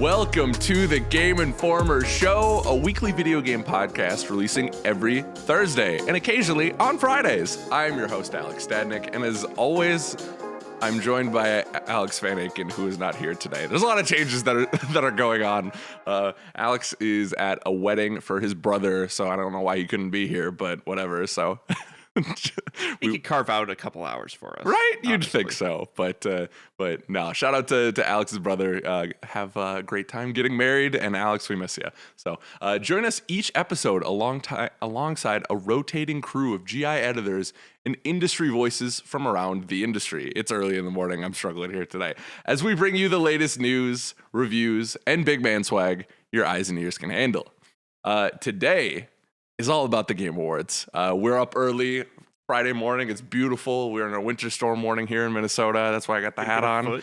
Welcome to the Game Informer Show, a weekly video game podcast releasing every Thursday and occasionally on Fridays. I'm your host, Alex Stadnick, and as always, I'm joined by Alex Van Aken, who is not here today. There's a lot of changes that are going on. Alex is at a wedding for his brother, so I don't know why he couldn't be here, but whatever. So he could carve out a couple hours for us, right? You'd think so, but no. Shout out to Alex's brother. Have a great time getting married, and Alex, we miss you. So join us each episode alongside a rotating crew of GI editors and industry voices from around the industry. It's early in the morning. I'm struggling here today as we bring you the latest news, reviews, and big man swag your eyes and ears can handle. Today is all about the Game Awards. We're up early Friday morning. It's beautiful. We're in a winter storm morning here in Minnesota. That's why I got the hat on.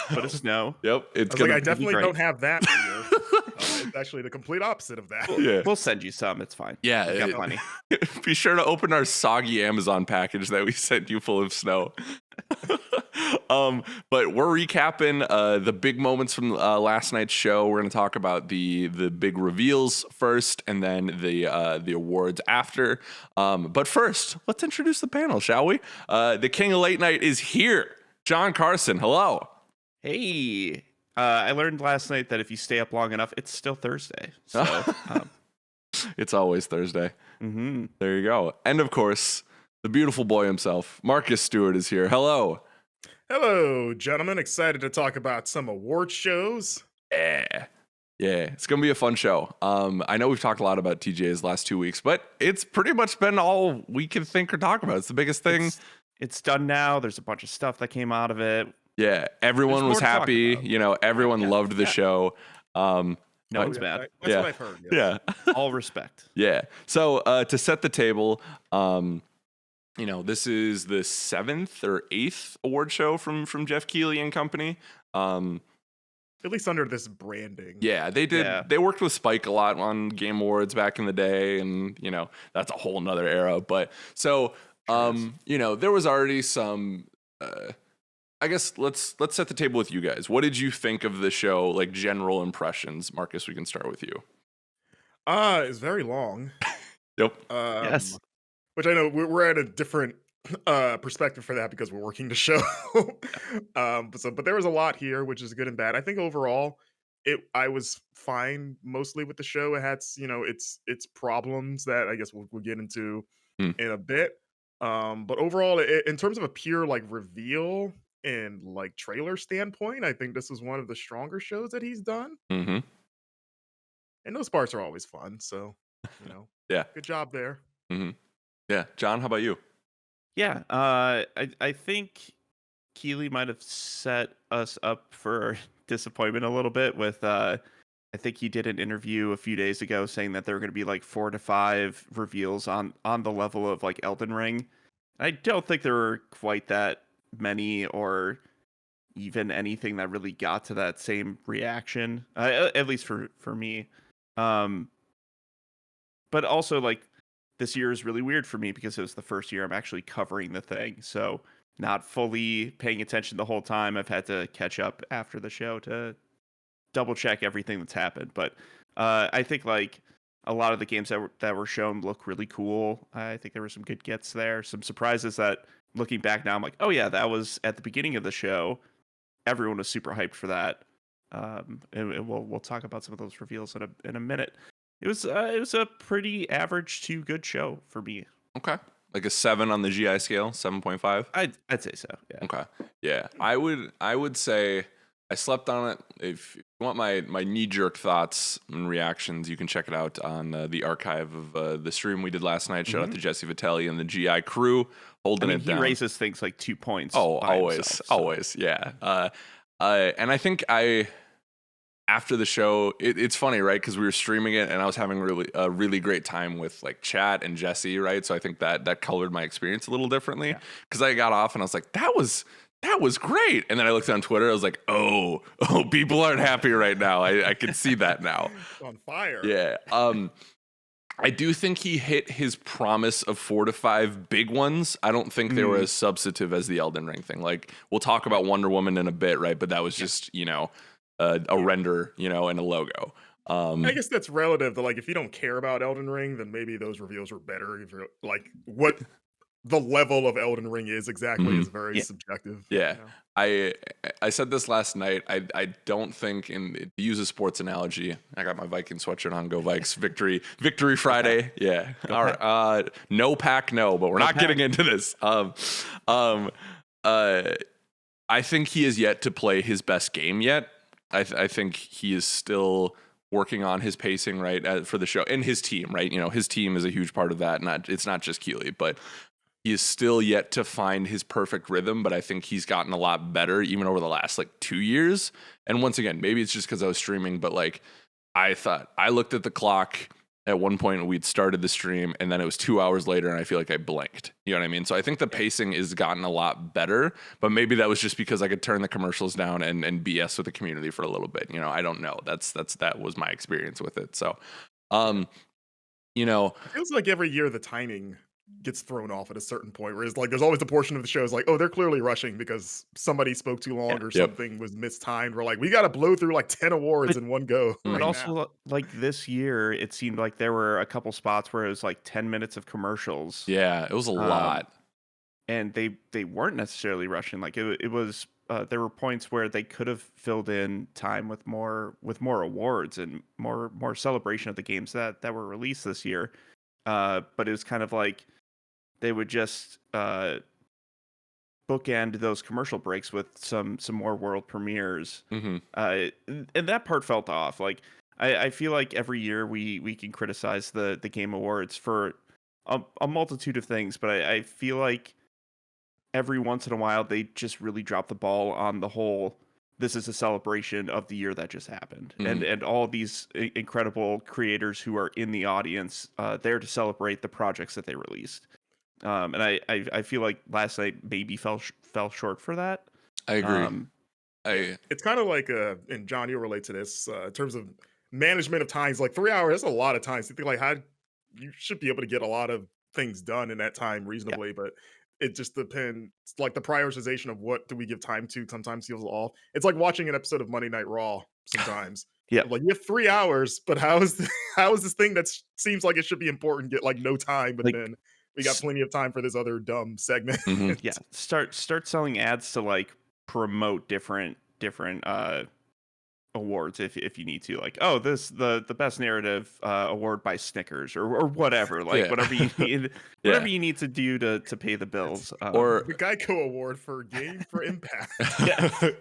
Foot of snow. Yep. I definitely don't have that here. It's actually the complete opposite of that. We'll send you some. It's fine. Yeah. We got plenty. Be sure to open our soggy Amazon package that we sent you full of snow. But we're recapping the big moments from last night's show. We're going to talk about the big reveals first, and then the awards after. But first, let's introduce the panel, shall we? The king of late night is here, John Carson. Hello. Hey, I learned last night that if you stay up long enough, it's still Thursday. So it's always Thursday. Mm-hmm. There you go. And of course, the beautiful boy himself, Marcus Stewart, is here. Hello. Hello, gentlemen. Excited to talk about some award shows. Yeah, it's gonna be a fun show. I know we've talked a lot about TGA's last 2 weeks, but it's pretty much been all we can think or talk about. It's the biggest thing. It's done now. There's a bunch of stuff that came out of it. Yeah, everyone was happy. You know, everyone loved the show. No one's mad. That's what I've heard. Yes. Yeah, All respect. Yeah. So to set the table, this is the 7th or 8th award show from Jeff Keighley and company. At least under this branding. Yeah, they did. Yeah. They worked with Spike a lot on Game Awards back in the day, and that's a whole nother era. But so there was already some. I guess let's set the table with you guys. What did you think of the show? Like general impressions, Marcus. We can start with you. It's very long. Yep. Yes. Which I know we're at a different perspective for that because we're working the show. But there was a lot here, which is good and bad. I think overall, I was fine mostly with the show. It had its problems that I guess we'll get into in a bit. But overall, in terms of a pure reveal and trailer standpoint, I think this is one of the stronger shows that he's done. Mm-hmm. And those parts are always fun. So Yeah. good job there. Mm-hmm. Yeah, John, how about you? Yeah. I think Keighley might have set us up for disappointment a little bit with. I think he did an interview a few days ago saying that there were going to be 4 to 5 reveals on the level of Elden Ring. I don't think there were quite that many, or even anything that really got to that same reaction. At least for me. But also this year is really weird for me because it was the first year I'm actually covering the thing. So not fully paying attention the whole time. I've had to catch up after the show to double check everything that's happened. But I think a lot of the games that were shown look really cool. I think there were some good gets there. Some surprises that looking back now, I'm like, oh yeah, that was at the beginning of the show. Everyone was super hyped for that. And we'll talk about some of those reveals in a minute. It was a pretty average to good show for me. Okay. Like a 7 on the GI scale, 7.5? I'd say so, yeah. Okay. Yeah. I would say I slept on it. If you want my knee-jerk thoughts and reactions, you can check it out on the archive of the stream we did last night. Shout out to Jesse Vitelli and the GI crew holding it down. He raises things 2 points. Oh, always. Himself, always, yeah. And I think after the show, it's funny, right? Because we were streaming it, and I was having a really great time with chat and Jesse, right? So I think that colored my experience a little differently. Because I got off and I was like, that was great. And then I looked on Twitter, I was like, oh, people aren't happy right now. I can see that now. On fire. Yeah. I do think he hit his promise of 4 to 5 big ones. I don't think they were as substantive as the Elden Ring thing. We'll talk about Wonder Woman in a bit, right? But that was just, a render, you know, and a logo. I guess that's relative. To like, if you don't care about Elden Ring, then maybe those reveals are better. If you're like, what the level of Elden Ring is exactly is very Yeah. subjective. Yeah. You know? I said this last night. I don't think, to use a sports analogy, I got my Viking sweatshirt on. Go Vikes! Victory Friday. Yeah. All right. No pack, no. But we're not getting into this. I think he is yet to play his best game yet. I think he is still working on his pacing, right, for the show, and his team, right. You know, his team is a huge part of that. It's not just Keeley, but he is still yet to find his perfect rhythm, but I think he's gotten a lot better even over the last like 2 years. And once again, maybe it's just because I was streaming, but like I looked at the clock at one point and we'd started the stream and then it was 2 hours later and I feel like I blinked. You know what I mean? So I think the pacing has gotten a lot better, but maybe that was just because I could turn the commercials down and BS with the community for a little bit. You know, I don't know. That was my experience with it. So, you know, it feels like every year the timing gets thrown off at a certain point, whereas like there's always a portion of the show is like, oh, they're clearly rushing because somebody spoke too long or something was mistimed. We're like, we got to blow through like 10 awards in one go. But also, like this year, it seemed like there were a couple spots where it was like 10 minutes of commercials. Yeah, it was a lot, and they weren't necessarily rushing. Like it was. There were points where they could have filled in time with more awards and more celebration of the games that were released this year. But it was kind of like they would just bookend those commercial breaks with some more world premieres. Mm-hmm. And that part felt off. Like I feel like every year we can criticize the Game Awards for a multitude of things, but I feel like every once in a while they just really drop the ball on the whole. This is a celebration of the year that just happened, and all these incredible creators who are in the audience there to celebrate the projects that they released. And I feel like last night maybe fell short for that. I agree. It's kind of like, and John, you'll relate to this in terms of management of times. Like 3 hours, that's a lot of time. So you think like how you should be able to get a lot of things done in that time reasonably, but it just depends. Like the prioritization of what do we give time to sometimes feels off. It's like watching an episode of Monday Night Raw sometimes. Yeah, like you have 3 hours, but how is this thing that seems like it should be important get like no time, but like, then we got plenty of time for this other dumb segment. Yeah, start selling ads to like promote different awards if you need to, like, oh, this the best narrative award by Snickers or whatever, like whatever you need, whatever you need to do to pay the bills, or the Geico Award for Game for Impact.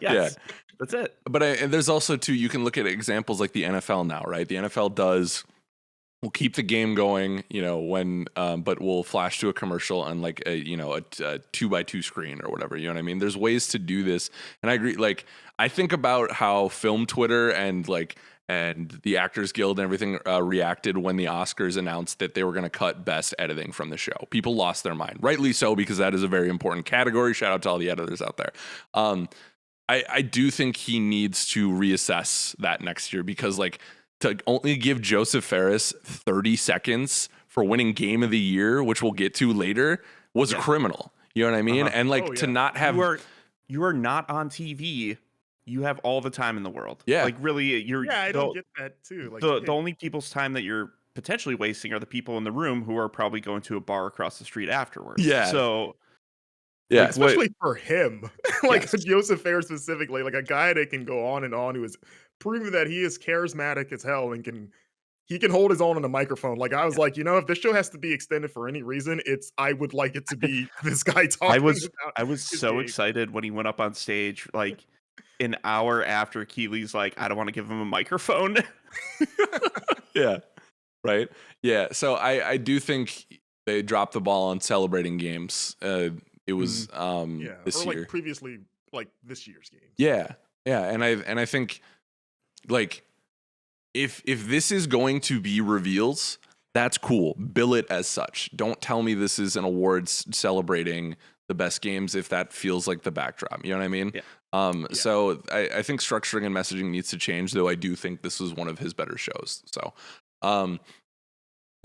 Yes. That's it. But and there's also too, you can look at examples like the NFL now, right? The NFL will keep the game going, you know, when but we'll flash to a commercial on like a 2x2 screen or whatever, you know what I mean? There's ways to do this, and I agree. Like I think about how film Twitter and the Actors Guild and everything reacted when the Oscars announced that they were going to cut best editing from the show. People lost their mind, rightly so, because that is a very important category. Shout out to all the editors out there. I do think he needs to reassess that next year, because like to only give Joseph Ferris 30 seconds for winning Game of the Year, which we'll get to later, was criminal. You know what I mean? And like to not have you are not on TV. You have all the time in the world. Yeah. Like really, I don't get that too. Like the only people's time that you're potentially wasting are the people in the room who are probably going to a bar across the street afterwards. Yeah. So like, especially for him, like Joseph Ferris specifically, like a guy that can go on and on, who is proving that he is charismatic as hell and he can hold his own on the microphone. Like I was like, you know, if this show has to be extended for any reason, I would like it to be this guy talking. I was so excited when he went up on stage, like an hour after Keeley's like, I don't want to give him a microphone. Yeah. Right. Yeah. So I do think they dropped the ball on celebrating games. It was this or like year. Previously, like this year's game. Yeah. Yeah. And I think like if this is going to be reveals, that's cool. Bill it as such. Don't tell me this is an awards celebrating the best games if that feels like the backdrop. You know what I mean? Yeah. So I think structuring and messaging needs to change, though I do think this was one of his better shows. So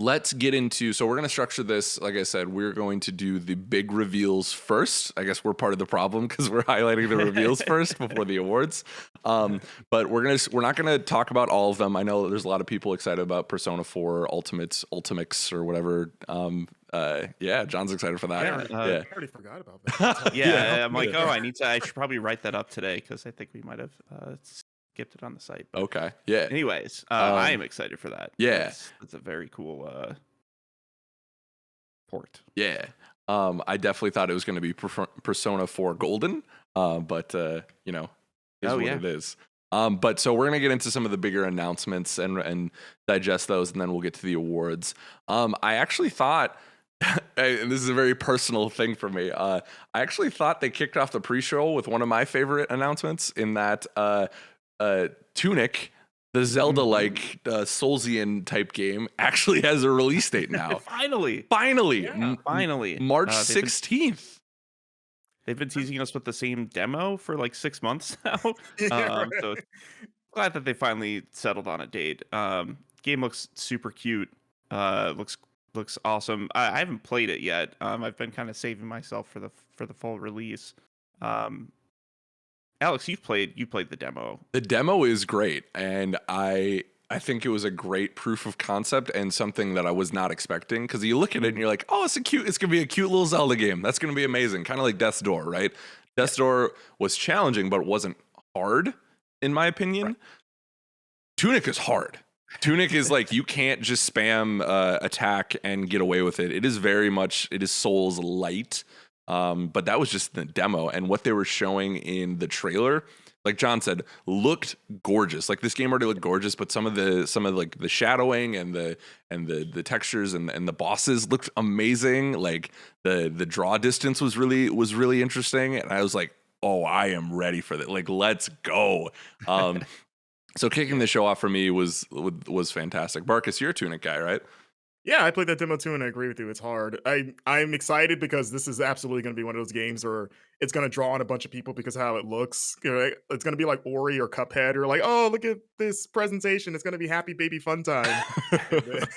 let's get into, so we're going to structure this. Like I said, we're going to do the big reveals first. I guess we're part of the problem because we're highlighting the reveals first before the awards. But we're not going to talk about all of them. I know there's a lot of people excited about Persona 4 Ultimix or whatever. Yeah, John's excited for that. I already forgot about that. I'm like, I should probably write that up today because I think we might have skipped it on the site. But Okay. Yeah. anyways, I am excited for that. Yeah. It's a very cool port. Yeah. I definitely thought it was going to be Persona 4 Golden, but is what it is. But so we're going to get into some of the bigger announcements and digest those, and then we'll get to the awards. I actually thought, and this is a very personal thing for me, I actually thought they kicked off the pre-show with one of my favorite announcements in that Tunic, the Zelda-like Soulsian type game, actually has a release date now. Finally. Finally. March 16th. They've been teasing us with the same demo for like 6 months now. So glad that they finally settled on a date. Game looks super cute. Looks awesome. I haven't played it yet. I've been kind of saving myself for the full release. Alex, you played the demo. The demo is great, and I think it was a great proof of concept and something that I was not expecting, because you look at it and you're like, oh, it's gonna be a cute little Zelda game. That's gonna be amazing. Kind of like Death's Door, right? Death's Door was challenging, but it wasn't hard, in my opinion. Right. Tunic is hard. Tunic is like, you can't just spam attack and get away with it. It is Souls light. But that was just the demo, and what they were showing in the trailer, like John said, looked gorgeous. Like, this game already looked gorgeous, but some of like the shadowing and the textures and the bosses looked amazing. Like the draw distance was really interesting, and I was like, oh, I am ready for that. Like, let's go. So kicking the show off for me was fantastic. Barkus, you're a Tunic guy, right? Yeah, I played that demo too, and I agree with you. It's hard. I'm excited because this is absolutely going to be one of those games where it's going to draw on a bunch of people because of how it looks. It's going to be like Ori or Cuphead, or like, oh, look at this presentation. It's going to be happy baby fun time.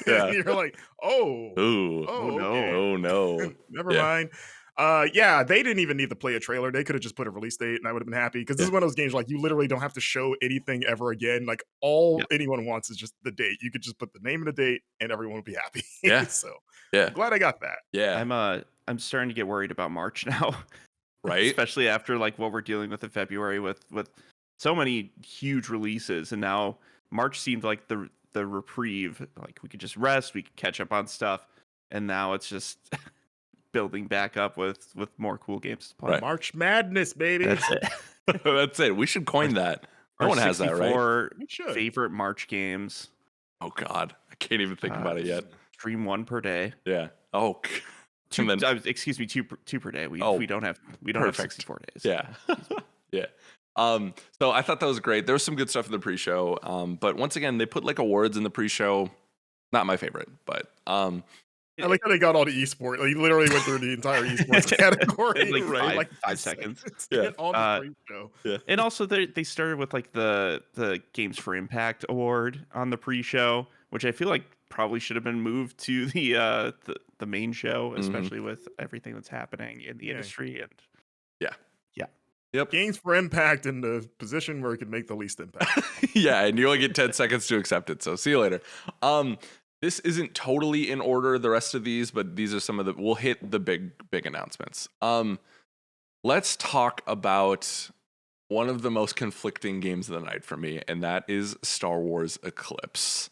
Yeah. You're like, oh no, okay. oh no, never mind. They didn't even need to play a trailer. They could have just put a release date, and I would have been happy, because this is one of those games like you literally don't have to show anything ever again. Like, all anyone wants is just the date. You could just put the name and the date, and everyone would be happy. Yeah. So yeah, I'm glad I got that. yeah. I'm starting to get worried about March now, Right? especially after like what we're dealing with in February with so many huge releases, and now March seemed like the reprieve. Like, we could just rest, we could catch up on stuff, and now it's just building back up with more cool games to play. Right. March Madness, baby. That's it. That's it. We should coin that. No one has that, right? We should. Favorite March games. Oh God, I can't even think about it yet. Stream one per day. Yeah. Oh. Two, And then- excuse me, two per day. We don't have perfect. 64 days. Yeah. Yeah. So I thought that was great. There was some good stuff in the pre-show. But once again, they put like awards in the pre-show. Not my favorite, but I like how they got all the esports. Like, literally went through the entire esports category. In like Right. 5 seconds. Yeah. On the pre-show. yeah. And also they started with like the Games for Impact award on the pre-show, which I feel like probably should have been moved to the main show, especially with everything that's happening in the industry. And Yep. Games for Impact in the position where it could make the least impact. Yeah, and you only get 10 seconds to accept it. So see you later. This isn't totally in order, the rest of these, but these are some of we'll hit the big announcements. Let's talk about one of the most conflicting games of the night for me, and that is Star Wars Eclipse.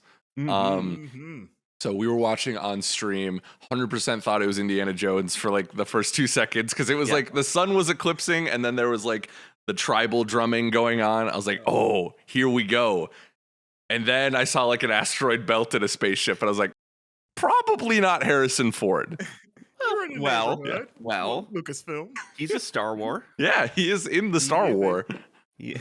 So we were watching on stream, 100% thought it was Indiana Jones for like the first 2 seconds, because it was like the sun was eclipsing and then there was like the tribal drumming going on. I was like, oh, here we go. And then I saw like an asteroid belt in a spaceship, and I was like, probably not Harrison Ford. well, Lucasfilm. he's a Star Wars. Yeah, he is in the Star Wars. Yeah.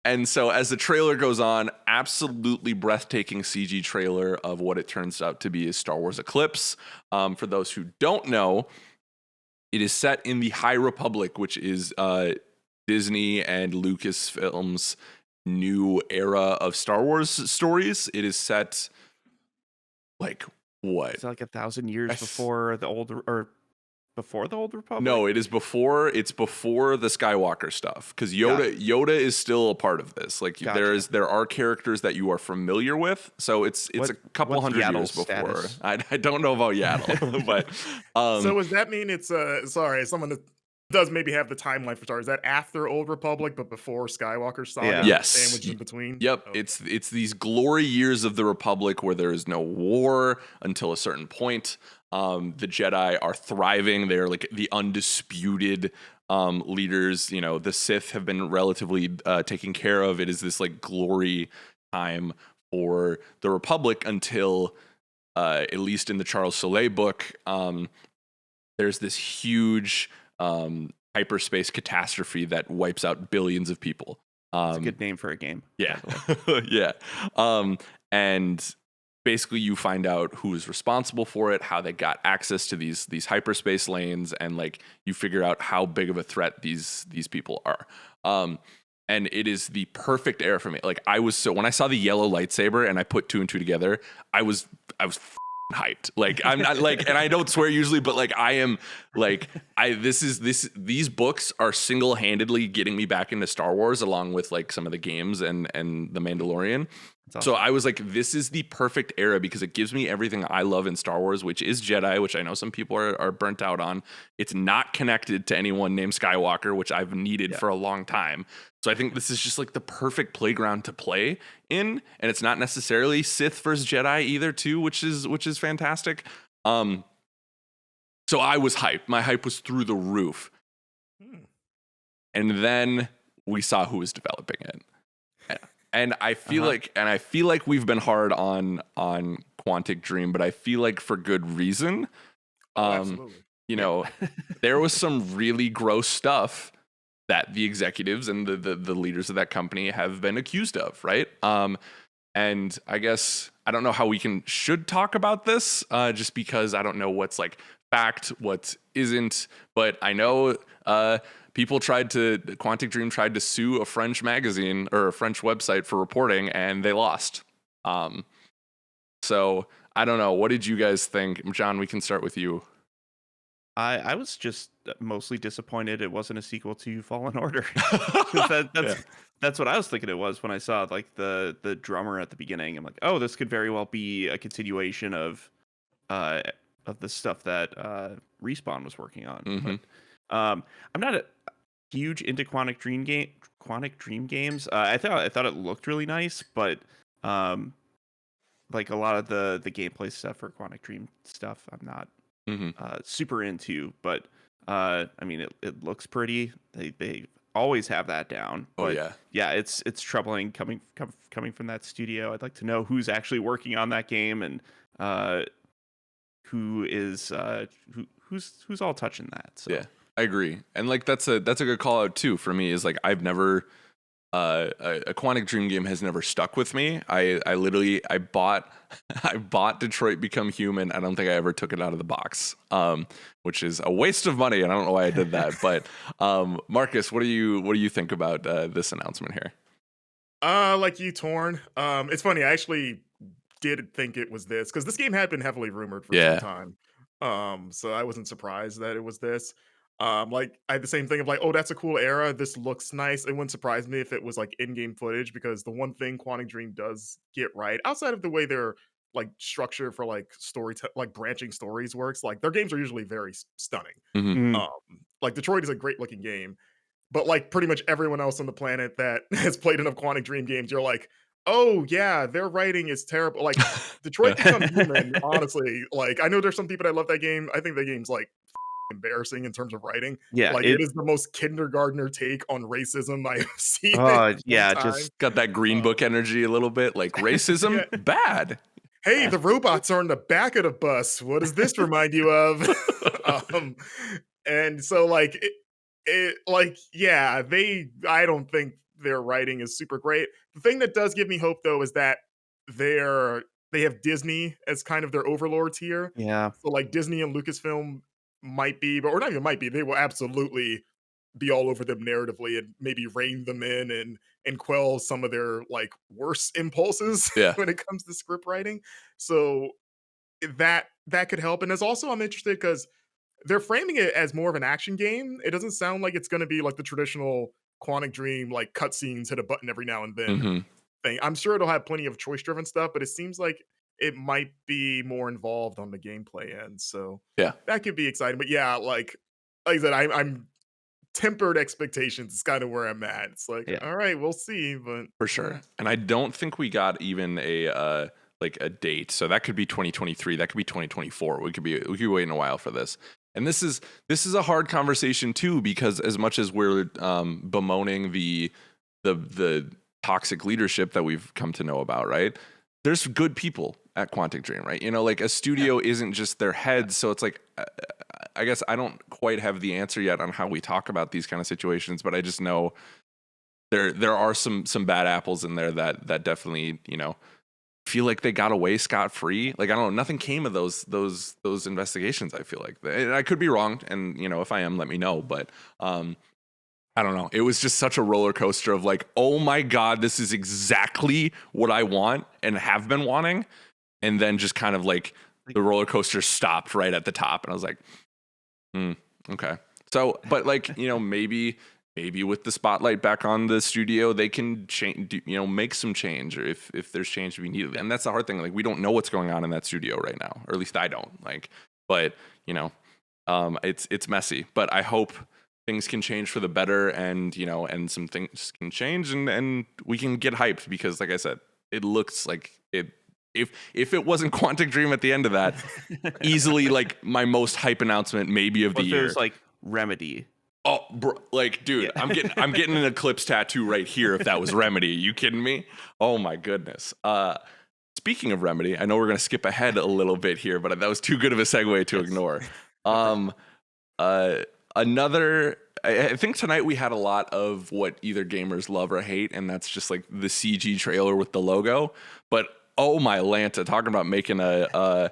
And so as the trailer goes on, absolutely breathtaking CG trailer of what it turns out to be is Star Wars Eclipse. For those who don't know, it is set in the High Republic, which is Disney and Lucasfilm's new era of Star Wars stories. It is set Like what? Is it like 1,000 years I s- before the old or before the old Republic? No, it's before the Skywalker stuff, because Got it. Yoda is still a part of this. Like Gotcha. there are characters that you are familiar with, so it's a couple What's hundred years Yaddle's before. status? I don't know about Yaddle, but So does that mean it's sorry, someone that does maybe have the timeline for Star Wars? Is that after Old Republic but before Skywalker Saga? Yeah. Yes. Sandwiched in between? Yep, Okay. it's these glory years of the Republic where there is no war until a certain point. The Jedi are thriving; they're like the undisputed leaders. You know, the Sith have been relatively taken care of. It is this like glory time for the Republic until, at least in the Charles Soule book, there's this huge hyperspace catastrophe that wipes out billions of people. It's a good name for a game. Yeah. Yeah. And basically you find out who is responsible for it, how they got access to these hyperspace lanes, and like you figure out how big of a threat these people are. And it is the perfect era for me. Like when I saw the yellow lightsaber and I put two and two together, I was hyped. Like I'm not like, and I don't swear usually, but like I am like these books are single-handedly getting me back into Star Wars, along with like some of the games and The Mandalorian. That's So awesome. I was like, this is the perfect era because it gives me everything I love in Star Wars, which is Jedi, which I know some people are burnt out on. It's not connected to anyone named Skywalker, which I've needed for a long time. So I think this is just like the perfect playground to play in, and it's not necessarily Sith versus Jedi either, too, which is fantastic. So I was hyped. My hype was through the roof, and then we saw who was developing it. And I feel like we've been hard on Quantic Dream, but I feel like for good reason. Absolutely. You know, there was some really gross stuff that the executives and the leaders of that company have been accused of, right? And I guess I don't know how we should talk about this, just because I don't know what's like fact, what isn't. But I know Quantic Dream tried to sue a French magazine or a French website for reporting, and they lost. So I don't know. What did you guys think? John, we can start with you. I was just mostly disappointed it wasn't a sequel to Fallen Order. That's what I was thinking it was when I saw like the drummer at the beginning. I'm like, oh, this could very well be a continuation of the stuff that Respawn was working on. Mm-hmm. But I'm not huge into Quantic Dream games. I thought it looked really nice, but like a lot of the gameplay stuff for Quantic Dream stuff, I'm not super into. But I mean, it looks pretty. They always have that down. But yeah, it's troubling coming from that studio. I'd like to know who's actually working on that game and who's all touching that. So. Yeah, I agree, and like that's a good call out too for me. Is like I've never a Quantic Dream game has never stuck with me. I bought Detroit Become Human. I don't think I ever took it out of the box, which is a waste of money, and I don't know why I did that. But Marcus, what do you think about this announcement here? Like you, Torn. It's funny. I actually did think it was this because this game had been heavily rumored for some time. So I wasn't surprised that it was this. Like I had the same thing of like, oh, that's a cool era. This looks nice. It wouldn't surprise me if it was like in-game footage because the one thing Quantic Dream does get right, outside of the way they're like structured for like like branching stories works, like their games are usually very stunning. Mm-hmm. Like Detroit is a great looking game, but like pretty much everyone else on the planet that has played enough Quantic Dream games, you're like, oh yeah, their writing is terrible. Like Detroit Become Human, honestly, like I know there's some people that love that game. I think the game's like embarrassing in terms of writing. Yeah, like it is the most kindergartner take on racism I've seen. Just got that Green Book energy a little bit, like racism bad. Hey, the robots are in the back of the bus. What does this remind you of? And so like it like yeah, I don't think their writing is super great. The thing that does give me hope though is that they have Disney as kind of their overlords here. Yeah. So like Disney and Lucasfilm might be, or not even might be, they will absolutely be all over them narratively and maybe rein them in and quell some of their like worse impulses when it comes to script writing. So that could help. And it's also I'm interested because they're framing it as more of an action game. It doesn't sound like it's going to be like the traditional Quantic Dream like cutscenes, hit a button every now and then Hmm. thing. I'm sure it'll have plenty of choice driven stuff, but it seems like it might be more involved on the gameplay end. So Yeah, that could be exciting. But yeah, like I said, I'm tempered expectations is kind of where I'm at. It's like, Yeah. all right, we'll see, but for sure. And I don't think we got even a like a date. So that could be 2023. That could be 2024. We could be waiting a while for this. And this is a hard conversation too, because as much as we're bemoaning the toxic leadership that we've come to know about, right? There's good people at Quantic Dream, right? Like a studio isn't just their heads. So it's like, I guess I don't quite have the answer yet on how we talk about these kind of situations, but I just know there are some bad apples in there that definitely, feel like they got away scot-free. Like, I don't know, nothing came of those investigations, I feel like. And I could be wrong, and if I am, let me know, but I don't know. It was just such a roller coaster of like, oh my God, this is exactly what I want and have been wanting. And then just kind of like the roller coaster stopped right at the top. And I was like, okay. So, but like, maybe with the spotlight back on the studio, they can change, make some change, or if there's change to be needed. And that's the hard thing. Like, we don't know what's going on in that studio right now, or at least I don't. Like, but it's messy. But I hope things can change for the better, and and some things can change, and we can get hyped, because, like I said, it looks like it. If it wasn't Quantic Dream at the end of that, easily like my most hype announcement maybe of the year. There's like Remedy. Oh, bro, like, dude, yeah. I'm getting an Eclipse tattoo right here if that was Remedy. You kidding me? Oh my goodness. Speaking of Remedy, I know we're gonna skip ahead a little bit here, but that was too good of a segue to ignore. I think tonight we had a lot of what either gamers love or hate, and that's just like the CG trailer with the logo. But oh my Lanta, talking about making an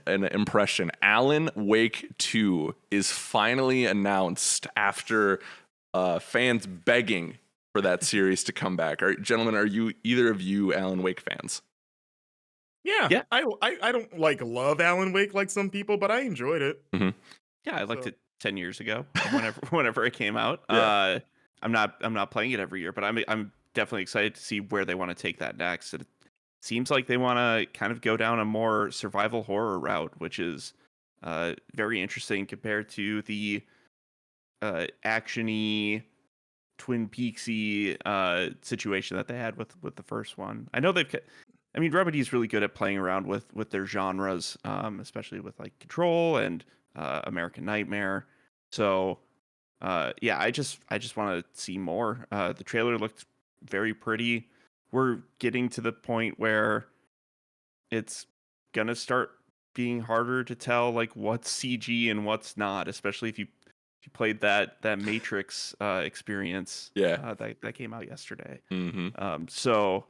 impression. Alan Wake 2 is finally announced after fans begging for that series to come back. Gentlemen, are either of you Alan Wake fans? Yeah. I don't like love Alan Wake like some people, but I enjoyed it. Mm-hmm. Yeah, I liked it 10 years ago, whenever it came out. Yeah. I'm not playing it every year, but I'm definitely excited to see where they want to take that next. It seems like they want to kind of go down a more survival horror route, which is very interesting compared to the actiony Twin Peaksy situation that they had with the first one. I know Remedy's really good at playing around with their genres, especially with like Control and American Nightmare. So I just want to see more. The trailer looked very pretty. We're getting to the point where it's gonna start being harder to tell like what's CG and what's not, especially if you played that Matrix experience. That came out yesterday. Mm-hmm. So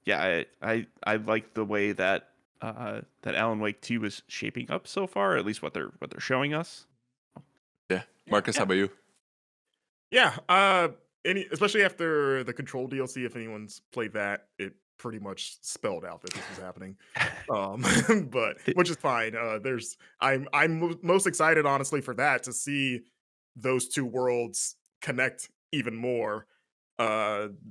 yeah, I like the way that Alan Wake 2 is shaping up so far, at least what they're showing us. Yeah. Marcus, how about you? Yeah, especially after the Control DLC, if anyone's played that, it pretty much spelled out that this was happening. But which is fine. I'm most excited, honestly, for that, to see those two worlds connect even more. There's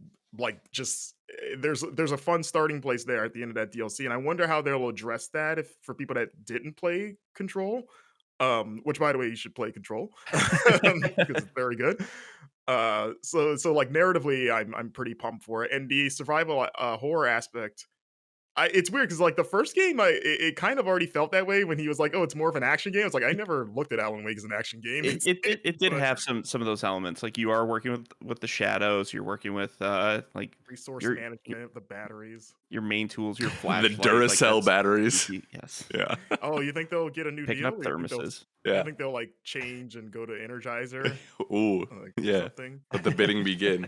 a fun starting place there at the end of that DLC, and I wonder how they'll address that for people that didn't play Control. Which, by the way, you should play Control because it's very good. So like narratively, I'm pretty pumped for it, and the survival horror aspect. It's weird because like the first game, it kind of already felt that way when he was like, "Oh, it's more of an action game." It's like I never looked at Alan Wake as an action game. It did have some of those elements. Like you are working with the shadows. You're working with like resource management, the batteries, your main tools, your flashlight, the Duracell batteries. Yes. Yeah. Oh, you think they'll get a new Picking deal? up thermoses. I think they'll like change and go to Energizer. Ooh, like, yeah. Something. Let the bidding begin.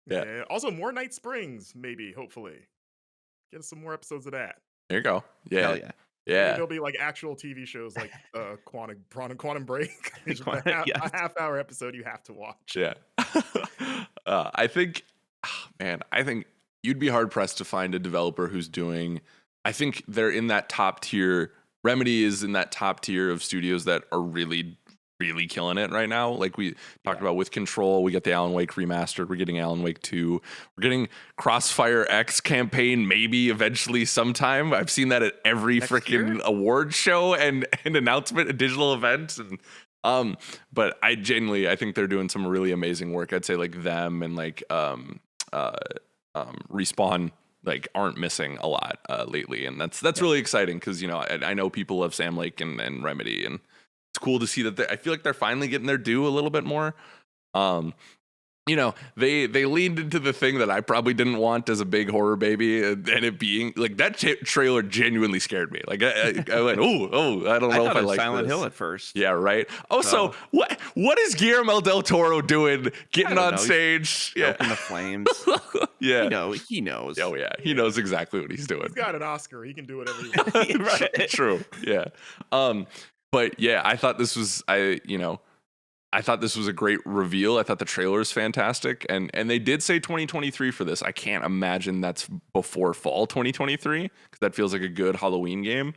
Yeah. Also, more Night Springs, maybe. Hopefully, get us some more episodes of that. There you go. Yeah. Hell yeah. Yeah. Maybe there'll be like actual TV shows like Quantum Break. It's a half-hour episode you have to watch. Yeah. I think you'd be hard pressed to find a developer who's doing. I think they're in that top tier Remedy is in that top tier of studios that are really killing it right now. Like we talked about with Control, we get the Alan Wake remastered, we're getting Alan Wake 2, we're getting Crossfire X campaign maybe eventually sometime. I've seen that at every freaking award show and announcement, a digital event. And but I think they're doing some really amazing work. I'd say like them and like Respawn like aren't missing a lot lately, and that's really exciting because I know people love Sam Lake and Remedy, and it's cool to see that I feel like they're finally getting their due a little bit more. They leaned into the thing that I probably didn't want as a big horror baby, and it being like that trailer genuinely scared me. Like I went, oh, I don't know if I like Silent this. Hill at first. Yeah, right. Oh, so what is Guillermo del Toro doing? Getting on stage, in the flames. Yeah, he knows. Oh yeah, he knows exactly what he's doing. He's got an Oscar. He can do whatever he wants. Right. True. Yeah. But yeah, I thought this was I thought this was a great reveal. I thought the trailer is fantastic. And they did say 2023 for this. I can't imagine that's before fall 2023 because that feels like a good Halloween game.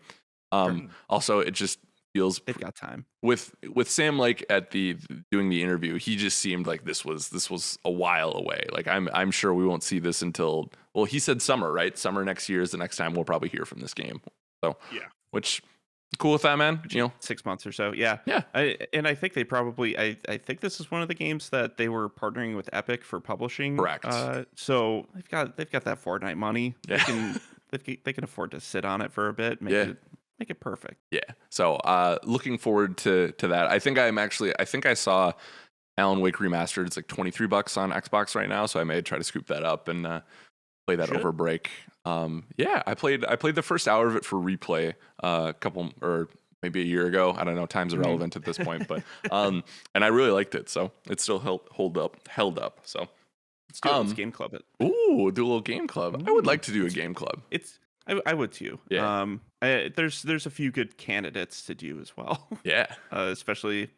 Also, it just feels they've got time. With Sam Lake at doing the interview, he just seemed like this was a while away. Like I'm sure we won't see this until, well, he said summer, right? Summer next year is the next time we'll probably hear from this game. So yeah, which cool with that, man. 6 months or so. Yeah. I think they probably. I think this is one of the games that they were partnering with Epic for publishing. Correct. So they've got that Fortnite money. Yeah. They can afford to sit on it for a bit. Make it perfect. Yeah. So looking forward to that. I think I saw Alan Wake Remastered. It's like $23 on Xbox right now. So I may try to scoop that up and play that over break. I played the first hour of it for replay a couple or maybe a year ago. I don't know. Time's irrelevant at this point, but and I really liked it. So it's still held up. So let's do it. Let's game club it. Ooh, do a little game club. I would like to do a game club. I would too. Yeah. There's a few good candidates to do as well. Yeah. Especially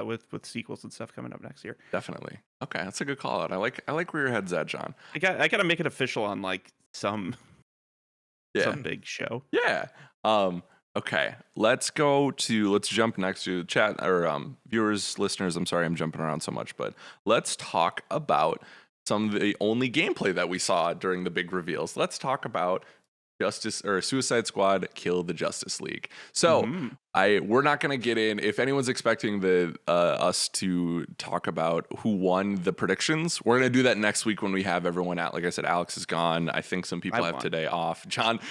with sequels and stuff coming up next year. Definitely. Okay, that's a good call out. I like where your head's at, John. I got to make it official on like some big show. Yeah. Okay. Let's jump next to chat or viewers, listeners. I'm sorry I'm jumping around so much, but let's talk about some of the only gameplay that we saw during the big reveals. Let's talk about Suicide Squad Kill the Justice League. So we're not going to get in. If anyone's expecting us to talk about who won the predictions, we're going to do that next week when we have everyone out. Like I said, Alex is gone. I think some people have today off. John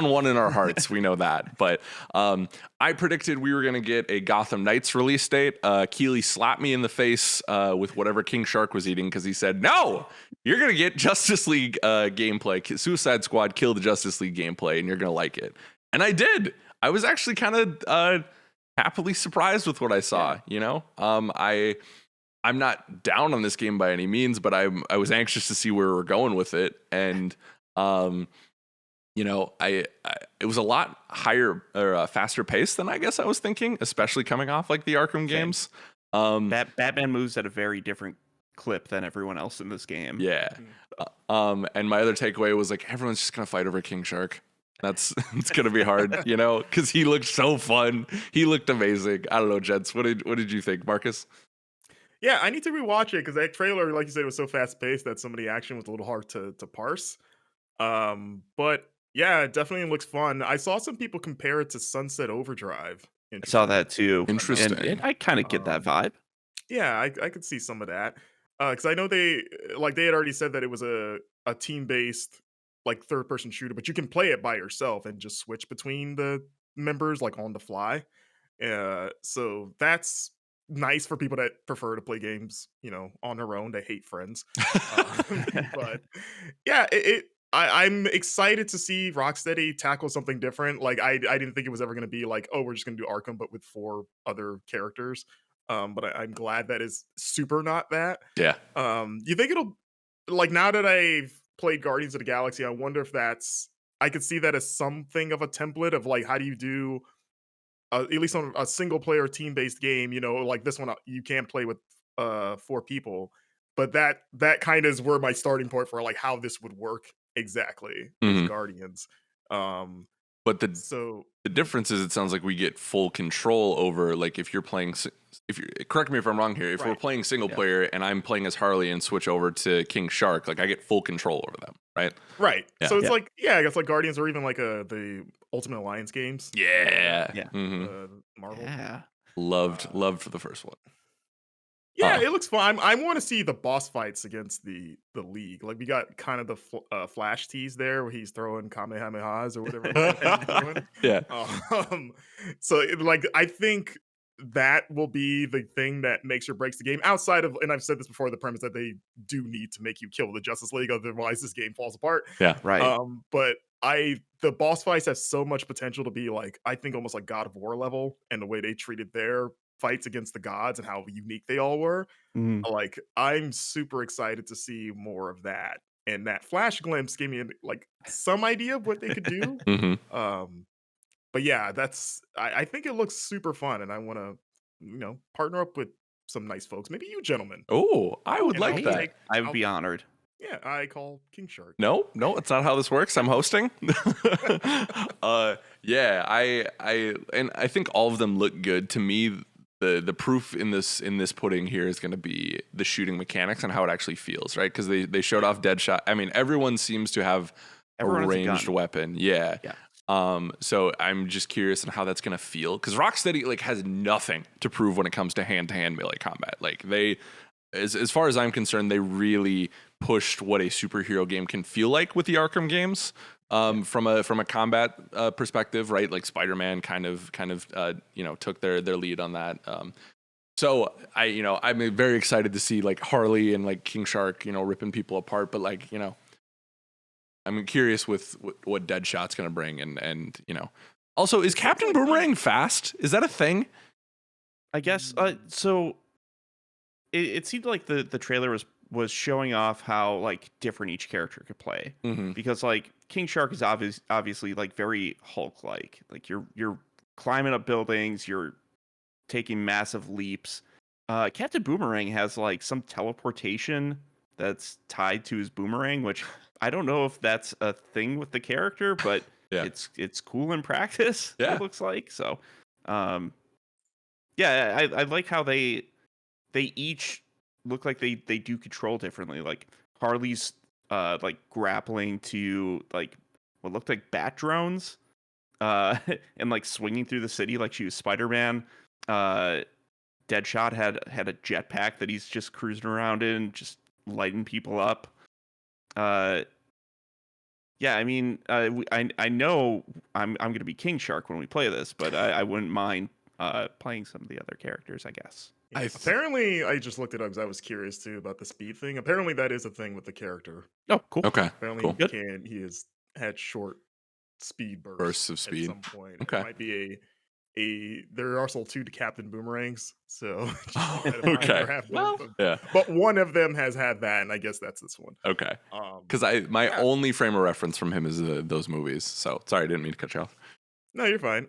won in our hearts. We know that. But I predicted we were going to get a Gotham Knights release date. Keely slapped me in the face with whatever King Shark was eating because he said, no, you're going to get Justice League gameplay, Suicide Squad Kill the Justice League gameplay, and you're going to like it. And I did. I was actually kind of happily surprised with what I saw. I'm not down on this game by any means, but I was anxious to see where we're going with it, and it was a lot higher or faster pace than I guess I was thinking, especially coming off like the Arkham games. Batman moves at a very different clip than everyone else in this game. Yeah. And my other takeaway was like everyone's just gonna fight over King Shark. It's gonna be hard, because he looked so fun. He looked amazing. I don't know, gents. What did you think, Marcus? Yeah, I need to rewatch it because that trailer, like you said, was so fast paced that some of the action was a little hard to parse. But yeah, it definitely looks fun. I saw some people compare it to Sunset Overdrive. I saw that too. Interesting. And I kind of get that vibe. Yeah, I could see some of that. Because I know they had already said that it was a team based like third person shooter, but you can play it by yourself and just switch between the members like on the fly. So that's nice for people that prefer to play games, on their own. They hate friends. But yeah, I'm excited to see Rocksteady tackle something different. Like I didn't think it was ever going to be like, oh, we're just going to do Arkham, but with 4 other characters. But I'm glad that is super not that. Yeah. You think it'll, like, now that I've played Guardians of the Galaxy, I wonder if I could see that as something of a template of like, how do you do at least on a single player team based game, like this one, you can't play with 4 people, but that kind of is where my starting point for like how this would work exactly with Guardians. But So the difference is, it sounds like we get full control over, like, if you're playing, if you correct me if I'm wrong here, if we're Right. playing single player and I'm playing as Harley and switch over to King Shark, like I get full control over them, right? right. Yeah. So it's Yeah. like, yeah, I guess like Guardians or even like the Ultimate Alliance games. Yeah. Yeah. Marvel. Yeah. Loved for the first one. Yeah, it looks fun. I want to see the boss fights against the league. Like we got kind of the Flash tease there, where he's throwing kamehamehas or whatever he's doing. Yeah. So like I think that will be the thing that makes or breaks the game. Outside of, and I've said this before, the premise that they do need to make you kill the Justice League, otherwise this game falls apart. Yeah. Right. But the boss fights have so much potential to be like, I think almost like God of War level, and the way they treated their fights against the gods and how unique they all were. Mhm. Like I'm super excited to see more of that. And that flash glimpse gave me like some idea of what they could do. Mm-hmm. But yeah, I think it looks super fun, and I want to, partner up with some nice folks. Maybe you gentlemen. Oh, I would And like I'll that. take- I would be honored. Yeah, I call King Shark. No, it's not how this works. I'm hosting. Yeah, I think all of them look good to me. The proof in this pudding here is going to be the shooting mechanics and how it actually feels, right? Because they showed off Deadshot. I mean, everyone seems to have Everyone a has a ranged gun. weapon. Yeah. Yeah. So I'm just curious on how that's going to feel, because Rocksteady like has nothing to prove when it comes to hand-to-hand melee combat. Like they, as far as I'm concerned, they really pushed what a superhero game can feel like with the Arkham games. From a combat perspective, right? Like Spider-Man kind of took their lead on that. So I'm very excited to see like Harley and like King Shark, ripping people apart. But like, I'm curious with what Deadshot's going to bring, and also, is Captain Boomerang fast? Is that a thing? I guess. So it seemed like the trailer was showing off how like different each character could play, because like King Shark is obviously like very Hulk like you're climbing up buildings, you're taking massive leaps. Captain Boomerang has like some teleportation that's tied to his boomerang, which I don't know if that's a thing with the character, but Yeah. it's cool in practice. Yeah. It looks like so. Yeah, I like how they each look like they do control differently. Like Harley's like grappling to like what looked like bat drones, and like swinging through the city like she was Spider-Man. Deadshot had a jetpack that he's just cruising around in, just lighting people up. Yeah, I mean, I know I'm going to be King Shark when we play this, but I wouldn't mind playing some of the other characters, I guess. Apparently, I just looked it up because I was curious too about the speed thing. Apparently, that is a thing with the character. Oh, cool. Okay, Apparently, cool. he has had short speed Bursts of speed. at some point. Okay. It might be there are also 2 Captain Boomerangs, so just Oh, keep that in mind. okay. There have Well, been, Yeah. but one of them has had that, and I guess that's this one. Okay. Because my yeah. only frame of reference from him is those movies. So sorry, I didn't mean to cut you off. No, you're fine.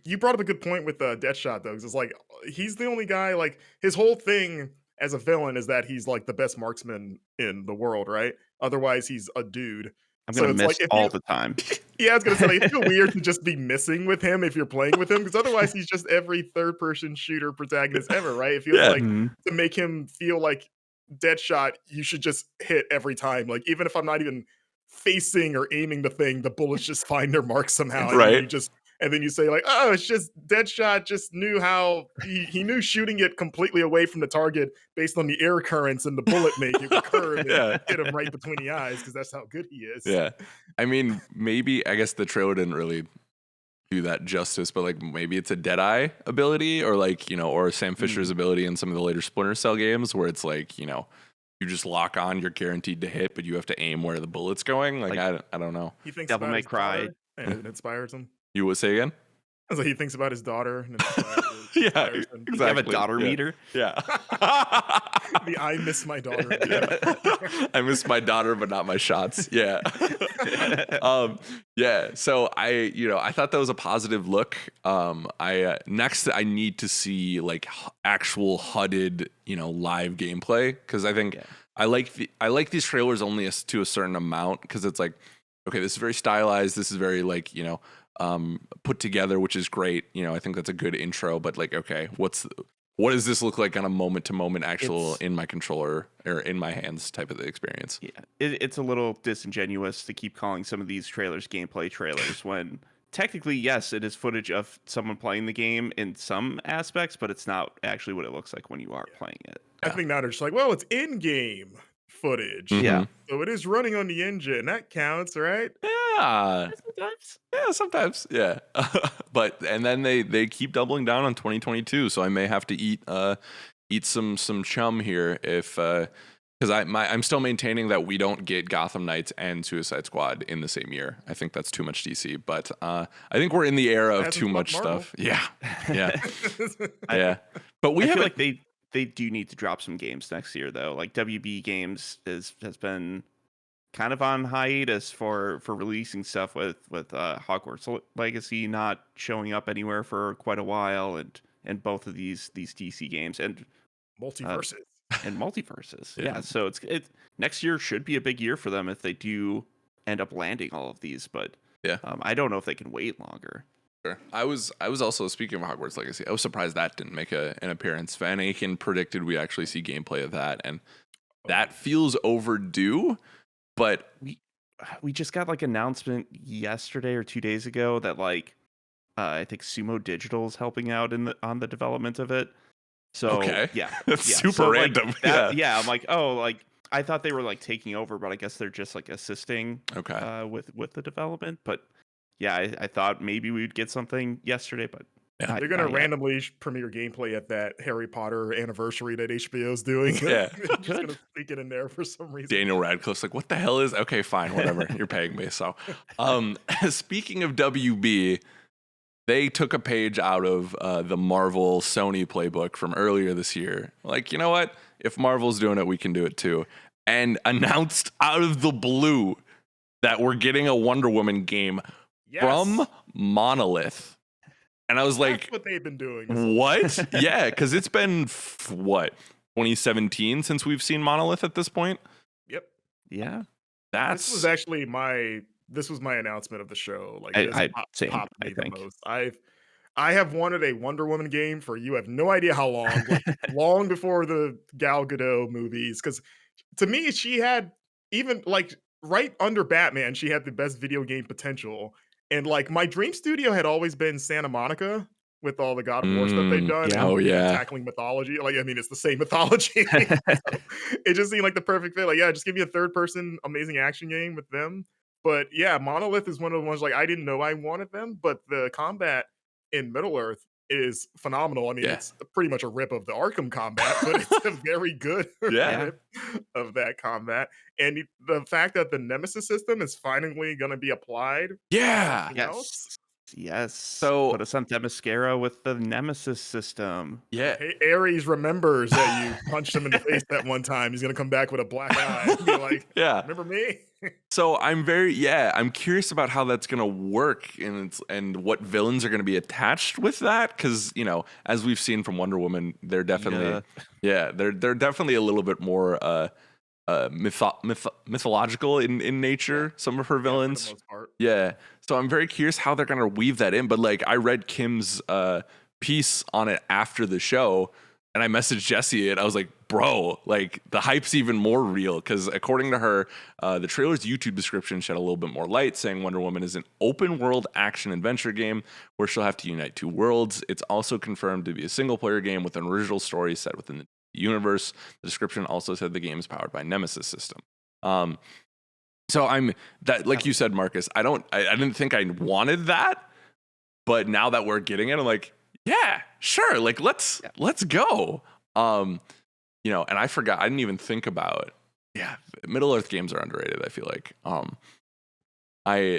You brought up a good point with Deadshot though, 'cause it's like he's the only guy. Like his whole thing as a villain is that he's like the best marksman in the world, right? Otherwise, he's a dude. I'm So gonna it's miss like if all you- the time. Yeah, I was gonna say like, it's feel weird to just be missing with him if you're playing with him, because otherwise he's just every third-person shooter protagonist ever, right? It feels Yeah. like Mhm. to make him feel like Deadshot, you should just hit every time. Like even if I'm not even facing or aiming the thing, the bullets just find their mark somehow. And Right. then you say like, oh, it's just Deadshot just knew how he knew shooting it completely away from the target based on the air currents and the bullet make it would curve and Yeah. hit him right between the eyes, because that's how good he is. Yeah. I mean, maybe, I guess the trailer didn't really do that justice, but like maybe it's a Deadeye ability, or like, or Sam Fisher's ability in some of the later Splinter Cell games where it's like, you just lock on, you're guaranteed to hit, but you have to aim where the bullet's going. Like I don't know. He thinks Devil about May his Cry. daughter, and it inspires him. You would say again? So he thinks about his daughter and it Yeah, inspires him. You have a exactly. daughter Yeah. meter. Yeah. The I miss my daughter. I miss my daughter, but not my shots. Yeah. Yeah. So I thought that was a positive look. Next I need to see like actual HUDed, live gameplay, because I think I like these trailers only to a certain amount, because it's like okay, this is very stylized. This is very like, put together, which is great. I think that's a good intro, but like, okay, what does this look like on a moment to moment actual in my controller or in my hands type of the experience? Yeah, it's a little disingenuous to keep calling some of these trailers gameplay trailers when technically, yes, it is footage of someone playing the game in some aspects, but it's not actually what it looks like when you are playing it. I think now they're just like, well, it's in-game footage. Yeah. Mhm. So it is running on the engine. That counts, right? Yeah. Sometimes. Yeah, sometimes. Yeah. But and then they keep doubling down on 2022, so I may have to eat some chum here if because I'm still maintaining that we don't get Gotham Knights and Suicide Squad in the same year. I think that's too much DC, but I think we're in the era of Hasn't too much fucked Marvel. stuff. Yeah. Yeah. Yeah. But we I have feel like they do need to drop some games next year though. Like WB Games has been kind of on hiatus for releasing stuff with Hogwarts Legacy not showing up anywhere for quite a while, and both of these DC games and Multiverses. and multiverses. Yeah. Yeah, so it's next year should be a big year for them if they do end up landing all of these. But Yeah. I don't know if they can wait longer. Sure. I was also, speaking of Hogwarts Legacy, I was surprised that didn't make an appearance. Van Aken predicted we actually see gameplay of that, and that feels overdue. But We just got like announcement yesterday or 2 days ago that like I think Sumo Digital is helping out on the development of it. So okay, yeah, that's yeah. super So, like, random. yeah, I'm like, oh, like I thought they were like taking over, but I guess they're just like assisting Okay. with the development. But yeah, I thought maybe we'd get something yesterday, but Yeah. They're gonna not yet. randomly premiere gameplay at that Harry Potter anniversary that HBO's doing. Yeah. They're just Good. gonna sneak it in there for some reason. Daniel Radcliffe's like, what the hell is? Okay, fine, whatever. You're paying me. So, speaking of WB, they took a page out of the Marvel Sony playbook from earlier this year. Like, you know what? If Marvel's doing it, we can do it too. And announced out of the blue that we're getting a Wonder Woman game Yes, from Monolith. And I was that's like, what they've been doing. what? Yeah, because it's been, what, 2017 since we've seen Monolith at this point? Yep. Yeah, That's This was actually my announcement of the show. Like this same, popped I me the think. most. I have wanted a Wonder Woman game for you have no idea how long, like long before the Gal Gadot movies. Because to me, she had even like right under Batman, she had the best video game potential. And like my dream studio had always been Santa Monica with all the God of War stuff they've done. yeah. And, Oh, yeah. tackling mythology. Like I mean, it's the same mythology. So it just seemed like the perfect fit. Like yeah, just give me a third person amazing action game with them. But yeah, Monolith is one of the ones like I didn't know I wanted them, but the combat in Middle Earth is phenomenal. I mean, Yeah. it's pretty much a rip of the Arkham combat, but it's a very good Yeah. rip of that combat. And the fact that the Nemesis system is finally going to be applied. yeah. something else. Yes. So- put us on Themyscira with the Nemesis system. Yeah. Hey, Ares remembers that you punched him in the face that one time. He's going to come back with a black eye and be like, Yeah. remember me? So I'm curious about how that's gonna work and what villains are gonna be attached with that, because as we've seen from Wonder Woman, they're definitely they're definitely a little bit more mythological in nature. Some of her For the villains, most part. yeah. So I'm very curious how they're gonna weave that in. But like I read Kim's piece on it after the show, and I messaged Jesse and I was like, bro, like the hype's even more real, because according to her, the trailer's YouTube description shed a little bit more light, saying Wonder Woman is an open world action adventure game where she'll have to unite two worlds. It's also confirmed to be a single player game with an original story set within the universe. The description also said the game is powered by Nemesis system. So like you said, Marcus, I didn't think I wanted that, but now that we're getting it, I'm like, yeah, sure. Like let's go. And I forgot, I didn't even think about, Middle Earth games are underrated, I feel like.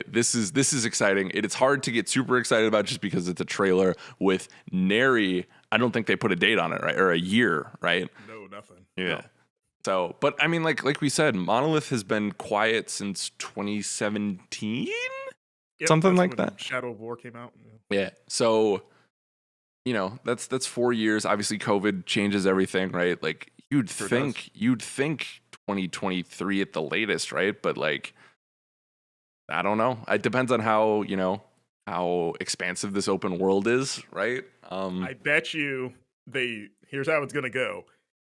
This is exciting. It's hard to get super excited about just because it's a trailer with nary, I don't think they put a date on it, right? Or a year, right? No, nothing. Yeah. No. So, but I mean, like we said, Monolith has been quiet since 2017? Yep, Something that's like when that. Shadow of War came out. Yeah. So, that's 4 years. Obviously, COVID changes everything, right? Like you'd Sure think 2023 at the latest, right? But like I don't know. It depends on how, how expansive this open world is, right? I bet you here's how it's gonna go.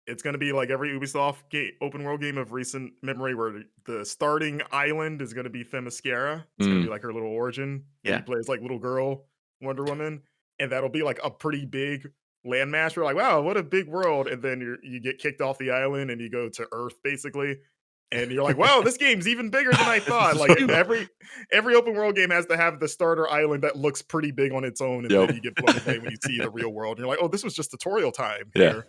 It's gonna be like every Ubisoft open world game of recent memory, where the starting island is gonna be Themyscira. It's gonna be like her little origin. And Yeah. you play as like little girl Wonder Woman, and that'll be like a pretty big landmass. You're like, wow, what a big world, and then you get kicked off the island and you go to Earth basically. And you're like, wow, this game's even bigger than I thought. Like every open world game has to have the starter island that looks pretty big on its own, and Yep. then you get blown away when you see the real world. And you're like, oh, this was just tutorial time Yeah. here.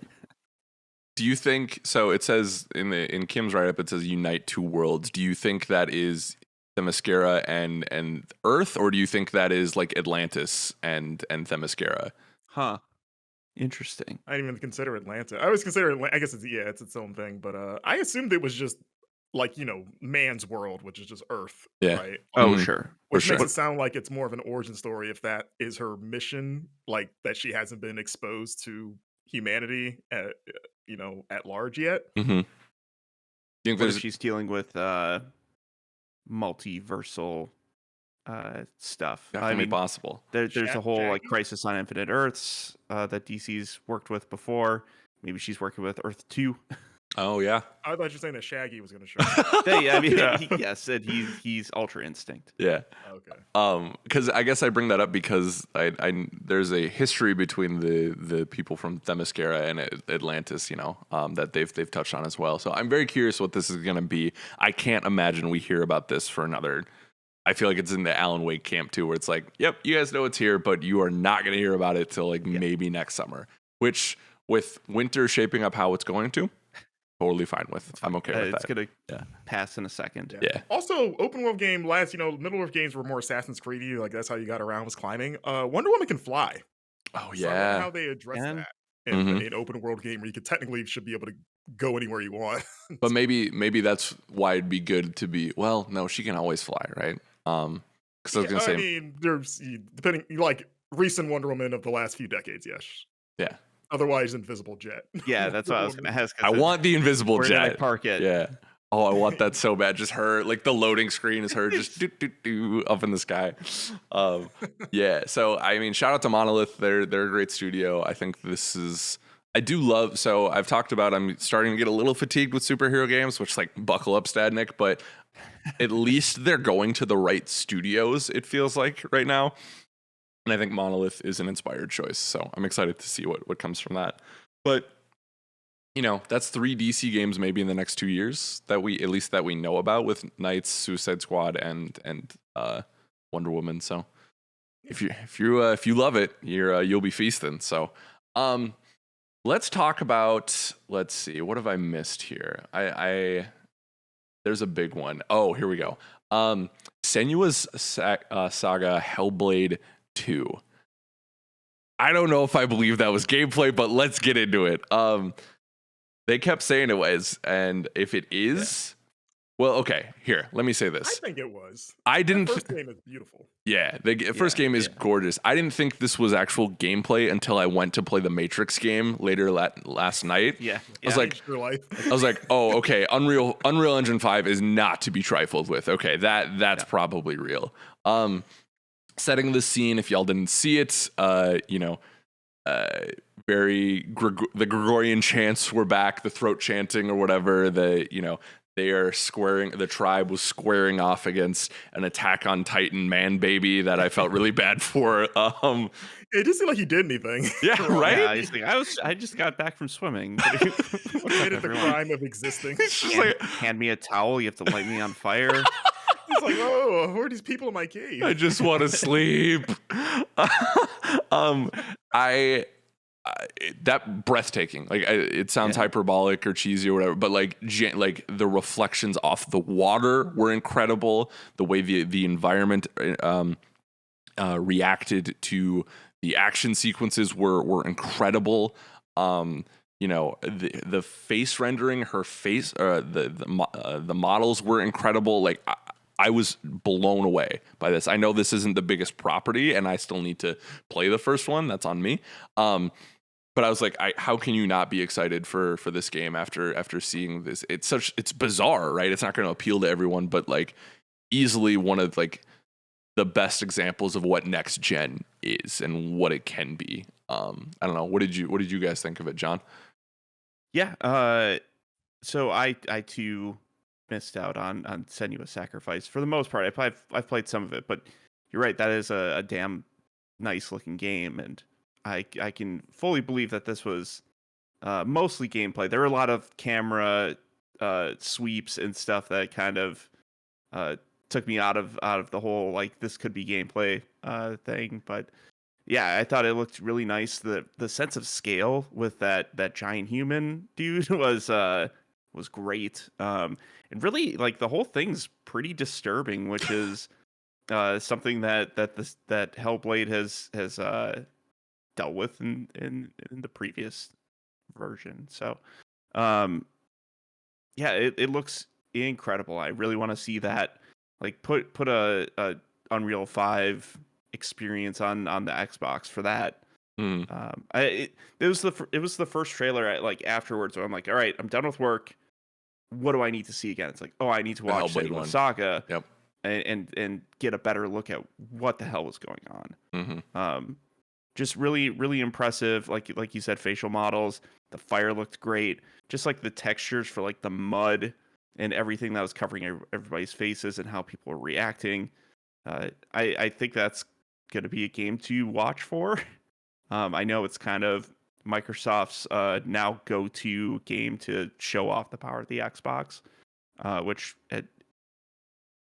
Do you think so? It says in Kim's write up, it says unite two worlds. Do you think that is Themyscira and Earth, or do you think that is like Atlantis and Themyscira? Huh. Interesting. I didn't even consider Atlanta. I always consider Atlanta. I guess it's its own thing, but I assumed it was just like man's world, which is just Earth, Yeah. right? Oh, Mhm. sure. Which sure. makes it sound like it's more of an origin story if that is her mission, like that she hasn't been exposed to humanity at large yet. Mm-hmm. You think What if there's she's dealing with multiversal stuff? definitely possible? There's a whole like Shaggy? Crisis on Infinite Earths that DC's worked with before. Maybe she's working with Earth 2. Oh yeah, I thought you were saying that Shaggy was going to show up. Yeah, I mean, Yeah. yes, and he's Ultra Instinct. yeah. Okay. Because I guess I bring that up because I there's a history between the people from Themyscira and Atlantis, that they've touched on as well. So I'm very curious what this is going to be. I can't imagine we hear about this for another. I feel like it's in the Alan Wake camp too, where it's like, yep, you guys know it's here, but you are not going to hear about it till maybe next summer. Which with winter shaping up how it's going to, totally fine with. I'm okay with It's that. gonna pass in a second. Yeah. Also, open world game Middle Earth games were more Assassin's Creedy. Like that's how you got around was climbing. Wonder Woman can fly. Oh So I wonder yeah. how they address Can? that in an open world game where you could technically should be able to go anywhere you want. But maybe that's why it'd be good to be. Well, no, she can always fly, right? Because I was gonna say, I mean, there's depending like recent Wonder Woman of the last few decades, yes. yeah, Otherwise, invisible jet. Yeah, that's what I was Wonder gonna ask. I want the invisible Where did I jet. park it? Yeah. Oh, I want that so bad. Just her, like the loading screen is her just up in the sky. Yeah. So I mean, shout out to Monolith. They're a great studio. I think this is. I do love. So I've talked about. I'm starting to get a little fatigued with superhero games, which like buckle up, Stadnik. But at least they're going to the right studios. It feels like right now. And I think Monolith is an inspired choice. So I'm excited to see what comes from that. But, that's 3 DC games maybe in the next 2 years that we know about with Knights, Suicide Squad, and Wonder Woman. So if you love it, you'll be feasting. So let's talk about, let's see, what have I missed here? There's a big one. Oh, here we go. Senua's Saga Hellblade 2. I don't know if I believe that was gameplay, but let's get into it. They kept saying it was, and if it is, well, okay. Here, let me say I this. think it was. I didn't. The first game is beautiful. Yeah, the first game is gorgeous. I didn't think this was actual gameplay until I went to play the Matrix game later last night. Yeah. I was like, Changed your life. oh, okay. Unreal Engine 5 is not to be trifled with. Okay, that's probably real. Setting the scene, if y'all didn't see it, the Gregorian chants were back, the throat chanting or whatever. They are squaring. The tribe was squaring off against an Attack on Titan man baby that I felt really bad for. It didn't seem like he did anything. Yeah, right. Yeah, he's like, I just got back from swimming. Committed the crime of existing. It's just like, Hand me a towel. You have to light me on fire. It's like, oh, who are these people in my cave? I just want to sleep. That breathtaking. Like it sounds hyperbolic or cheesy or whatever, but like the reflections off the water were incredible. The way the environment reacted to the action sequences were incredible. The face rendering, her face, the models were incredible. Like I was blown away by this. I know this isn't the biggest property, and I still need to play the first one. That's on me. But I was like, how can you not be excited for this game after seeing this? It's bizarre, right? It's not going to appeal to everyone, but like easily one of like the best examples of what next gen is and what it can be. I don't know. What did you guys think of it, John? Yeah. So I too missed out on Senua's Sacrifice for the most part. I've played some of it, but you're right. That is a damn nice looking game, and I can fully believe that this was mostly gameplay. There were a lot of camera sweeps and stuff that kind of took me out of the whole like this could be gameplay thing. But yeah, I thought it looked really nice. The sense of scale with that giant human dude was great. And really like the whole thing's pretty disturbing, which is something that Hellblade has dealt with in the previous version. So yeah, it looks incredible. I really want to see that. Like put a Unreal 5 experience on the Xbox for that. It was the first trailer like afterwards where I'm like, all right, I'm done with work. What do I need to see again? It's like, oh, I need to watch Senua Saga. Yep. And get a better look at what the hell was going on. Just really, really impressive. Like you said, facial models. The fire looked great. Just like the textures for like the mud and everything that was covering everybody's faces and how people were reacting. I think that's going to be a game to watch for. I know it's kind of Microsoft's now go-to game to show off the power of the Xbox, which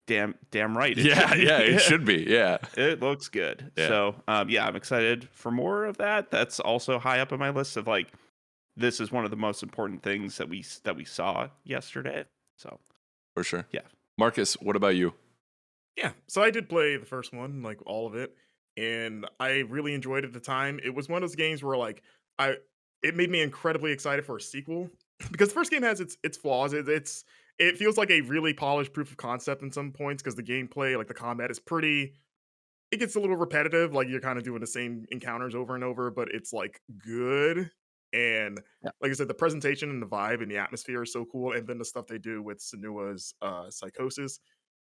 damn right. It should be. Yeah, it looks good. Yeah. So yeah, I'm excited for more of that. That's also high up on my list of like, this is one of the most important things that we saw yesterday. So for sure. Yeah. Marcus, what about you? Yeah, so I did play the first one, like all of it, and I really enjoyed it at the time. It was one of those games where like it made me incredibly excited for a sequel because the first game has its flaws. It feels like a really polished proof of concept in some points because the gameplay, like the combat, is pretty. It gets a little repetitive, like you're kind of doing the same encounters over and over, but it's like good. And like I said, the presentation and the vibe and the atmosphere is so cool. And then the stuff they do with Senua's psychosis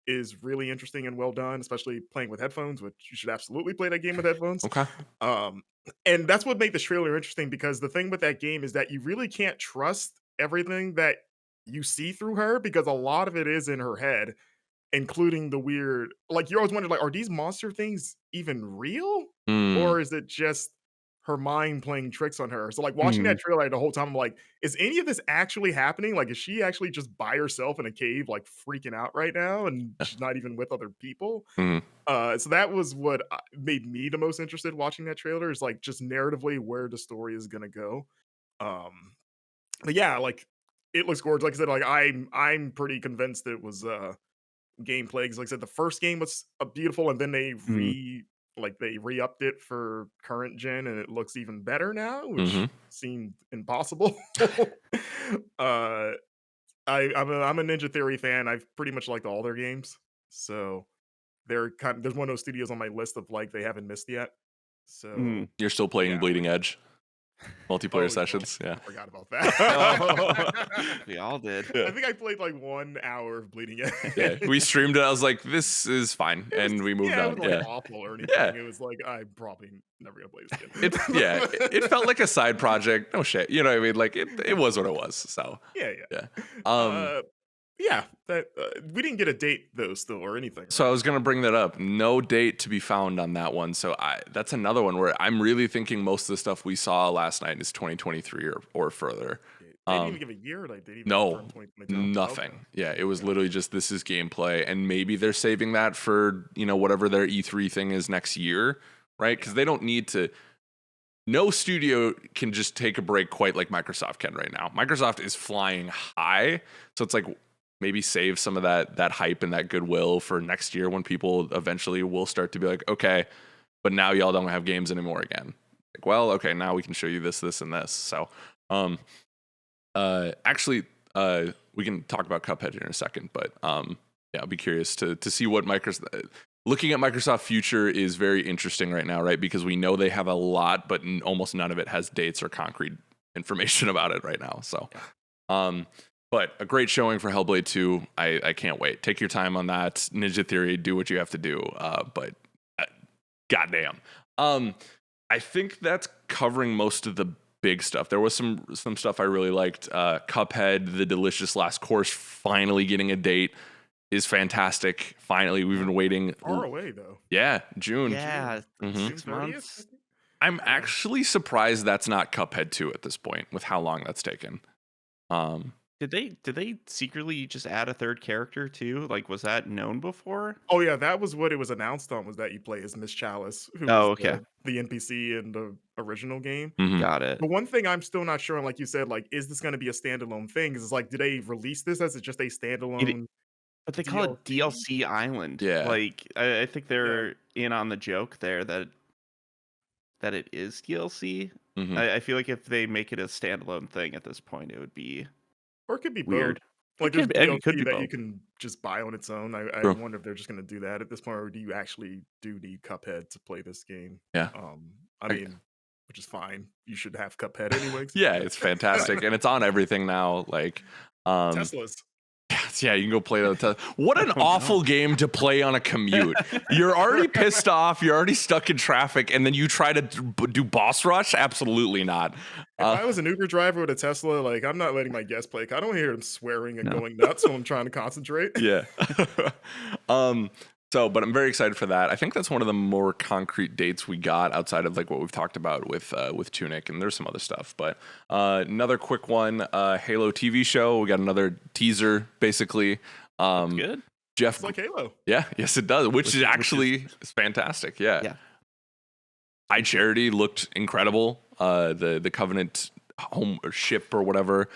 is really interesting and well done, especially playing with headphones, which you should absolutely play that game with headphones. Okay. And that's what made the trailer interesting because the thing with that game is that you really can't trust everything that you see through her because a lot of it is in her head, including the weird, like you're always wondering, like, are these monster things even real? Or is it just her mind playing tricks on her? So like watching that trailer the whole time, I'm like, is any of this actually happening? Like, is she actually just by herself in a cave, like freaking out right now, and she's not even with other people? So that was what made me the most interested watching that trailer, is like just narratively where the story is gonna go. But yeah, like it looks gorgeous. Like I said, like I'm pretty convinced it was gameplay. Because like I said, the first game was beautiful, and then they re-upped it for current gen, and it looks even better now, which seemed impossible. I'm a Ninja Theory fan. I've pretty much liked all their games, so there's one of those studios on my list of like they haven't missed yet. So you're still playing Bleeding Edge multiplayer sessions. I forgot about that. We all did. I think I played like 1 hour of Bleeding Edge. Yeah, we streamed it. I was like, this is fine, and we moved on. It was like awful or anything. It was like, I'm probably never gonna play this again. It felt like a side project. No shit, you know what I mean? Like it was what it was. So that we didn't get a date though, still, or anything. So I was gonna bring that up. No date to be found on that one. So that's another one where I'm really thinking most of the stuff we saw last night is 2023 or further. They didn't even give a year. Like they didn't no, nothing. Okay. Yeah, it was literally just this is gameplay, and maybe they're saving that for whatever their E3 thing is next year, right? Because they don't need to. No studio can just take a break quite like Microsoft can right now. Microsoft is flying high, so it's like maybe save some of that hype and that goodwill for next year when people eventually will start to be like, okay, but now y'all don't have games anymore again. Like, well, okay, now we can show you this, and this. So, actually, we can talk about Cuphead in a second, but I'll be curious to see what Microsoft. Looking at Microsoft Future is very interesting right now, right? Because we know they have a lot, but almost none of it has dates or concrete information about it right now. So, But a great showing for Hellblade 2. I can't wait. Take your time on that. Ninja Theory, do what you have to do. But goddamn. I think that's covering most of the big stuff. There was some stuff I really liked. Cuphead, The Delicious Last Course, finally getting a date is fantastic. Finally, we've been waiting. Far away though. Yeah, June. Yeah, Mhm. 6 months. I'm actually surprised that's not Cuphead 2 at this point with how long that's taken. Did they secretly just add a third character too? Like, was that known before? Oh yeah, that was what it was announced on, was that you play as Miss Chalice, who Oh, was okay. the NPC in the original game. Mhm. Got it. The one thing I'm still not sure, and like you said, like, is this going to be a standalone thing? Is like, do they release this as just a standalone But they call it DLC? DLC Island. Yeah. Like, I think they're in on the joke there that it is DLC. Mhm. I feel like if they make it a standalone thing at this point, it would be Or it could be weird. both. Like, there's It could DLC be that you both. can just buy on its own. I True. wonder if they're just going to do that at this point, or do you actually need Cuphead to play this game? Yeah. I mean, which is fine. You should have Cuphead anyway. Yeah, it's fantastic. And it's on everything now. Like, Teslas. yeah, you can go play that. What an Oh, no. awful game to play on a commute. You're already pissed off. You're already stuck in traffic, and then you try to do boss rush. Absolutely not. If I was an Uber driver with a Tesla, like, I'm not letting my guests play. I don't hear them swearing and No. going nuts when I'm trying to concentrate. Yeah. But I'm very excited for that. I think that's one of the more concrete dates we got outside of like what we've talked about with Tunic, and there's some other stuff. But another quick one, Halo TV show. We got another teaser, basically. Good. Jeff, It's like Halo. yeah, yes, it does, which is actually fantastic. Yeah. Yeah. High Charity looked incredible. The Covenant home or ship or whatever.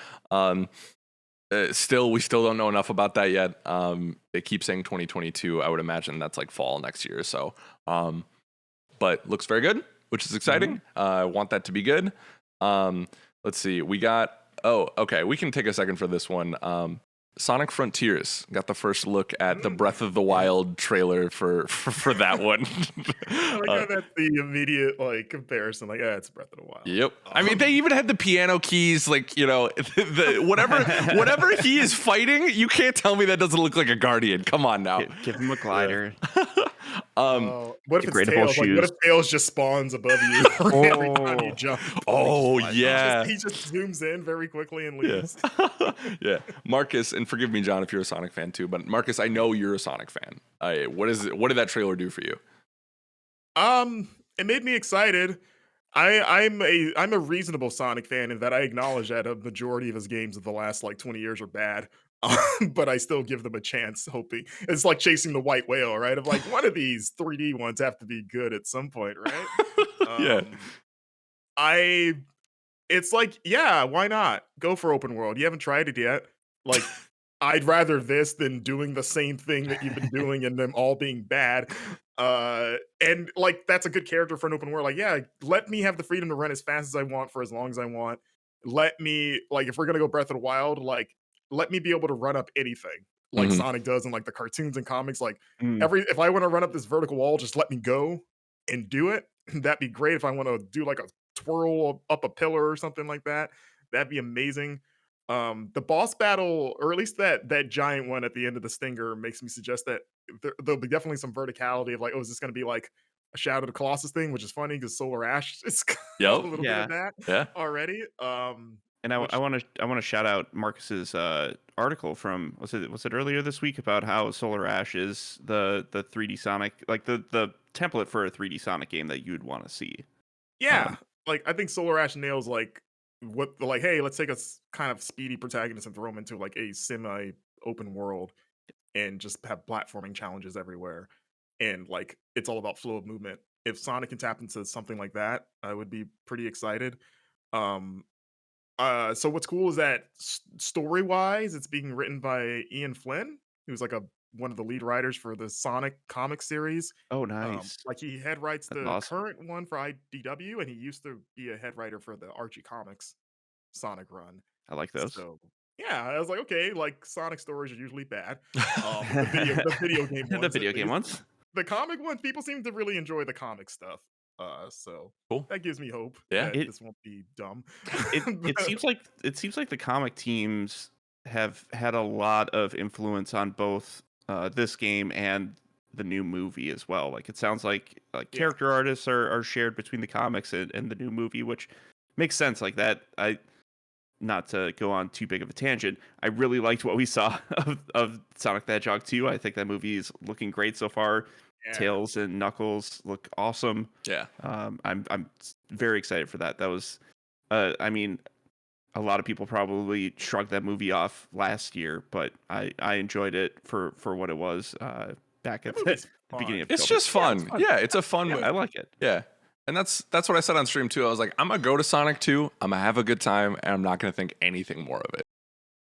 We still don't know enough about that yet. They keep saying 2022. I would imagine that's like fall next year. So, but looks very good, which is exciting. I want that to be good. Let's see. We got. Oh, okay. We can take a second for this one. Sonic Frontiers got the first look at the Breath of the Wild trailer for that one. I like how that's the immediate like comparison. Like, yeah, it's Breath of the Wild. Yep. I mean, they even had the piano keys, like, you know, the whatever he is fighting, you can't tell me that doesn't look like a Guardian. Come on now. Give him a glider. What if it's Degradable Tails? Like, what if shoes. Tails just spawns above you every time you jump? Oh, Like, yeah. He just zooms in very quickly and leaves. Yeah. Marcus, and forgive me, John, if you're a Sonic fan too, but Marcus, I know you're a Sonic fan. What did that trailer do for you? It made me excited. I'm a reasonable Sonic fan in that I acknowledge that a majority of his games of the last like 20 years are bad. But I still give them a chance, hoping it's like chasing the white whale, right? Of like, one of these 3D ones have to be good at some point, right? Yeah. It's like, yeah, why not? Go for open world. You haven't tried it yet. Like, I'd rather this than doing the same thing that you've been doing and them all being bad. And like, that's a good character for an open world. Like, yeah, let me have the freedom to run as fast as I want for as long as I want. Let me, like, if we're gonna go Breath of the Wild, like, let me be able to run up anything like Mhm. Sonic does in like the cartoons and comics. Like, Mm. if I want to run up this vertical wall, just let me go and do it. That'd be great. If I want to do like a twirl up a pillar or something like that, that'd be amazing. The boss battle, or at least that giant one at the end of the stinger, makes me suggest that there'll be definitely some verticality of like, oh, is this going to be like a Shadow of the Colossus thing, which is funny because Solar Ash is a Yep. little bit Yeah. of that Yeah. already. And I Which- want to shout out Marcus's article from was it earlier this week about how Solar Ash is the 3D Sonic, like the template for a 3D Sonic game that you'd want to see. Yeah, like I think Solar Ash nails like what like, hey, let's take a kind of speedy protagonist and throw him into like a semi open world and just have platforming challenges everywhere. And like it's all about flow of movement. If Sonic can tap into something like that, I would be pretty excited. So what's cool is that story wise, it's being written by Ian Flynn, who's like one of the lead writers for the Sonic comic series. Oh, nice. Like he head writes That's the awesome. current one for IDW, and he used to be a head writer for the Archie Comics Sonic run. I like those. So yeah, I was like, okay, like Sonic stories are usually bad. The video game ones, The at video game least. ones. The comic ones, people seem to really enjoy the comic stuff. So Cool. that gives me hope. Yeah. that this won't be dumb. It seems like the comic teams have had a lot of influence on both this game and the new movie as well. Like it sounds like character artists are shared between the comics and the new movie, which makes sense. Like that, not to go on too big of a tangent, I really liked what we saw of Sonic the Hedgehog 2. I think that movie is looking great so far. Yeah. Tails and Knuckles look awesome. Yeah. I'm very excited for that. That was, I mean, a lot of people probably shrugged that movie off last year, but I enjoyed it for what it was back at the beginning of It's COVID. just fun. It's fun. Yeah, it's a fun I like it. Yeah. And that's what I said on stream too. I was like, I'm gonna go to Sonic 2, I'm gonna have a good time, and I'm not gonna think anything more of it.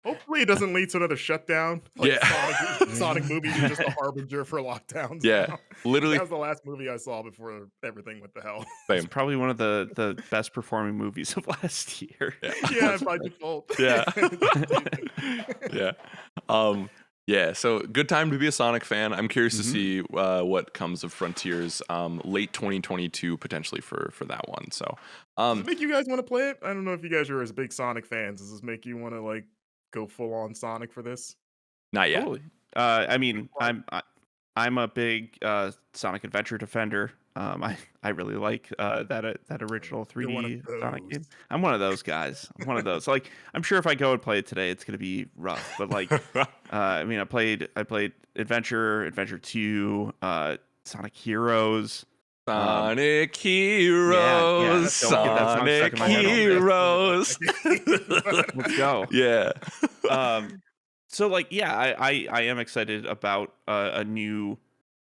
Hopefully, it doesn't lead to another shutdown. Like Yeah. Sonic movies are just a harbinger for lockdowns. Yeah. now. Literally That was the last movie I saw before everything went to hell. same. It's probably one of the best performing movies of last year. Yeah, by default. Yeah. Yeah. Yeah, so good time to be a Sonic fan. I'm curious to see what comes of Frontiers late 2022 potentially for that one. So Does it make you guys want to play it? I don't know if you guys are as big Sonic fans. Does this make you want to like go full on Sonic for this? not yet. Totally. I mean, I'm a big Sonic Adventure defender. I really like that original You're one of 3D Sonic game. those. I'm one of those guys. I'm one of those. Like, I'm sure if I go and play it today, it's gonna be rough. But like, I mean, I played Adventure 2, Sonic Heroes. Sonic Heroes, don't get that song stuck Sonic in my head all day. Heroes. Let's go. Yeah. So like, yeah, I am excited about a new,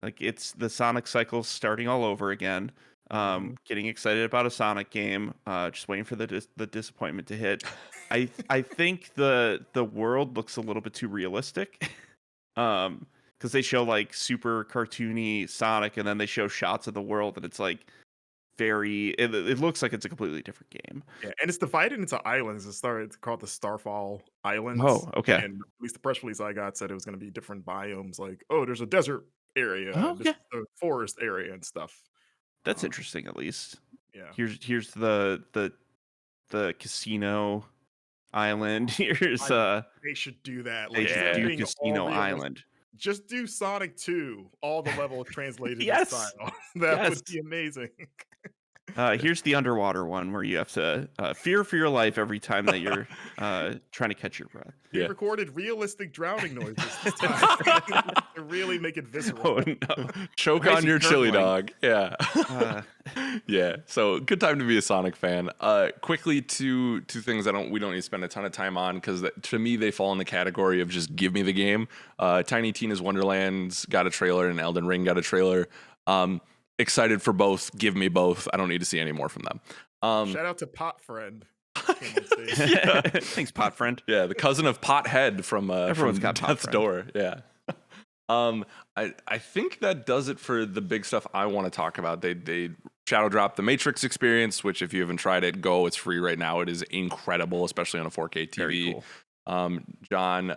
like, it's the Sonic cycle starting all over again. Getting excited about a Sonic game. Just waiting for the disappointment to hit. I think the world looks a little bit too realistic. Because they show like super cartoony Sonic, and then they show shots of the world, and it's like it looks like it's a completely different game. Yeah, and it's divided into islands. It's called the Starfall Islands. Oh, okay. And at least the press release I got said it was going to be different biomes. Like, oh, there's a desert area, Oh, and this is the forest area, and stuff. That's interesting. At least Yeah. here's the casino island. Here's They should do that. they Like, should Yeah. do doing all Casino realistic- Island. Just do Sonic 2, all the levels translated Yes. in style. That Yes. would be amazing. Here's the underwater one where you have to fear for your life every time that you're trying to catch your breath. We Yeah. recorded realistic drowning noises this time to really make it visceral. Oh no! Choke Crazy on your chili gurgling. dog. Yeah. Uh, Yeah. So good time to be a Sonic fan. Quickly to things we don't need to spend a ton of time on because to me they fall in the category of just give me the game. Tiny Tina's Wonderlands got a trailer and Elden Ring got a trailer. Excited for both. Give me both. I don't need to see any more from them. Shout out to Pot Friend. Came on stage. Yeah. Thanks, pot friend. Yeah, the cousin of Pothead from Everyone's got Pot Death's Friend. Door. Yeah. I think that does it for the big stuff I want to talk about. They shadow dropped the Matrix experience, which if you haven't tried it, go. It's free right now. It is incredible, especially on a 4K TV. Very cool. John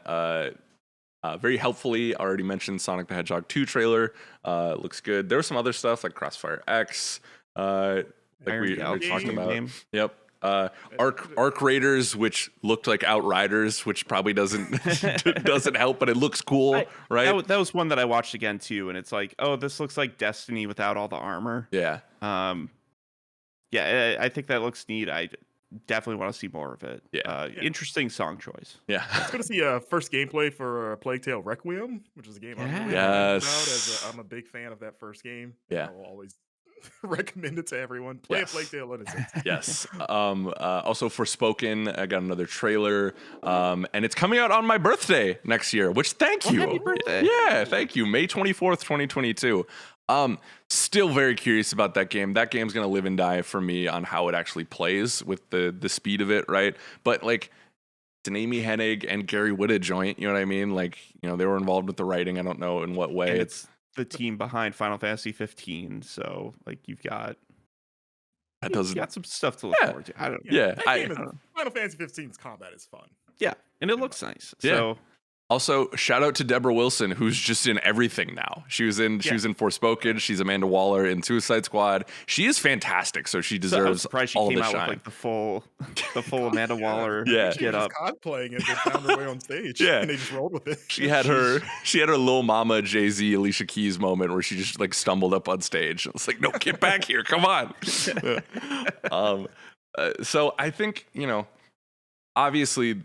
very helpfully already mentioned Sonic the Hedgehog 2 trailer. Looks good. There was some other stuff like Crossfire X. Like we Galaxy talked about. game. Yep. Arc Raiders, which looked like Outriders, which probably doesn't help, but it looks cool, right? That was one that I watched again too, and it's like, oh, this looks like Destiny without all the armor. Yeah. Yeah, I think that looks neat. I definitely want to see more of it. Yeah. Interesting song choice. Yeah. It's going to see first gameplay for Plague Tale Requiem, which is a game I'm really Yes. excited about. I'm a big fan of that first game. Yeah. I will always recommend it to everyone. Play Yes. a Plague Tale Innocence. Yes. Also Forspoken, I got another trailer. And it's coming out on my birthday next year, which thank you. Happy birthday. Yeah, thank you. May 24th, 2022. Still very curious about that game. That game's gonna live and die for me on how it actually plays with the speed of it, right? But like it's an Amy Hennig and Gary Whitta joint, you know what I mean? Like, you know, they were involved with the writing. I don't know in what way. And it's the team behind Final Fantasy 15, so like you've got some stuff to look forward to. I don't know. Yeah. That game Final Fantasy 15's combat is fun. Yeah, and it looks nice. Yeah. So Also, shout out to Deborah Wilson, who's just in everything now. She was in Forspoken. She's Amanda Waller in Suicide Squad. She is fantastic, so she deserves I'm surprised she all came the out shine. with like the full Amanda Waller Yeah. She was get up. cosplaying it. They found her way on stage. Yeah. And they just rolled with it. She had her Lil Mama Jay-Z Alicia Keys moment where she just like stumbled up on stage. It's like, no, get back here, come on. So I think, obviously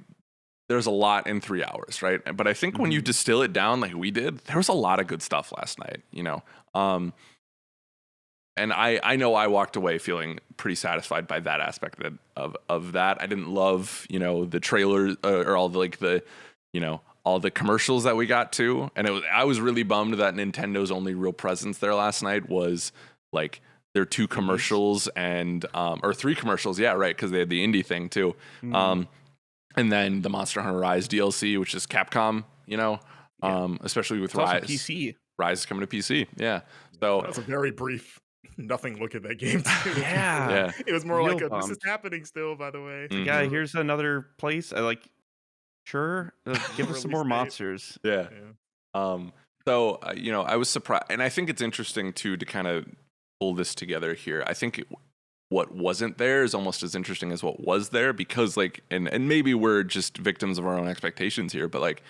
there's a lot in 3 hours, right? But I think when you distill it down like we did, there was a lot of good stuff last night, and I know I walked away feeling pretty satisfied by that aspect of that. I didn't love, the trailer or all the all the commercials that we got to. And I was really bummed that Nintendo's only real presence there last night was like their 2 commercials and, or 3 commercials. Yeah, right. Cause they had the indie thing too. And then the Monster Hunter Rise DLC, which is Capcom, especially with Rise. PC. Rise is coming to PC. Yeah. So That's a very brief nothing look at that game too. Yeah. It was more Real like this is bummed. happening still, by the way. Yeah, here's another place. Sure, give us some more Release date. yeah. monsters. So, I was surprised. And I think it's interesting too, to kind of pull this together here. I think what wasn't there is almost as interesting as what was there, because and maybe we're just victims of our own expectations here, but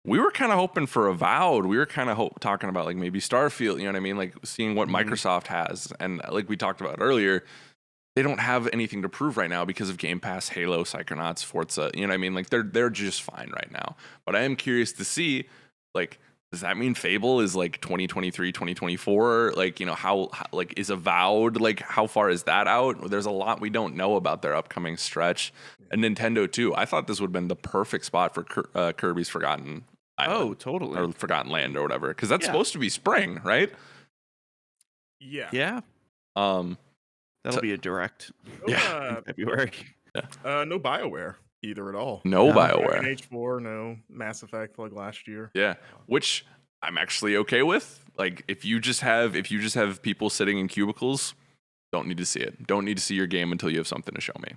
we were kind of hoping for Avowed. We were kind of talking about maybe Starfield, you know what I mean? Like seeing what Microsoft has. And like we talked about earlier, they don't have anything to prove right now because of Game Pass, Halo, Psychonauts, Forza, you know what I mean? Like they're just fine right now. But I am curious to see, does that mean Fable is 2023, 2024? How is Avowed, how far is that out? There's a lot we don't know about their upcoming stretch. And Nintendo too. I thought this would have been the perfect spot for Kirby's Forgotten Island. Oh, totally. Or Forgotten Land or whatever. Because that's supposed to be spring, right? Yeah. Yeah. That'll be a direct in February. No BioWare either at all. No BioWare. Dragon Age 4, no Mass Effect like last year. Yeah, which I'm actually okay with. If you just have people sitting in cubicles, don't need to see it. Don't need to see your game until you have something to show me.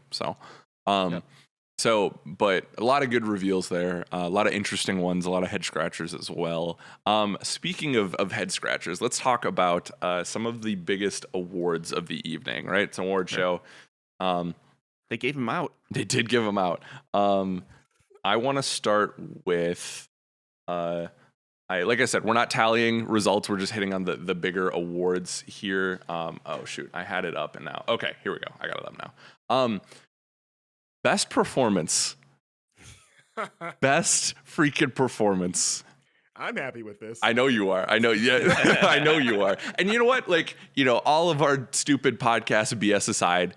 So, but a lot of good reveals there. A lot of interesting ones. A lot of head scratchers as well. Speaking of head scratchers, let's talk about some of the biggest awards of the evening. Right, it's an award show. They gave him out. They did give them out. I want to start with, like I said, we're not tallying results. We're just hitting on the bigger awards here. Oh shoot, I had it up and now. Okay, here we go. I got it up now. Best performance. Best freaking performance. I'm happy with this. I know you are. I know. Yeah, I know you are. And you know what? All of our stupid podcast BS aside,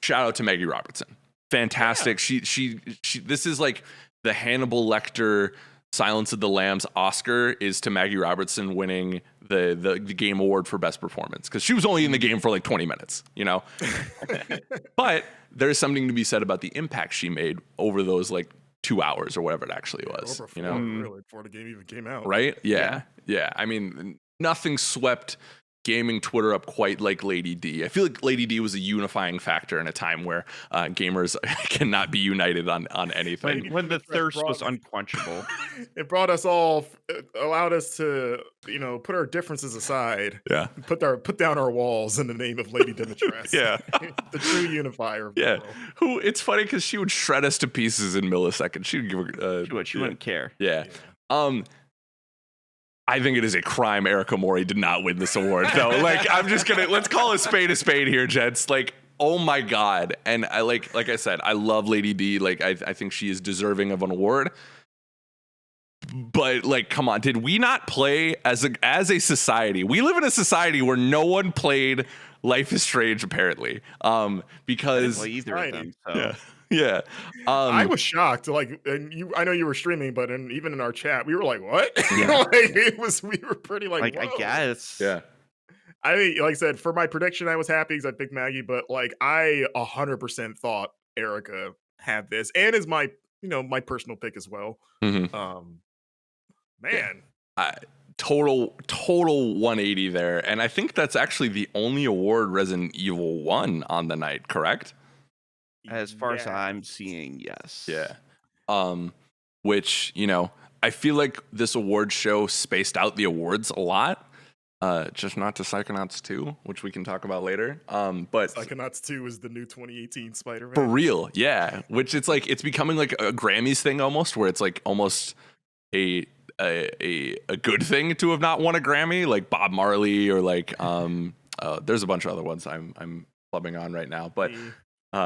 shout out to Maggie Robertson. Fantastic. Yeah. She this is the Hannibal Lecter Silence of the Lambs Oscar is to Maggie Robertson winning the game award for best performance, because she was only in the game for 20 minutes, But there's something to be said about the impact she made over those 2 hours or whatever it actually was. Over 4, really, before the game even came out. Right? Yeah. I mean, nothing swept gaming Twitter up quite like Lady D. I feel like Lady D was a unifying factor in a time where gamers cannot be united on anything. When the thirst was unquenchable. It brought us all, allowed us to, put our differences aside. Yeah. Put down our walls in the name of Lady Dimitrescu. Yeah. The true unifier. Yeah. Who, it's funny because she would shred us to pieces in milliseconds. She would give she wouldn't care. Yeah. I think it is a crime Erica Mori did not win this award, though. I'm just gonna, let's call a spade here, gents. Oh my God. And I like I said, I love Lady D. I think she is deserving of an award. But come on, did we not play as a society? We live in a society where no one played Life is Strange, apparently. Because either of them. So. Yeah. Yeah. I was shocked. And I know you were streaming, but even in our chat, we were like, what? Yeah. We were pretty whoa. I guess. Yeah. I mean, like I said, for my prediction, I was happy because I picked Maggie, but I 100% thought Erica had this, and is my personal pick as well. Mm-hmm. Man. Total 180 there. And I think that's actually the only award Resident Evil won on the night, correct? As far as I'm seeing, yes. Yeah. which, you know, I feel like this award show spaced out the awards a lot. Just not to Psychonauts 2, which we can talk about later. But Psychonauts 2 is the new 2018 Spider-Man. for real, yeah. Which it's like it's becoming like a Grammys thing almost, where it's like almost a good thing to have not won a Grammy, like Bob Marley or like there's a bunch of other ones I'm clubbing on right now, but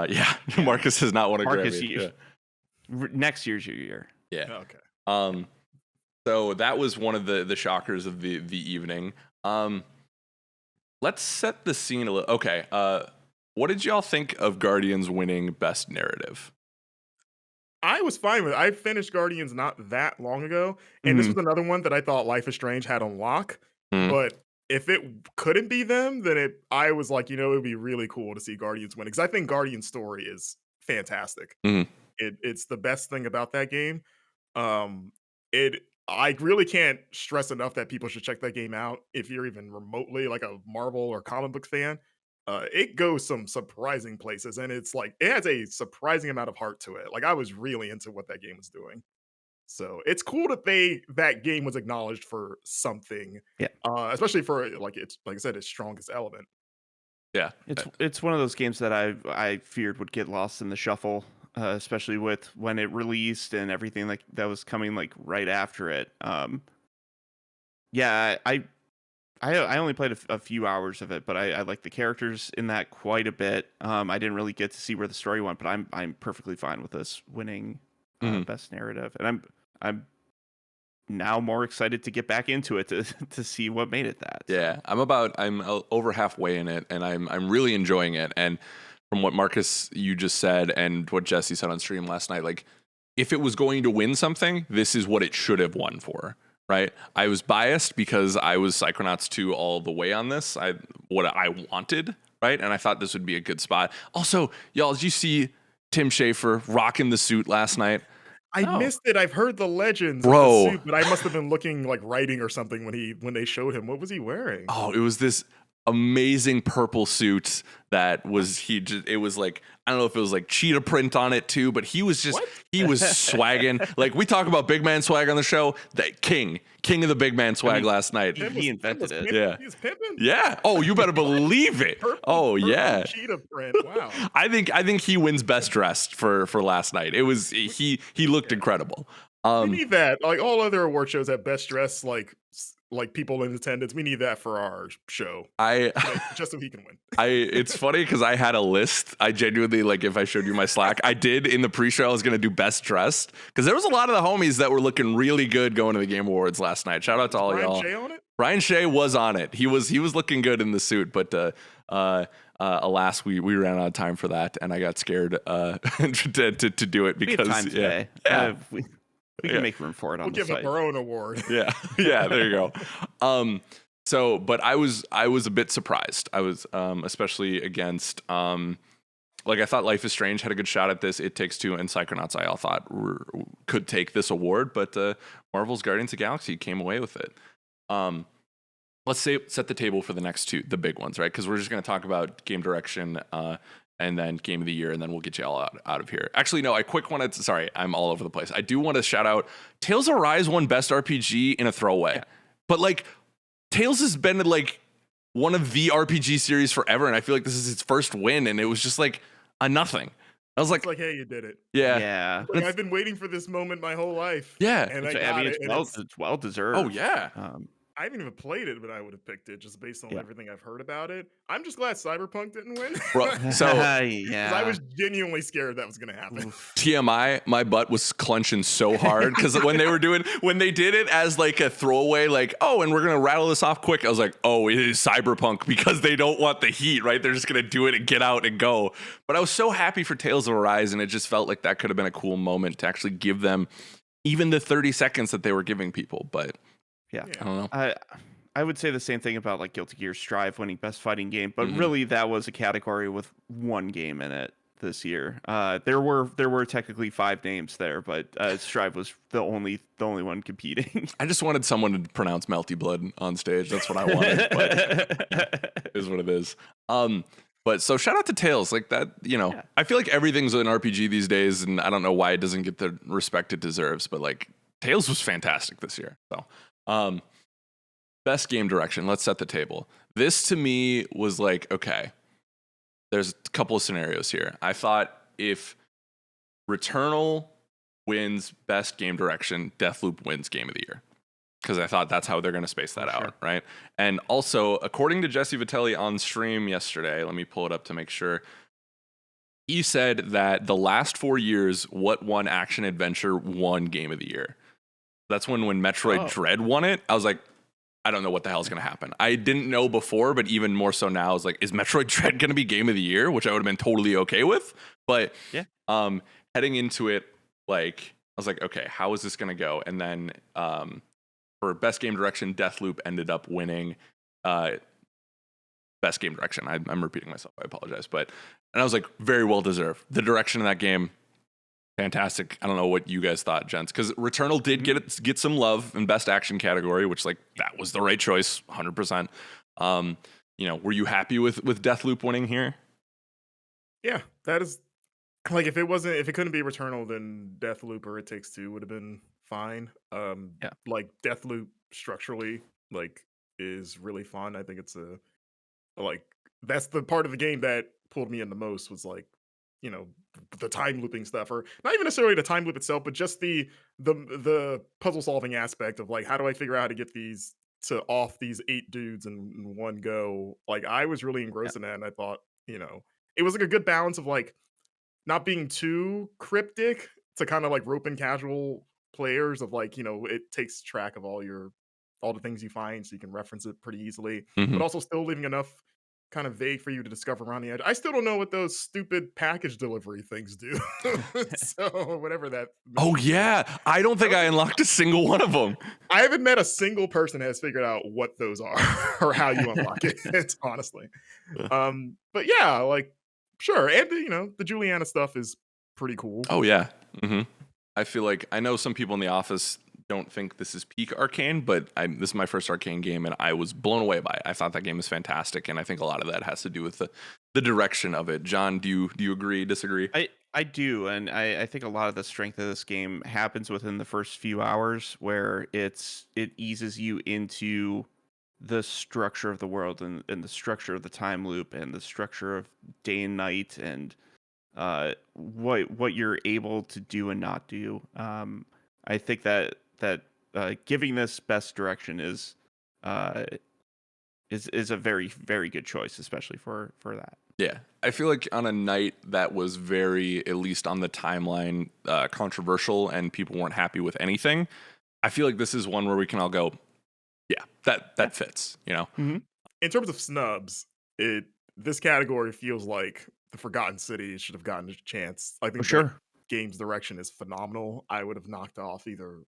yeah, Marcus has not won a Grammy. Next year's your year. Yeah. Okay. So that was one of the shockers of the evening. Let's set the scene a little. Okay. What did y'all think of Guardians winning Best Narrative? I was fine with it. I finished Guardians not that long ago, and this was another one that I thought Life is Strange had on lock. But if it couldn't be them, then I was like, you know, it would be really cool to see Guardians win, because I think Guardians' story is fantastic. It's the best thing about that game. I really can't stress enough that people should check that game out if you're even remotely like a Marvel or comic book fan. It goes some surprising places, and it's like it has a surprising amount of heart to it. Like I was really into what that game was doing. So it's cool that that game was acknowledged for something. Yeah. Especially for like I said, its strongest element. Yeah. It's one of those games that I feared would get lost in the shuffle. Especially with when it released and everything like that was coming like right after it. Yeah, I only played a few hours of it, but I like the characters in that quite a bit. I didn't really get to see where the story went, but I'm perfectly fine with this winning Best Narrative, and I'm now more excited to get back into it to see what made it that. So. Yeah, I'm over halfway in it, and I'm really enjoying it. And from what Marcus you just said and what Jesse said on stream last night, like if it was going to win something, this is what it should have won for, right? I was biased because I was Psychonauts 2 all the way on this. What I wanted, right? And I thought this would be a good spot. Also, y'all, did you see Tim Schafer rocking the suit last night? I missed it. I've heard the legends, bro, of the suit, but I must have been looking like writing or something when they showed him. What was he wearing? Oh, it was this amazing purple suit that was it was like, I don't know if it was like cheetah print on it too, but he was swagging. Like we talk about big man swag on the show, that king of the big man swag last night. He invented it. Yeah. He was pimping? Yeah. Oh, you better believe it. Purple cheetah print. Wow. I think he wins best dressed for last night. It was he looked incredible. We need that. Like all other award shows have best dressed like people in attendance. We need that for our show. Just so he can win. It's funny because I had a list. I genuinely, like, if I showed you my Slack, I did in the pre-show. I was gonna do best dressed because there was a lot of the homies that were looking really good going to the Game Awards last night. Shout out to all y'all. Brian Shea on it? Brian Shea was on it. He was looking good in the suit, but alas, we ran out of time for that, and I got scared to do it because we have time today. We can make room for it on the site. We'll give up our own award. Yeah, there you go. So, but I was a bit surprised. I was especially against like I thought Life is Strange had a good shot at this. It Takes Two and Psychonauts I all thought could take this award, but Marvel's Guardians of the Galaxy came away with it. Let's set the table for the next two, the big ones, right? Because we're just going to talk about game direction and then game of the year, and then we'll get you all out of here. Actually, no, sorry, I'm all over the place. I do want to shout out Tales of Arise won Best RPG in a throwaway. Yeah. But like Tales has been like one of the RPG series forever, and I feel like this is its first win, and it was just like a nothing. I was like, hey, you did it. Yeah. Like, I've been waiting for this moment my whole life. Yeah. And it's well deserved. Oh, yeah. I haven't even played it, but I would have picked it just based on everything I've heard about it. I'm just glad Cyberpunk didn't win. Bro, so I was genuinely scared that was going to happen. TMI, my butt was clenching so hard because when they did it as like a throwaway, like, oh, and we're going to rattle this off quick. I was like, oh, it is Cyberpunk because they don't want the heat, right? They're just going to do it and get out and go. But I was so happy for Tales of Arise, and it just felt like that could have been a cool moment to actually give them even the 30 seconds that they were giving people. But yeah, I don't know. I would say the same thing about like Guilty Gear Strive winning Best Fighting Game, but really that was a category with one game in it this year. There were technically 5 names there, but Strive was the only one competing. I just wanted someone to pronounce Melty Blood on stage. That's what I wanted. But it is what it is. But so shout out to Tales, like that, Yeah. I feel like everything's an RPG these days, and I don't know why it doesn't get the respect it deserves, but like Tales was fantastic this year. So best game direction, let's set the table. This to me was like, okay, there's a couple of scenarios here. I thought if Returnal wins best game direction, Deathloop wins game of the year. Because I thought that's how they're going to space that out, right? And also, according to Jesse Vitelli on stream yesterday, let me pull it up to make sure. He said that the last 4 years, what won action adventure won game of the year. That's when Metroid Dread won it. I was like, I don't know what the hell is going to happen. I didn't know before, but even more so now, I was like, is Metroid Dread going to be game of the year? Which I would have been totally okay with. But heading into it, like, I was like, okay, how is this going to go? And then for best game direction, Deathloop ended up winning best game direction. I'm repeating myself. I apologize. And I was like, very well deserved. The direction of that game, fantastic. I don't know what you guys thought, gents, because Returnal did get some love in best action category, which like that was the right choice, 100%. Were you happy with Deathloop winning here? Yeah, that is like if it couldn't be Returnal, then Deathloop or It Takes Two would have been fine. Like Deathloop structurally like is really fun. I think it's that's the part of the game that pulled me in the most was like, the time looping stuff, or not even necessarily the time loop itself, but just the puzzle solving aspect of like, how do I figure out how to get these to off these 8 dudes in one go? Like I was really engrossed in that, and I thought, it was like a good balance of like not being too cryptic to kind of like rope in casual players of like, it takes track of all the things you find so you can reference it pretty easily, but also still leaving enough kind of vague for you to discover around the edge. I still don't know what those stupid package delivery things do. So whatever that. Oh yeah, I don't think I unlocked a single one of them. I haven't met a single person that has figured out what those are or how you unlock it. It's honestly. But yeah, like sure, and the Juliana stuff is pretty cool. Oh yeah. I feel like I know some people in the office don't think this is peak Arcane, but this is my first Arcane game, and I was blown away by it. I thought that game was fantastic, and I think a lot of that has to do with the direction of it. John, do you agree, disagree? I do, and I think a lot of the strength of this game happens within the first few hours, where it eases you into the structure of the world and the structure of the time loop and the structure of day and night and what you're able to do and not do. I think that giving this best direction is a very, very good choice, especially for that. Yeah, I feel like on a night that was very, at least on the timeline, controversial, and people weren't happy with anything, I feel like this is one where we can all go, yeah, that fits. In terms of snubs, this category feels like the Forgotten City should have gotten a chance. I think the game's direction is phenomenal. I would have knocked off either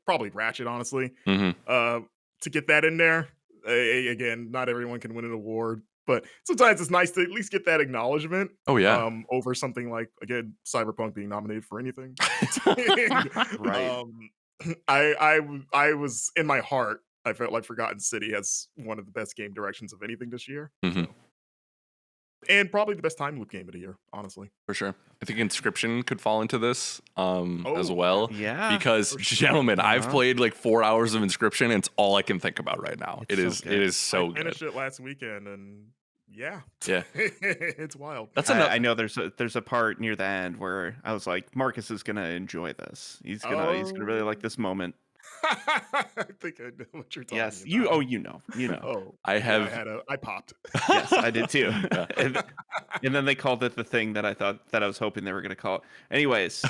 probably Ratchet, honestly, to get that in there. Again, not everyone can win an award, but sometimes it's nice to at least get that acknowledgement. Oh yeah, over something like, again, Cyberpunk being nominated for anything. Right. I was in my heart, I felt like Forgotten City has one of the best game directions of anything this year. So. And probably the best time loop game of the year, honestly. For sure. I think Inscription could fall into this as well. Yeah. Because, gentlemen, I've played like 4 hours of Inscription, and it's all I can think about right now. It is so good. I finished it last weekend, and yeah. It's wild. That's enough. I know there's a part near the end where I was like, Marcus is gonna enjoy this. He's gonna really like this moment. I think I know what you're talking about. Yes, you know. Oh, I popped. Yes, I did too. And then they called it the thing that I was hoping they were gonna call it. Anyways,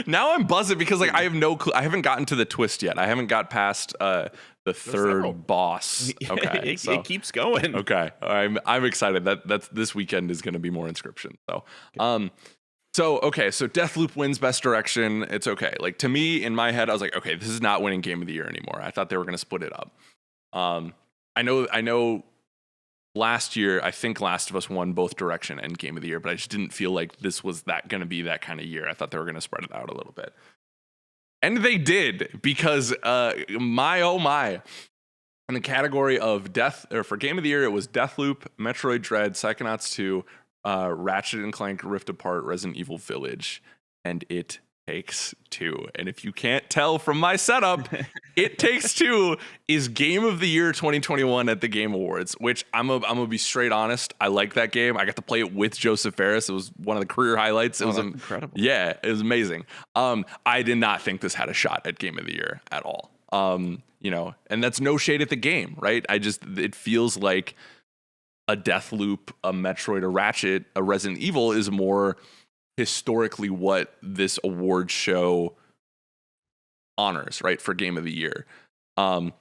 now I'm buzzing because like I have no clue. I haven't gotten to the twist yet. I haven't got past the third boss. Okay, it keeps going. Okay, I'm excited. That's this weekend is going to be more Inscription. So so Deathloop wins best direction. It's okay. Like to me, in my head, I was like, okay, this is not winning game of the year anymore. I thought they were going to split it up. I know. Last year, I think Last of Us won both direction and game of the year, but I just didn't feel like this was going to be that kind of year. I thought they were going to spread it out a little bit. And they did, because my, oh my, In the category of for Game of the Year, it was Deathloop, Metroid Dread, Psychonauts 2, Ratchet and Clank Rift Apart, Resident Evil Village, and It Takes Two. And if you can't tell from my setup, It Takes Two is Game of the Year 2021 at the Game Awards, which I'm gonna be straight honest. I like that game. I got to play it with Joseph Ferris. It was one of the career highlights. It was incredible. Yeah, it was amazing. I did not think this had a shot at Game of the Year at all. And that's no shade at the game, right? It feels like a Deathloop, a Metroid, a Ratchet, a Resident Evil is more historically what this award show honors, right, for Game of the Year. So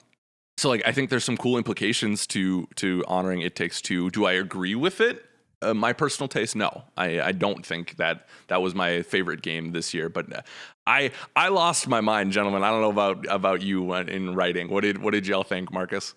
like I think there's some cool implications to honoring It Takes Two. Do I agree with it? My personal taste, no. I don't think that was my favorite game this year, but I lost my mind, gentlemen. I don't know about you in writing. What did y'all think, Marcus?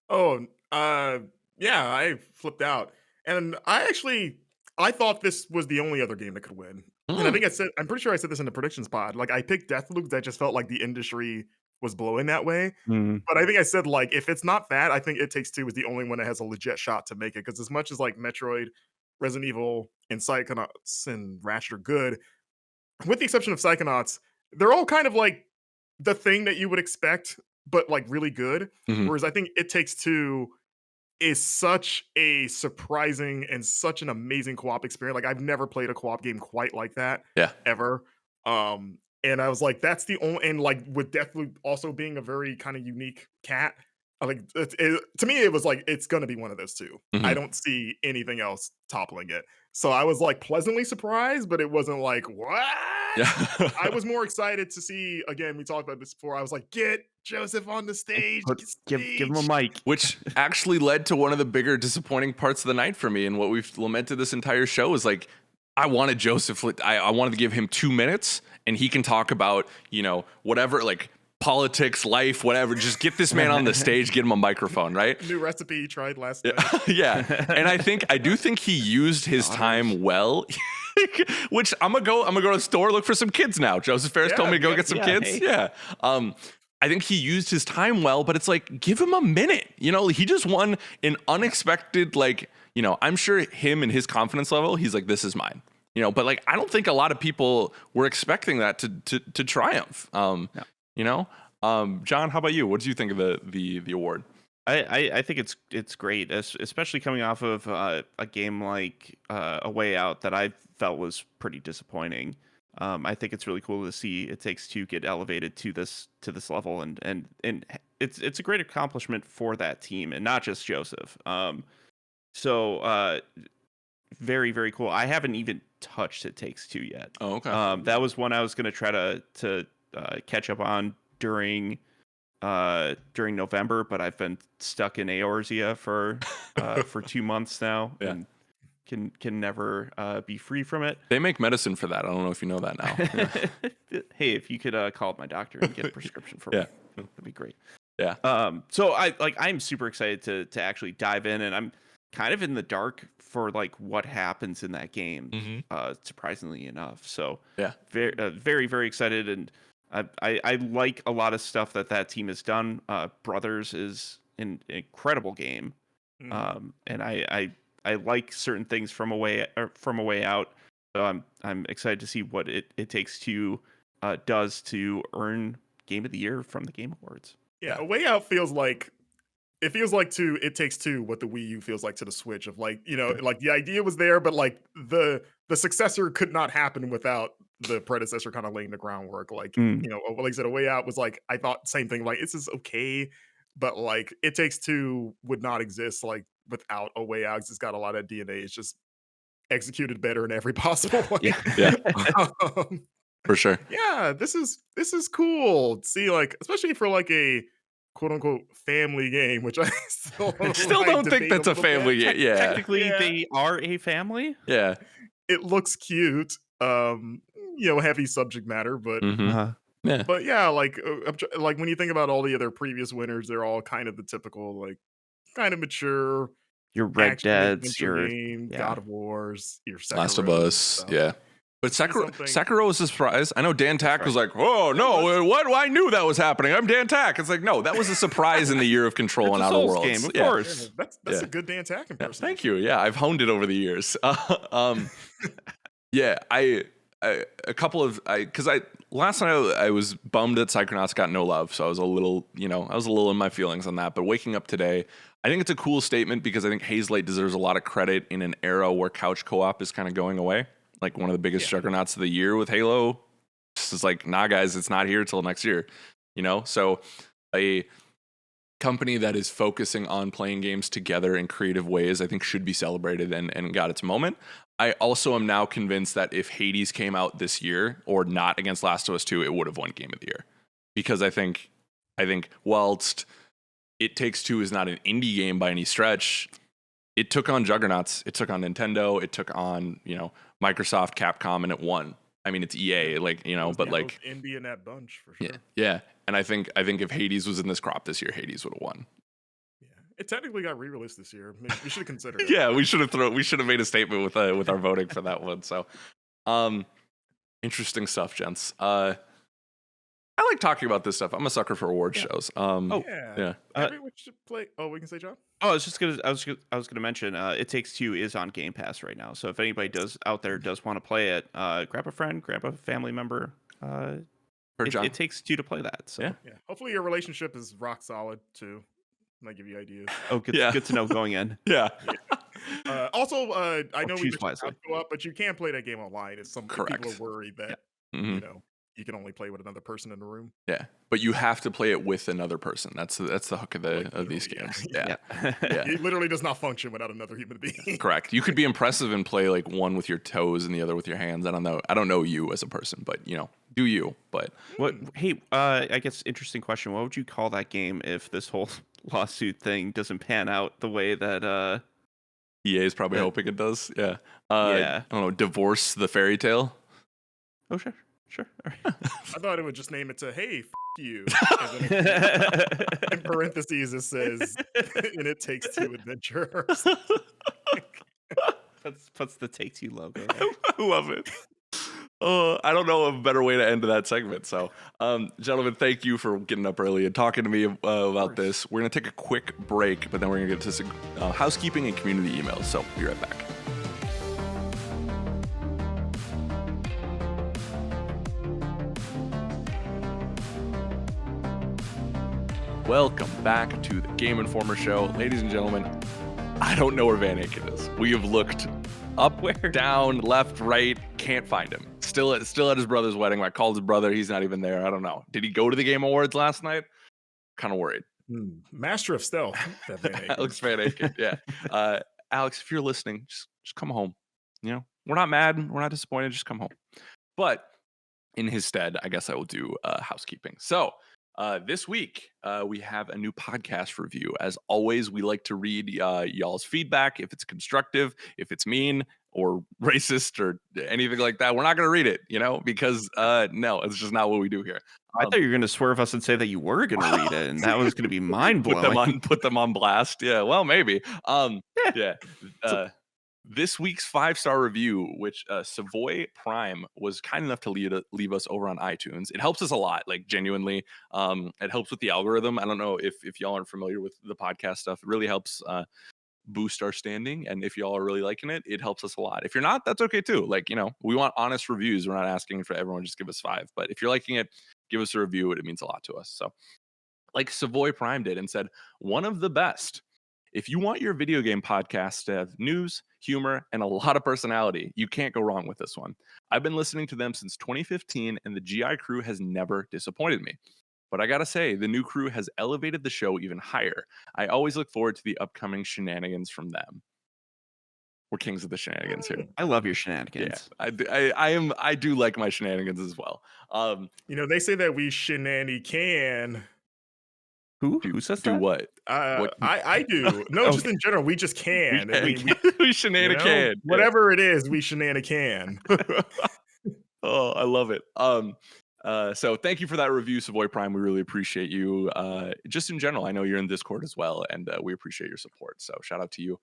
Oh, yeah, I flipped out, and I thought this was the only other game that could win. And I think I'm pretty sure I said this in the predictions pod. Like I picked Deathloop, that just felt like the industry was blowing that way. But I think I said, like, if it's not that, I think It Takes Two is the only one that has a legit shot to make it. Because as much as like Metroid, Resident Evil, and Psychonauts and Ratchet are good, with the exception of Psychonauts, they're all kind of like the thing that you would expect, but like really good. Whereas I think It Takes Two is such a surprising and such an amazing co-op experience. Like I've never played a co-op game quite like that. Yeah. Ever. And I was like, that's the only, and like with Deathloop also being a very kind of unique cat, to me, it was like, it's going to be one of those two. I don't see anything else toppling it. So I was like pleasantly surprised, but it wasn't like, what? Yeah. I was more excited to see, again, we talked about this before. I was like, get Joseph on the stage. Give him a mic. Which actually led to one of the bigger disappointing parts of the night for me. And what we've lamented this entire show is like, I wanted Joseph, I wanted to give him 2 minutes and he can talk about, whatever, like politics, life, whatever. Just get this man on the stage, get him a microphone, right? New recipe he tried last night. Yeah. And I do think he used his time well. Which I'm gonna go to the store, look for some kids now. Joseph Ferris told me to go get some kids. Hey. Yeah. I think he used his time well, but it's like, give him a minute. He just won an unexpected, I'm sure him and his confidence level, he's like, this is mine. But like, I don't think a lot of people were expecting that to triumph. John, how about you? What did you think of the award? I think it's great, especially coming off of a game like A Way Out that I felt was pretty disappointing. I think it's really cool to see It Takes Two get elevated to this level, and it's a great accomplishment for that team, and not just Joseph. So very, very cool. I haven't even touched It Takes Two yet. Oh, okay. That was one I was going to try to catch up on during November, but I've been stuck in Eorzea for 2 months now, and can never be free from it. They make medicine for that. I don't know if you know that now. Yeah. Hey, if you could call up my doctor and get a prescription for me, that'd be great. Yeah. So I'm super excited to actually dive in, and I'm kind of in the dark for like what happens in that game. Surprisingly enough, so yeah, very very very excited, and I like a lot of stuff that team has done. Brothers is an incredible game, and I like certain things from a way out. So I'm excited to see what it takes to does to earn Game of the Year from the Game Awards. Yeah, A Way Out feels like to It Takes Two what the Wii U feels like to the Switch. Of like, like the idea was there, but like the successor could not happen without the predecessor kind of laying the groundwork. Like, like I said, A Way Out was like, I thought same thing. Like, this is okay, but like It Takes Two would not exist like without A Way Out. It's got a lot of DNA. It's just executed better in every possible way. Yeah. For sure. Yeah, this is cool. See, like, especially for like a quote unquote family game, which I still don't think that's a family game. Yeah. Technically, they are a family. Yeah. It looks cute. Heavy subject matter, but yeah. But yeah, like when you think about all the other previous winners, they're all kind of the typical, like, kind of mature. Your Red Dead's, your game, God of Wars, your Sekiro, Last of Us. Yeah. But see something. Sekiro was a surprise. I know Dan Tack right. was like, "Oh no, what? I knew that was happening. I'm Dan Tack." It's like, no, that was a surprise in the year of Control It's and a Outer Souls Worlds. game, of Yeah. course. Yeah, that's Yeah. a good Dan Tack Yeah, impersonation. thank you. Yeah, I've honed it over the years. Yeah, a couple of because last night I was bummed that Psychonauts got no love, so I was a little in my feelings on that. But waking up today, I think it's a cool statement because I think Hazelight deserves a lot of credit in an era where couch co-op is kind of going away. Like one of the biggest juggernauts of the year with Halo, it's like, nah, guys, it's not here till next year. So a company that is focusing on playing games together in creative ways, I think should be celebrated and got its moment. I also am now convinced that if Hades came out this year or not against Last of Us 2, it would have won Game of the Year. Because I think whilst It Takes Two is not an indie game by any stretch, it took on juggernauts. It took on Nintendo. It took on, Microsoft, Capcom, and it won. I mean, it's EA, but indie in that bunch for sure. Yeah. And I think if Hades was in this crop this year, Hades would have won. Yeah, it technically got re-released this year. We should have considered it. Yeah, we should have made a statement with our voting for that one. So, interesting stuff, gents. I like talking about this stuff. I'm a sucker for award shows. Yeah. Yeah. We should play. Oh, we can say John. Oh, I was gonna mention. It Takes Two is on Game Pass right now. So if anybody does want to play it, grab a friend, grab a family member. It takes two to play that. So Yeah. Hopefully your relationship is rock solid too. Might give you ideas. Oh, good to know going in. Yeah. Also, I know we choose mentioned wisely. go up, but you can play that game online. If Correct. people are worried that Mhm. you can only play with another person in the room. Yeah, but you have to play it with another person. That's the hook of these games. Yeah. It literally does not function without another human being. Correct. You could be impressive and play like one with your toes and the other with your hands. I don't know you as a person, but do you? But What? Hey, I guess interesting question. What would you call that game if this whole lawsuit thing doesn't pan out the way that EA is probably hoping it does. Yeah. Yeah. I don't know. Divorce the fairy tale. Oh, sure. All right. I thought it would just name it to "Hey, you." And then in parentheses, it says, "And It Takes Two Adventure." Puts the Take Two logo. I love it. I don't know a better way to end that segment. So, gentlemen, thank you for getting up early and talking to me about this. We're going to take a quick break, but then we're going to get to some housekeeping and community emails. So, be right back. Welcome back to the Game Informer Show. Ladies and gentlemen, I don't know where Van Aken is. We have looked up, down, left, right, can't find him. Still at his brother's wedding. I called his brother. He's not even there. I don't know. Did he go to the Game Awards last night? Kind of worried. Master of Stealth. That Van Aken. Alex Van Aken, yeah. Alex, if you're listening, just come home. We're not mad. We're not disappointed. Just come home. But in his stead, I guess I will do housekeeping. So, this week, we have a new podcast review. As always, we like to read y'all's feedback. If it's constructive, if it's mean or racist or anything like that, we're not going to read it, because no, it's just not what we do here. I thought you were going to swerve us and say that you were going to read it, and that was going to be mind blowing. Put them on blast. Yeah, well, maybe. Yeah. This week's 5-star review, which Savoy Prime was kind enough to leave us over on iTunes. It helps us a lot, like genuinely. It helps with the algorithm. I don't know if y'all aren't familiar with the podcast stuff. It really helps boost our standing. And if y'all are really liking it, it helps us a lot. If you're not, that's okay too. Like, we want honest reviews. We're not asking for everyone to just give us 5. But if you're liking it, give us a review. It means a lot to us. So like Savoy Prime did and said, one of the best. If you want your video game podcast to have news, humor, and a lot of personality, you can't go wrong with this one. I've been listening to them since 2015, and the GI crew has never disappointed me. But I gotta say, the new crew has elevated the show even higher. I always look forward to the upcoming shenanigans from them. We're kings of the shenanigans here. I love your shenanigans. Yeah, I do like my shenanigans as well. They say that we can. Who says do that? what? I do. No, just in general, we just can. We shenanigan. Whatever it is, we shenanigan. Oh, I love it. So thank you for that review, Savoy Prime. We really appreciate you. Just in general, I know you're in Discord as well, and we appreciate your support. So shout out to you.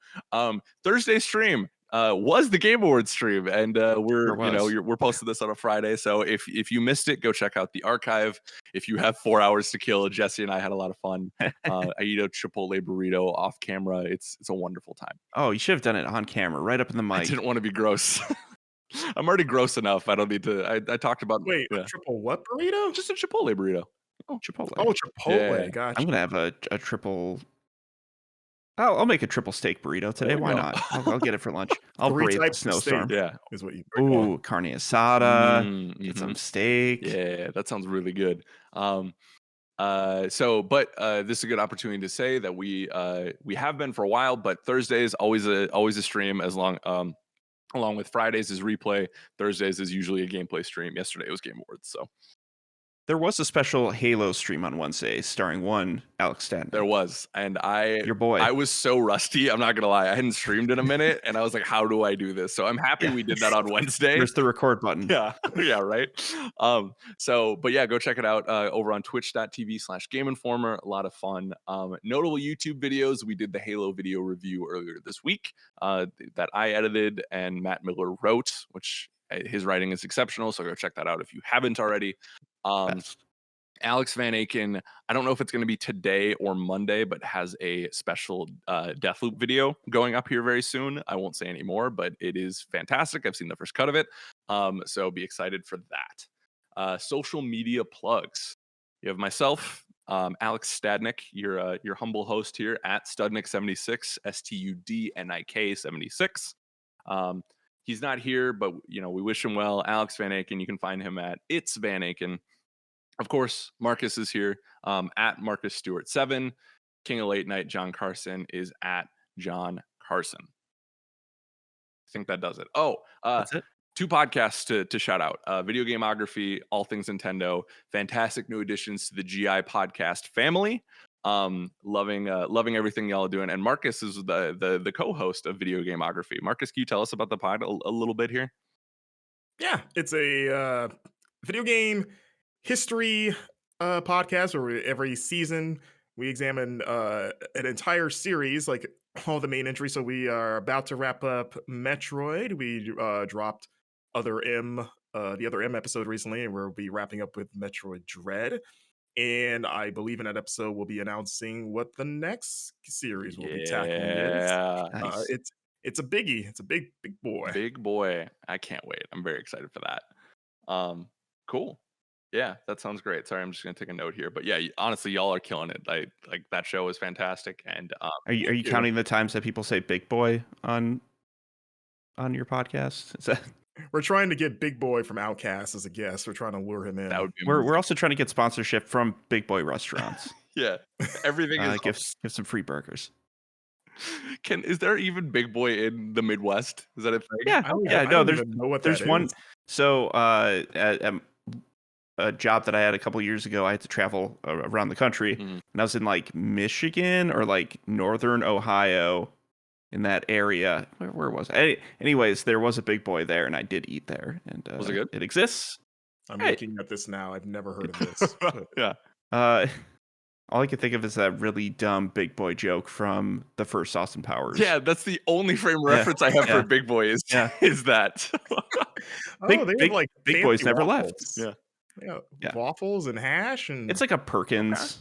Thursday stream. was the Game Awards stream, and Sure was. we're posting this on a Friday. So if you missed it, go check out the archive. If you have 4 hours to kill, Jesse and I had a lot of fun. I eat a Chipotle burrito off camera. It's a wonderful time. Oh, you should have done it on camera, right up in the I mic. didn't want to be gross. I'm already gross enough. I don't need to. I talked about Wait, a triple what burrito? just a Chipotle burrito. Oh, Chipotle. Oh, Chipotle. Yeah. Gotcha. I'm gonna have a triple. I'll make a triple steak burrito today. There you Why go. not? I'll get it for lunch. I'll 3 brave the types of steak. snowstorm. Yeah. Is what you. Ooh, carne asada. Get Mhm. some steak. Yeah, that sounds really good. This is a good opportunity to say that we have been for a while, but Thursdays always a stream along with Fridays is replay. Thursdays is usually a gameplay stream. Yesterday was Game Awards, so There was a special Halo stream on Wednesday starring one Alex Stadnick. there was, and Your boy. I was so rusty. I'm not gonna lie, I hadn't streamed in a minute, and I was like, "How do I do this?" So I'm happy we did that on Wednesday. Where's the record button? Yeah, yeah, right. But yeah, go check it out over on twitch.tv/Game Informer. A lot of fun. Notable YouTube videos. We did the Halo video review earlier this week that I edited and Matt Miller wrote, which his writing is exceptional. So go check that out if you haven't already. Best. Alex Van Aken, I don't know if it's going to be today or Monday, but has a special Deathloop video going up here very soon. I won't say any more, but it is fantastic. I've seen the first cut of it. So be excited for that. Social media plugs. You have myself, Alex Stadnick, your humble host here at Studnick76, STUDNIK 76. He's not here, but we wish him well. Alex Van Aken, you can find him at It's Van Aken. Of course, Marcus is here at Marcus Stewart 7. King of Late Night, John Carson is at John Carson. I think that does it. Oh, That's it. 2 podcasts to shout out. Video Gameography, All Things Nintendo. Fantastic new additions to the GI podcast family. Loving everything y'all are doing. And Marcus is the co-host of Video Gameography. Marcus, can you tell us about the pod a little bit here? Yeah, it's a video game history podcast where every season we examine an entire series, like all the main entries. So we are about to wrap up Metroid. We dropped the other M episode recently, and we'll be wrapping up with Metroid Dread. And I believe in that episode we'll be announcing what the next series will be tackling is. Nice. It's a biggie. It's a big boy. Big boy. I can't wait. I'm very excited for that. Cool. Yeah, that sounds great. Sorry, I'm just gonna take a note here. But yeah, honestly, y'all are killing it. Like that show is fantastic. And Are you counting the times that people say "big boy" on your podcast? Is that... We're trying to get Big Boy from Outcast as a guest. We're trying to lure him in. that would be We're also trying to get sponsorship from Big Boy restaurants. yeah. Everything is Give some free burgers. Is there even Big Boy in the Midwest? Is that a thing? Yeah, I no, don't even know what there's that one. is. So at a job that I had a couple years ago, I had to travel around the country, Mhm. and I was in like Michigan or like northern Ohio, in that area. Where was I? Anyways, there was a Big Boy there, and I did eat there. And Was it good? It exists. I'm Hey. looking at this now. I've never heard of this. but- Yeah. All I could think of is that really dumb Big Boy joke from the first Austin Powers. Yeah, that's the only frame reference I have yeah. for Big Boy is Yeah. is that. Oh, Big- they big- have like Big Boy's fancy never waffles. left. Yeah. Yeah. Waffles and hash and It's like a Perkins.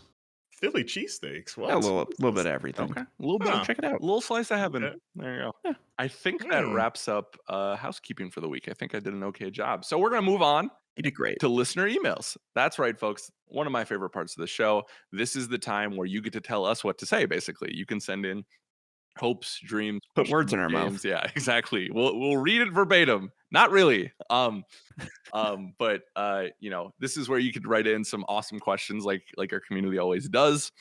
Philly cheesesteaks. What? Yeah, a little What is bit this? of everything. Okay. A little bit. Huh. Check it out. A little slice of heaven. Okay. There you go. Yeah. I think that wraps up housekeeping for the week. I think I did an okay job. So we're gonna move on You did great. to listener emails. That's right, folks. One of my favorite parts of the show. This is the time where you get to tell us what to say. Basically, you can send in hopes, dreams, Put words in questions, our mouth. games. Yeah, exactly. We'll read it verbatim. Not really. But this is where you could write in some awesome questions, like our community always does.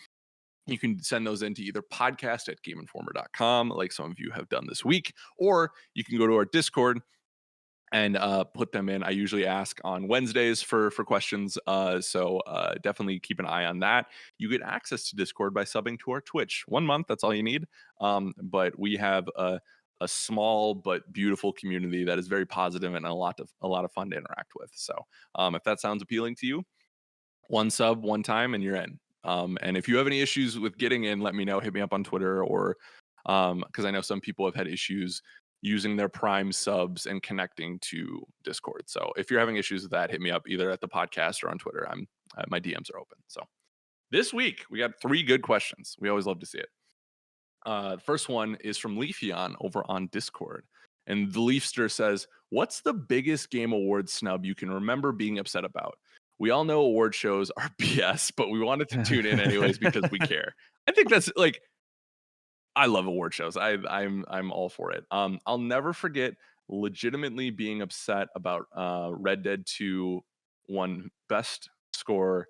You can send those into either podcast@gameinformer.com, like some of you have done this week, or you can go to our Discord and put them in. I usually ask on Wednesdays for questions, so definitely keep an eye on that. You get access to Discord by subbing to our Twitch. 1 month, that's all you need. But we have a small but beautiful community that is very positive and a lot of fun to interact with. So if that sounds appealing to you, 1 sub, 1 time, and you're in. And if you have any issues with getting in, let me know. Hit me up on Twitter, or because I know some people have had issues using their Prime subs and connecting to Discord. So if you're having issues with that, hit me up either at the podcast or on Twitter. My DMs are open. So this week we got 3 good questions. We always love to see it. The first one is from Leafeon over on Discord. And the Leafster says, "What's the biggest game award snub you can remember being upset about? We all know award shows are BS, but we wanted to tune in anyways because we care." I think that's like, I love award shows. I'm all for it. I'll never forget legitimately being upset about Red Dead 2 won best score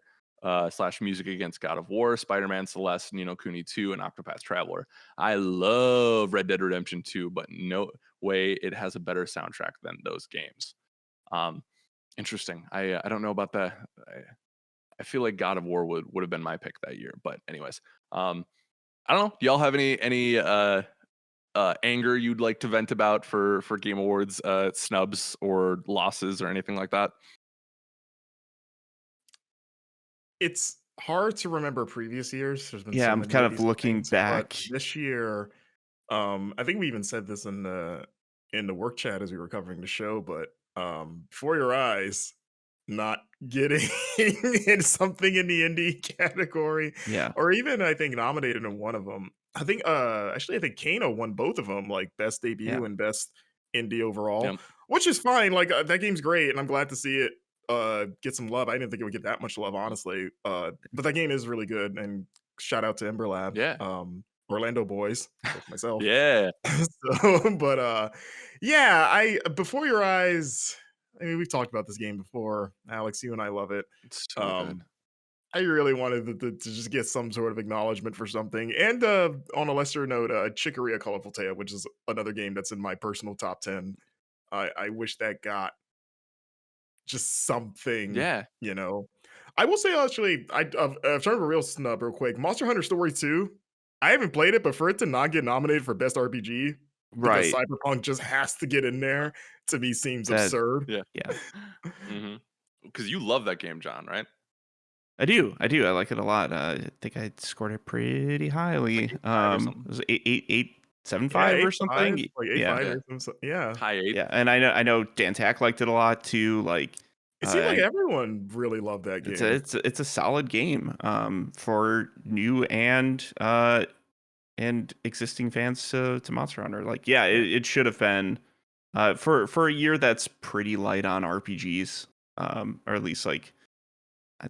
slash music against God of War, Spider-Man Celeste, Ni no Kuni 2, and Octopath Traveler. I love Red Dead Redemption 2, but no way it has a better soundtrack than those games. Interesting. I don't know about that. I feel like God of War would have been my pick that year. But anyways, I don't know. Do y'all have any anger you'd like to vent about for Game Awards snubs or losses or anything like that? It's hard to remember previous years. There's been Yeah, so I'm many kind of of these looking things, but back. this year, I think we even said this in the work chat as we were covering the show, but For Your Eyes not getting in something in the indie category, Yeah. or even I think nominated in one of them. I think actually I think Kano won both of them, like best debut Yeah. and best indie overall, Yep. which is fine. Like that game's great, and I'm glad to see it get some love. I didn't think it would get that much love, honestly. But that game is really good, and shout out to Ember Lab, Yeah. Orlando boys, like myself. Yeah. So, but yeah, Before Your Eyes. I mean, we've talked about this game before, Alex. You and I love it. It's so good. I really wanted to just get some sort of acknowledgement for something. And on a lesser note, Chicory: A Colorful Tale, which is another game that's in my personal top 10. I wish that got just something, Yeah. you know. I will say, actually, I've turned a real snub real quick. Monster Hunter Story 2, I haven't played it, but for it to not get nominated for Best RPG, because Right. Cyberpunk just has to get in there, to me seems That absurd. Yeah. yeah. Because you love that game, John, right? I do. I like it a lot. I think I scored it pretty highly. Like 8.5 or It something. was 8.75 Yeah, or 8.5, something. like Yeah. 8.5 Yeah. or something. Yeah. High 8. Yeah. And I know Dan Tack liked it a lot too. Like It seemed like I- everyone really loved that game. it's a solid game for new and existing fans to Monster Hunter. Like, yeah, it should have been for a year that's pretty light on RPGs, or at least like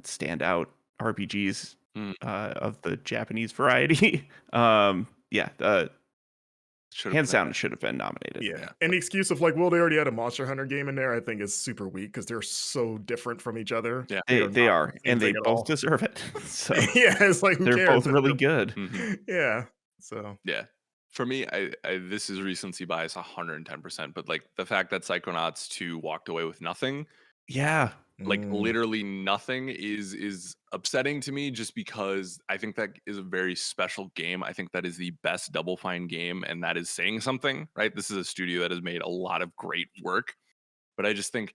standout RPGs of the Japanese variety. Yeah, Should've hands been down, it should have been nominated. Yeah. And the excuse of like, well, they already had a Monster Hunter game in there, I think is super weak because they're so different from each other. Yeah. They not are, the same and they thing at both all. deserve it. So Yeah, it's like who they're cares? both really good. Yeah. So Yeah. For me, I this is recency bias 110%, but like the fact that Psychonauts 2 walked away with nothing, Yeah, like literally nothing, is upsetting to me, just because I think that is a very special game. I think that is the best Double Fine game, and that is saying something, right? This is a studio that has made a lot of great work, but I just think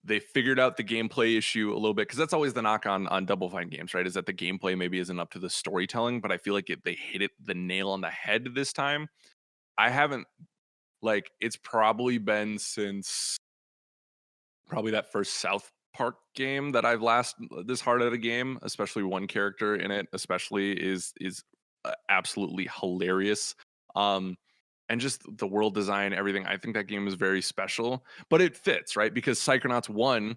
they figured out the gameplay issue a little bit, because that's always the knock on Double Fine games, right? Is that the gameplay maybe isn't up to the storytelling, but I feel like they hit the nail on the head this time. I haven't, like, it's probably been since probably that first South Park game that I've laughed this hard at a game, especially one character in it, especially is absolutely hilarious. And just the world design, everything. I think that game is very special, but it fits, right? Because Psychonauts 1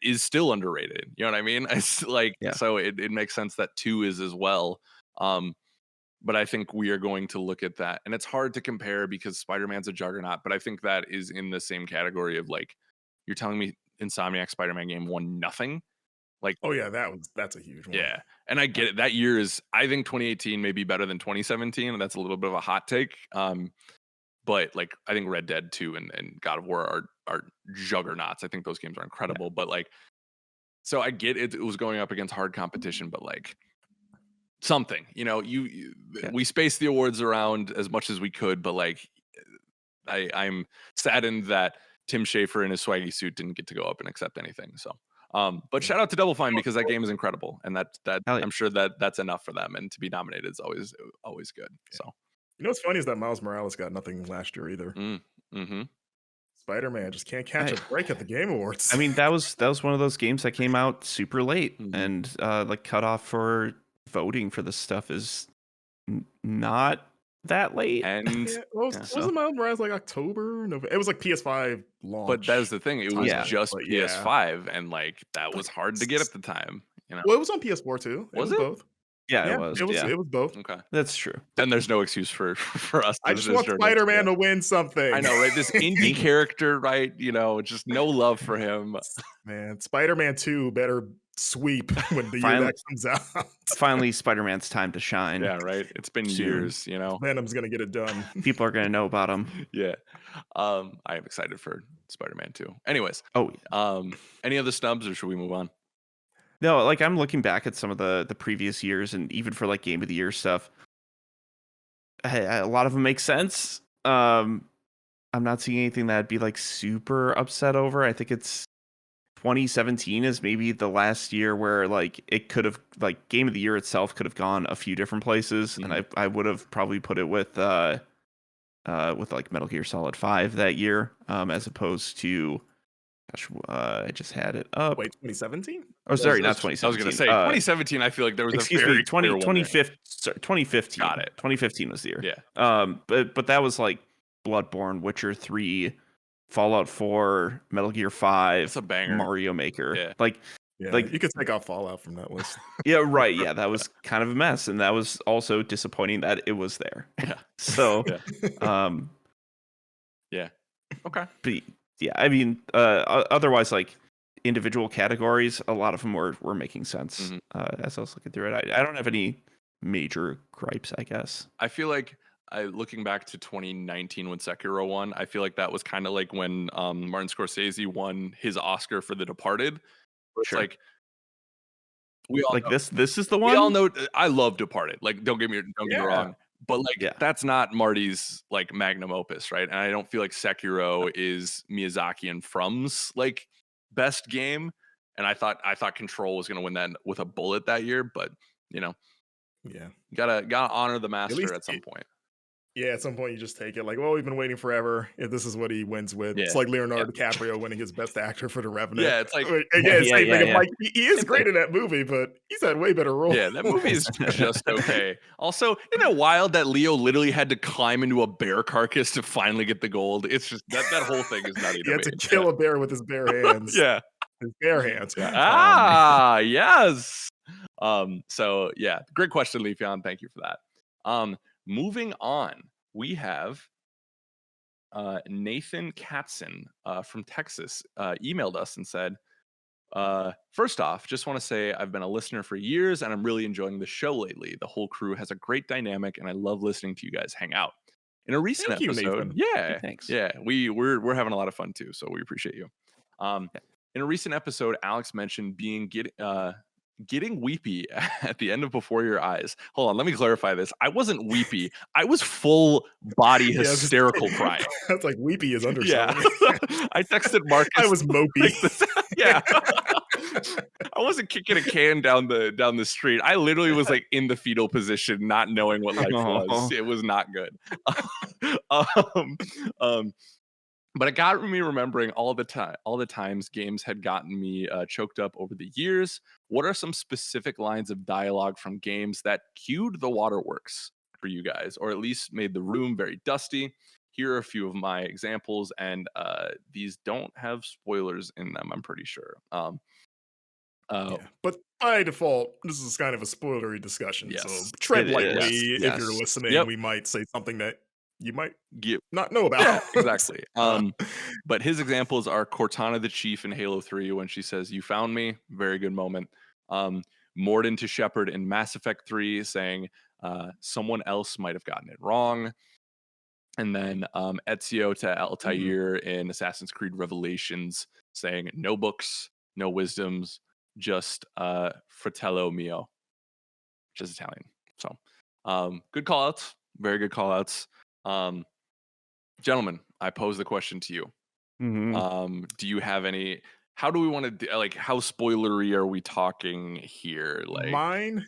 is still underrated. You know what I mean? It's like, Yeah. so it makes sense that 2 is as well. But I think we are going to look at that, and it's hard to compare because Spider-Man's a juggernaut, but I think that is in the same category of, like, you're telling me Insomniac Spider-Man game won nothing? Like, oh yeah, that's a huge one. yeah. And I get it. That year is, I think 2018 may be better than 2017, and that's a little bit of a hot take. But like, I think Red Dead 2 and God of War are juggernauts. I think those games are incredible. But like, so I get it. It was going up against hard competition, but like, something, we spaced the awards around as much as we could, but like, I'm saddened that Tim Schafer in his swaggy suit didn't get to go up and accept anything. So, but shout out to Double Fine, because that game is incredible, and that Hell yeah. I'm sure that's enough for them, and to be nominated is always good. So You know what's funny is that Miles Morales got nothing last year either. Mm-hmm. Spider-Man just can't catch I, a break at the Game Awards. I mean, that was one of those games that came out super late, Mhm. and like cutoff for voting for this stuff is not that late. And yeah, well, yeah. wasn't Miles Morales like October? November? It was like PS5 launch. But that was the thing. It was Yeah. just But yeah. PS5, and like that But was hard to get at the time. You know, well, it was on PS4 too. It was was it? both. Yeah, Yeah, it was. it was. Yeah, It was both. Okay. that's true. Then there's no excuse for for us. I as just want journalists. Spider-Man to win something. I know, right? This indie character, right? You know, just no love for him. Man, Spider-Man 2 better sweep when the year Finally- that comes out. Finally, Spider-Man's time to shine. Yeah, right. It's been Soon. years. You know. Venom's gonna get it done. People are gonna know about him. Yeah. I am excited for Spider-Man 2. Anyways, Oh, any other snubs, or should we move on? no, like I'm looking back at some of the previous years, and even for like Game of the Year stuff, a lot of them make sense. I'm not seeing anything that I'd be like super upset over. I think it's 2017 is maybe the last year where like it could have like Game of the Year itself could have gone a few different places, and I would have probably put it with like Metal Gear Solid 5 that year, as opposed to, gosh, I just had it up. Wait, 2017? Oh, sorry, not I was 2017. going to say 2017. I feel like there was Excuse a very me, clear one there. 2015. Got it. 2015 was the year. Yeah. But that was like Bloodborne, Witcher 3, Fallout 4, Metal Gear 5, It's a banger. Mario Maker. Yeah. Like, Yeah, Like- you could take off Fallout from that list. yeah, right. Yeah, that was kind of a mess, and that was also disappointing that it was there. Yeah. So, Yeah. Okay. but yeah, I mean, otherwise, like individual categories, a lot of them were making sense. Mhm. As I was looking through it, I don't have any major gripes, I guess. I feel like looking back to 2019 when Sekiro won, I feel like that was kind of like when Martin Scorsese won his Oscar for The Departed. Where it's Sure. like we all Like know, this is the one. we all know I love Departed. Like don't get me Yeah. wrong, but like Yeah. that's not Marty's like magnum opus, right? And I don't feel like Sekiro is Miyazaki and From's like best game. And I thought Control was going to win that with a bullet that year, but you know, Yeah. you gotta honor the master least at some point. Yeah, at some point you just take it. Like, well, we've been waiting forever. If this is what he wins with, Yeah. it's like Leonardo DiCaprio winning his Best Actor for The Revenant. Yeah, it's like Again, Yeah, same yeah, thing. yeah. Like, he is great in that movie, but he's had way better roles. yeah, that movie is just okay. Also, isn't it wild that Leo literally had to climb into a bear carcass to finally get the gold? It's just that whole thing is nutty He to had me. to kill a bear with his bare hands. Yeah. His bare hands. Yes. So yeah, great question, Leafeon. Thank you for that. Moving on, we have Nathan Katzen from Texas emailed us and said, first off, just want to say I've been a listener for years and I'm really enjoying the show lately. The whole crew has a great dynamic and I love listening to you guys hang out. In a recent Thank you, episode, Nathan. Thanks. yeah, we're having a lot of fun too, so we appreciate you. In a recent episode, Alex mentioned getting weepy at the end of Before Your Eyes. Hold on, let me clarify this. I wasn't weepy. I was full body Yeah, I was just- hysterical crying. That's like weepy is underselling Yeah. it. I texted Marcus. I was mopey. like this- yeah. I wasn't kicking a can down the street. I literally was like in the fetal position, not knowing what life was. It was not good. But it got me remembering all the times games had gotten me choked up over the years. What are some specific lines of dialogue from games that cued the waterworks for you guys, or at least made the room very dusty? Here are a few of my examples, and these don't have spoilers in them, I'm pretty sure. Yeah. But by default, this is kind of a spoilery discussion. Yes. So tread It lightly is, if you're yes. listening. Yep. We might say something that you might Get, not know about. yeah, exactly. But his examples are Cortana the Chief in Halo 3 when she says, "You found me." Very good moment. Mordin to Shepard in Mass Effect 3 saying, "Someone else might have gotten it wrong." And then Ezio to Altair in Assassin's Creed Revelations saying, "No books, no wisdoms, just fratello mio," which is Italian. So good call outs. Very good call outs. Gentlemen, I pose the question to you. Mhm. Do you have any? How do we want to do? Like, how spoilery are we talking here? Like, Mine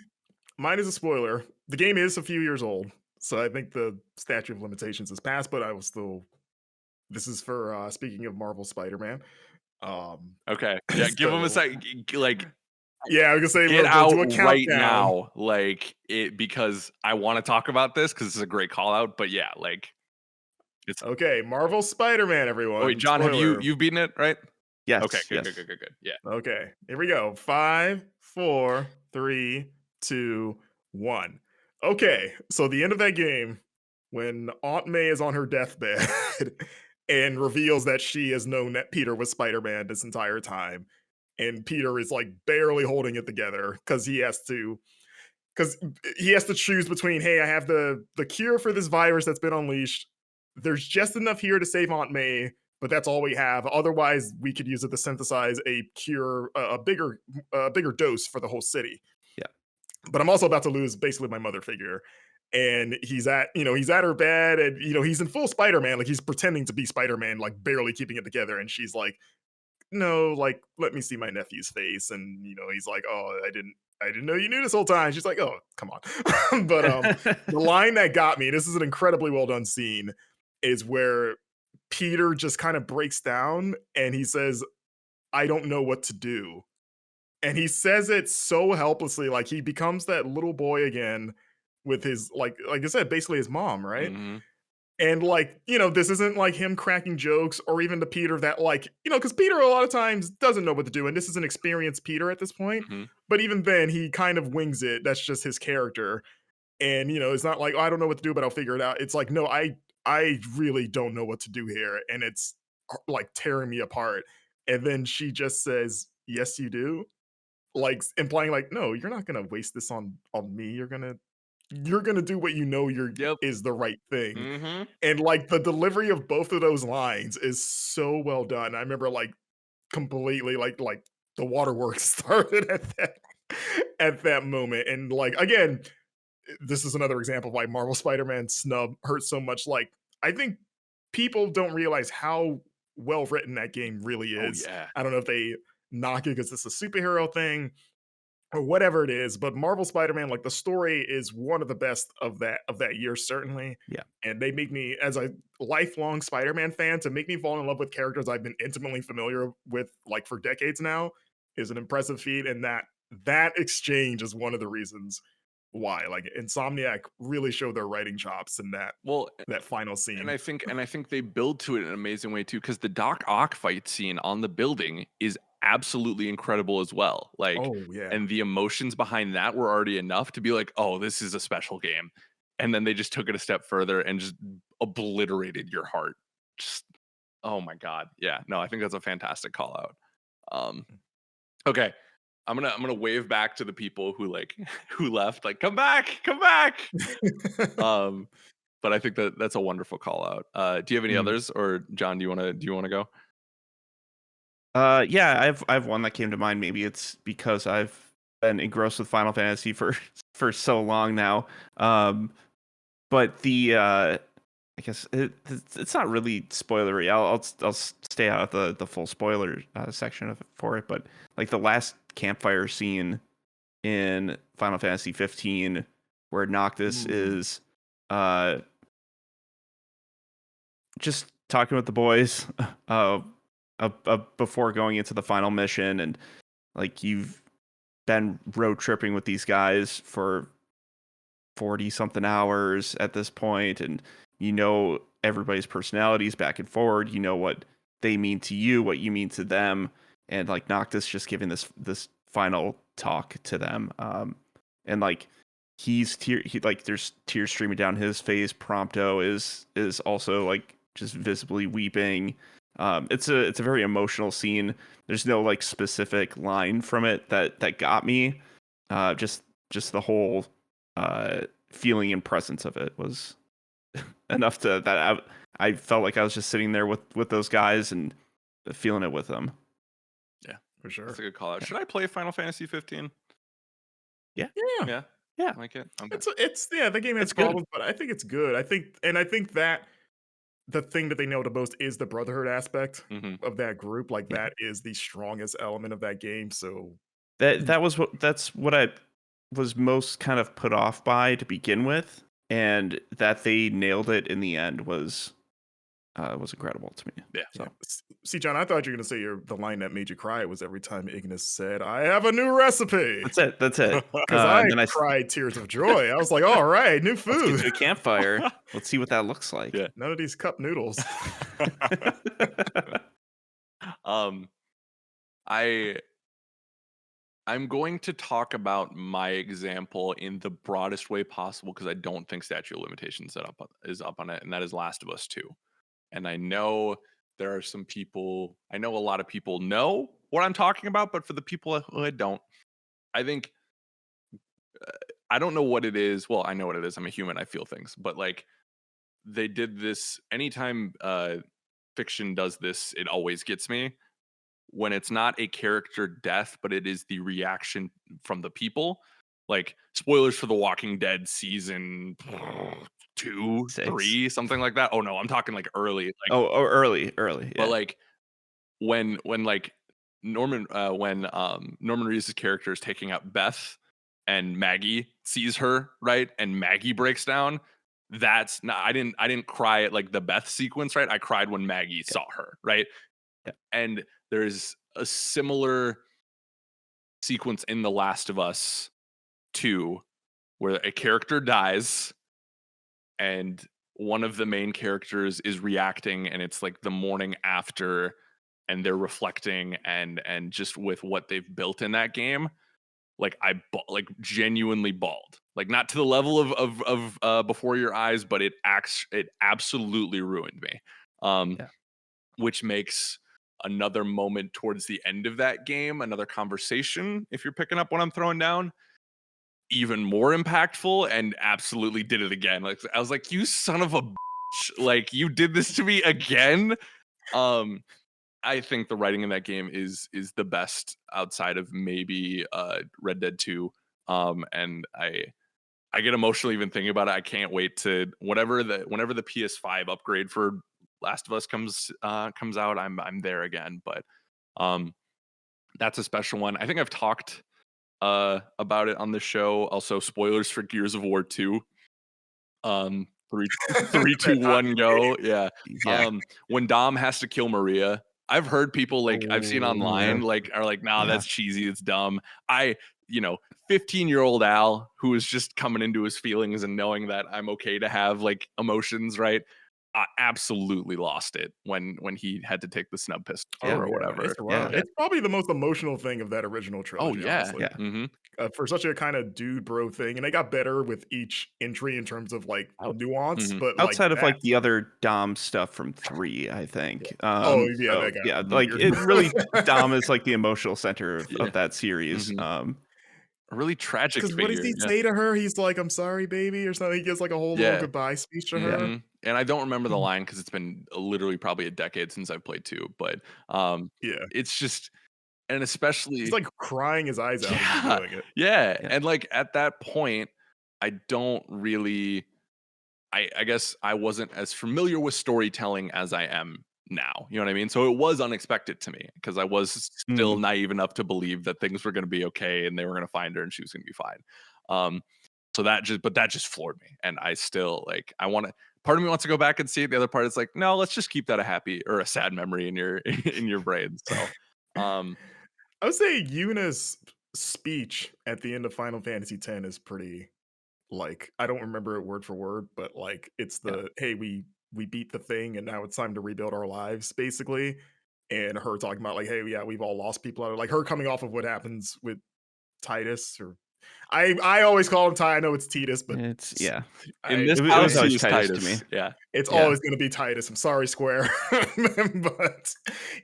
is a spoiler. The game is a few years old, So I think the statute of limitations is passed, but I will still. This is for speaking of Marvel Spider-Man. Okay. Yeah, give him a so second. Like, yeah, I was gonna say get we'll out do a right countdown. now. Like, it because I want to talk about this because it's a great call out. But yeah, like, it's. Okay, Marvel Spider-Man, Oh, wait, everyone. John, have Spoiler. you've beaten it, right? Okay, Yes, good, good, good, yes. good, good. Yeah. Okay, here we go. 5, 4, 3, 2, 1. Okay, so the end of that game, when Aunt May is on her deathbed and reveals that she has known that Peter was Spider-Man this entire time, and Peter is like barely holding it together because he has to choose between, hey, I have the cure for this virus that's been unleashed. There's just enough here to save Aunt May, but that's all we have. Otherwise, we could use it to synthesize a cure, a bigger dose for the whole city. Yeah. But I'm also about to lose basically my mother figure. And he's at her bed, and he's in full Spider-Man, like he's pretending to be Spider-Man, like barely keeping it together. And she's like, no, like, let me see my nephew's face. And he's like, oh, I didn't know you knew this whole time. She's like, oh, come on. But the line that got me, this is an incredibly well done scene, is where Peter just kind of breaks down and he says, I don't know what to do. And he says it so helplessly, like he becomes that little boy again with his, like I said, basically his mom, right? Mm-hmm. And like, this isn't like him cracking jokes or even to Peter that like, because Peter a lot of times doesn't know what to do. And this is an experienced Peter at this point. Mm-hmm. But even then, he kind of wings it. That's just his character. And, it's not like, oh, I don't know what to do, but I'll figure it out. It's like, no, I really don't know what to do here. And it's like tearing me apart. And then she just says, yes, you do. Like implying like, no, you're not going to waste this on me. You're going to do what Yep. is the right thing. Mm-hmm. And like the delivery of both of those lines is so well done. I remember like completely like the waterworks started at that moment. And like again, this is another example of why Marvel Spider-Man snub hurts so much. Like I think people don't realize how well written that game really Oh is. yeah. I don't know if they knock it because it's a superhero thing or whatever it is, but Marvel Spider-Man, like the story is one of the best of that year, certainly. Yeah. And they make me, as a lifelong Spider-Man fan, to make me fall in love with characters I've been intimately familiar with like for decades now is an impressive feat. And that exchange is one of the reasons why. Like Insomniac really showed their writing chops in Well, that final and scene. I think they build to it in an amazing way too, because the Doc Ock fight scene on the building is absolutely incredible as well. Like, Oh yeah. and the emotions behind that were already enough to be like, oh, this is a special game. And then they just took it a step further and just obliterated your heart. Just, oh my god, yeah. No, I think that's a fantastic call out. Okay, I'm gonna wave back to the people who like who left. Like, come back, come back. But I think that's a wonderful call out. Do you have any Mm. others, or John? Do you want to go? Yeah, I've one that came to mind. Maybe it's because I've been engrossed with Final Fantasy for so long now. But the I guess it's not really spoilery. I'll stay out of the full spoiler section of it for it. But like the last campfire scene in Final Fantasy 15, where Noctis is just talking with the boys before going into the final mission, and like you've been road tripping with these guys for 40 something hours at this point, and everybody's personalities back and forward, what they mean to you, what you mean to them, and like Noctis just giving this final talk to them, and like there's tears streaming down his face. Prompto is also like just visibly weeping. It's a very emotional scene. There's no like specific line from it that got me. Just the whole feeling and presence of it was enough that I felt like I was just sitting there with those guys and feeling it with them. Yeah, for sure. That's a good call out. Should I play Final Fantasy 15? Yeah. Yeah. Yeah. I like it. Okay. It's the game has It's good. problems, but I think it's good. I think that the thing that they nailed the most is the brotherhood aspect of that group. Like that is the strongest element of that game. So that's what I was most kind of put off by to begin with. and that they nailed it in the end was incredible to me. Yeah. So See, John, I thought you were gonna say the line that made you cry was every time Ignis said, "I have a new recipe," that's it. That's it. because I And then cried tears of joy. I was like, "All right, new let's get food." to a campfire. Let's see what that looks like. Yeah. None of these cup noodles. um, I I'm going to talk about my example in the broadest way possible because I don't think statute of limitations is up on it, and that is Last of Us 2. And I know there are some people, I know a lot of people know what I'm talking about, but for the people who don't, I think I don't know what it is. Well, I know what it is. I'm a human. I feel things, but like they did this anytime fiction does this, it always gets me when it's not a character death, but it is the reaction from the people. Like spoilers for The Walking Dead season 2, 6. 3, something like that. Oh no, I'm talking like early. Like, early. but Yeah. like when like Norman Norman Reedus' character is taking out Beth and Maggie sees her, right? And Maggie breaks down. That's not I didn't cry at like the Beth sequence, right? I cried when Maggie saw her, right? Yeah. And there's a similar sequence in The Last of Us 2 where a character dies and one of the main characters is reacting, and it's like the morning after, and they're reflecting and just with what they've built in that game. Like like genuinely bawled, like not to the level of Before Your Eyes, but it absolutely ruined me. Yeah. Which makes another moment towards the end of that game, another conversation, if you're picking up what I'm throwing down, even more impactful, and absolutely did it again. Like I was like, you son of a bitch, like you did this to me again. I think the writing in that game is the best outside of maybe Red Dead 2. And I get emotional even thinking about it. I can't wait to whenever the PS5 upgrade for Last of Us comes out, I'm there again. But that's a special one. I think I've talked about it on the show. Also, spoilers for Gears of War 2. 3, 2, 1, go. Yeah. Yeah. When Dom has to kill Maria, I've heard people like I've seen online yeah. like are like, nah, Yeah. that's cheesy, it's dumb. 15-year-old Al who is just coming into his feelings and knowing that I'm okay to have like emotions, right? I absolutely lost it when he had to take the snub pistol or whatever. It's rough. Yeah. It's probably the most emotional thing of that original Oh trilogy, yeah. honestly. Yeah. Mm-hmm. For such a kind of dude bro thing, and they got better with each entry in terms of like nuance. Mhm. But Outside of that, like the other Dom stuff from 3, I think. Oh, yeah, that guy. Yeah, like it really Dom is like the emotional center Yeah. of that series. Mhm. A really tragic Because what does figure. he say to her? He's like, "I'm sorry, baby," or something. He gives like a whole little Yeah. goodbye speech to Yeah. her. Mhm. And I don't remember the line because it's been literally probably a decade since I've played 2. But Yeah, it's just, and especially he's like crying his eyes out as he's yeah, doing it. yeah. Yeah. And like at that point, I don't really I guess I wasn't as familiar with storytelling as I am now. You know what I mean? So it was unexpected to me because I was still naive enough to believe that things were going to be okay and they were going to find her and she was going to be fine. So that just floored me. And I still like, part of me wants to go back and see it. The other part is like, no, let's just keep that a happy or a sad memory in your, in your brain. So, I would say Yuna's speech at the end of Final Fantasy X is pretty, like, I don't remember it word for word, but like it's the hey, we beat the thing and now it's time to rebuild our lives, basically. And her talking about like, hey, yeah, we've all lost people out of, like, her coming off of what happens with Titus, or I always call him Ty. I know it's Titus, but It's in this it was house, always he was Titus to Titus. me. Yeah. it's Yeah. always going to be Titus. I'm sorry, Square. But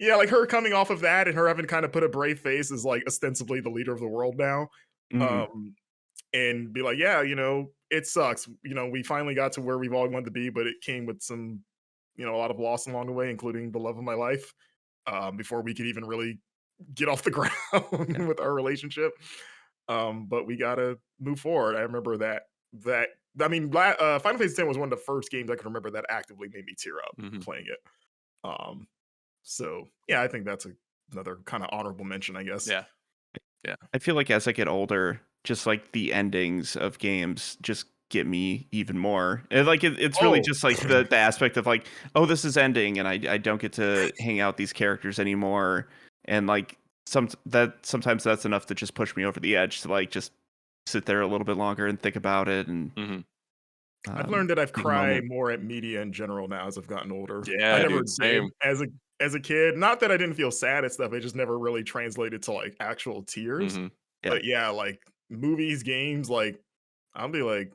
yeah, like her coming off of that and her having kind of put a brave face as like ostensibly the leader of the world now. Mhm. And be like, yeah, it sucks. We finally got to where we've all wanted to be, but it came with some, a lot of loss along the way, including the love of my life, before we could even really get off the ground with our relationship. But we gotta move forward. I remember that I mean, Final Fantasy X was one of the first games I can remember that actively made me tear up Mhm. playing it. Um, so yeah, I think that's another kind of honorable mention, I guess. Yeah. I feel like as I get older, just like the endings of games just get me even more. And like it's really Oh, just like the aspect of like, oh, this is ending, and I don't get to hang out with these characters anymore, and like sometimes that's enough to just push me over the edge to like just sit there a little bit longer and think about it and Mhm. I've learned that I've take a moment. cried more at media in general now as I've gotten older. I Yeah, never dude, did same. as a kid. Not that I didn't feel sad and stuff. It just never really translated to like actual tears. Mhm. Yeah. But yeah, like movies, games, like I'll be like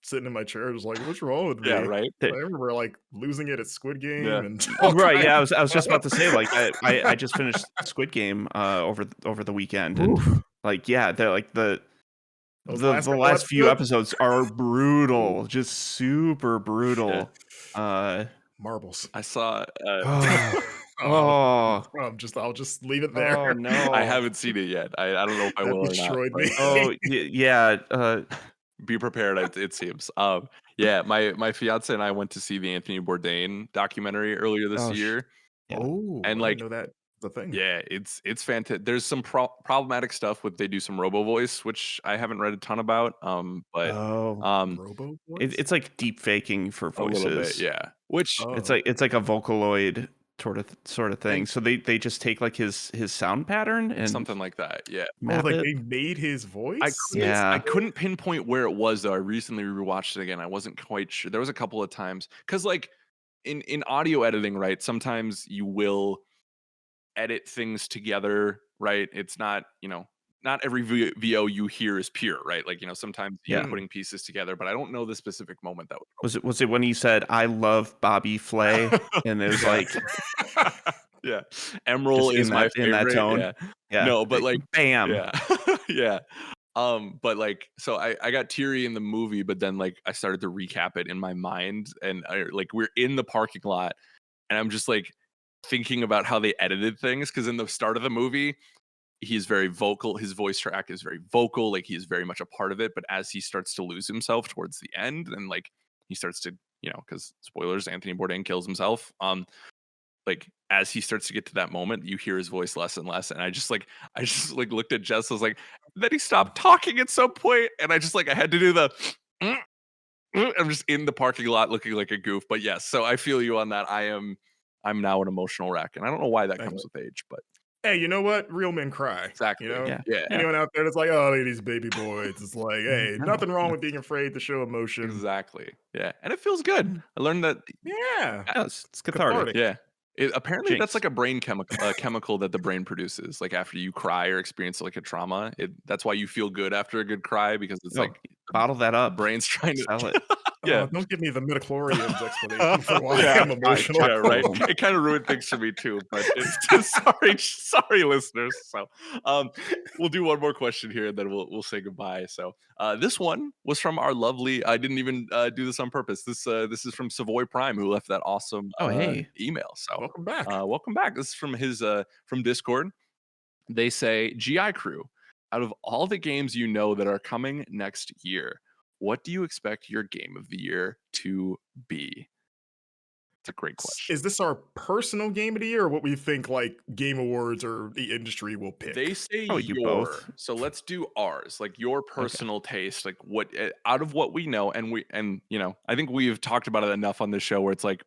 sitting in my chair, just like, what's wrong with Yeah, me? right? I remember like losing it at Squid Yeah. Game and all Right. kinds Yeah. of I was just stuff. about to say like I just finished Squid Game over the weekend, and Oof. like yeah, they're like Those the last couple last few episodes. episodes are Ooh, brutal, just super Yeah. brutal. Uh marbles. I saw, oh, Oh, oh, I'll just leave it there. oh I no. haven't seen it yet. I don't know if I That will or not, destroyed but me. Oh yeah. be prepared, it seems. Yeah, my fiancé and I went to see the Anthony Bourdain documentary earlier this Oh year, yeah. Oh, and, I didn't like, know that was a thing. yeah, it's fantastic. There's some problematic stuff with they do some robo voice, which I haven't read a ton about, but, Oh, um, Robo voice? it's like deep faking for a little bit, voices. yeah, which Oh, It's like a Vocaloid sort of thing. and So they just take like his sound pattern and something like that, yeah. oh, map like it. they made his voice, I Yeah. basically? couldn't pinpoint where it was, though. I recently rewatched it again. I wasn't quite sure. There was a couple of times because, like, in audio editing, right? Sometimes you will edit things together, right? It's not, not every VO you hear is pure, right? Like, sometimes you're Yeah. Mm. putting pieces together, but I don't know the specific moment that Was it when he said I love Bobby Flay, was. and it was Yeah. like Yeah. just Emerald is my in that favorite. tone? Yeah. Yeah. No, but like, Bam. yeah. Yeah. But like, so I got teary in the movie, but then like I started to recap it in my mind, and like we're in the parking lot, and I'm just like thinking about how they edited things because in the start of the movie, he's very vocal. His voice track is very vocal, like he's very much a part of it. But as he starts to lose himself towards the end, and like he starts to, because spoilers, Anthony Bourdain kills himself. Like as he starts to get to that moment, you hear his voice less and less, and I just like looked at Jess. I was like, then he stopped talking at some point, and I had to do the. I'm just in the parking lot looking like a goof, but yes. So I feel you on that. I'm now an emotional wreck, and I don't know why that I comes know. with age, but Hey, you know what? Real men cry. You exactly, know, Yeah. yeah, Yeah. anyone out there that's like, oh, look at these baby boys. It's like, hey, No. nothing wrong with being afraid to show emotion. exactly, yeah, and it feels good. I learned that. Yeah, Yeah, it's cathartic. cathartic. Yeah. Apparently, that's Jinx. like a brain chemical that the brain produces. Like after you cry or experience like a trauma, that's why you feel good after a good cry because it's Oh, like bottle that the up. brain's trying to. Sell it. Yeah, Don't give me the midichlorians explanation for why yeah, I'm emotional. yeah, right. It kind of ruined things for me too, but it's just sorry, listeners. So, we'll do one more question here, and then we'll say goodbye. So, this one was from our lovely. I didn't even do this on purpose. This is from Savoy Prime, who left that awesome Oh, hey. email. So, Welcome back. welcome back. This is from his from Discord. They say, GI Crew, out of all the games that are coming next year, what do you expect your game of the year to be? It's a great question. Is this our personal game of the year or what we think like Game Awards or the industry will They pick? say Probably do both. so let's do ours, like your Okay. personal taste, like what out of what we know, and I think we've talked about it enough on this show where it's like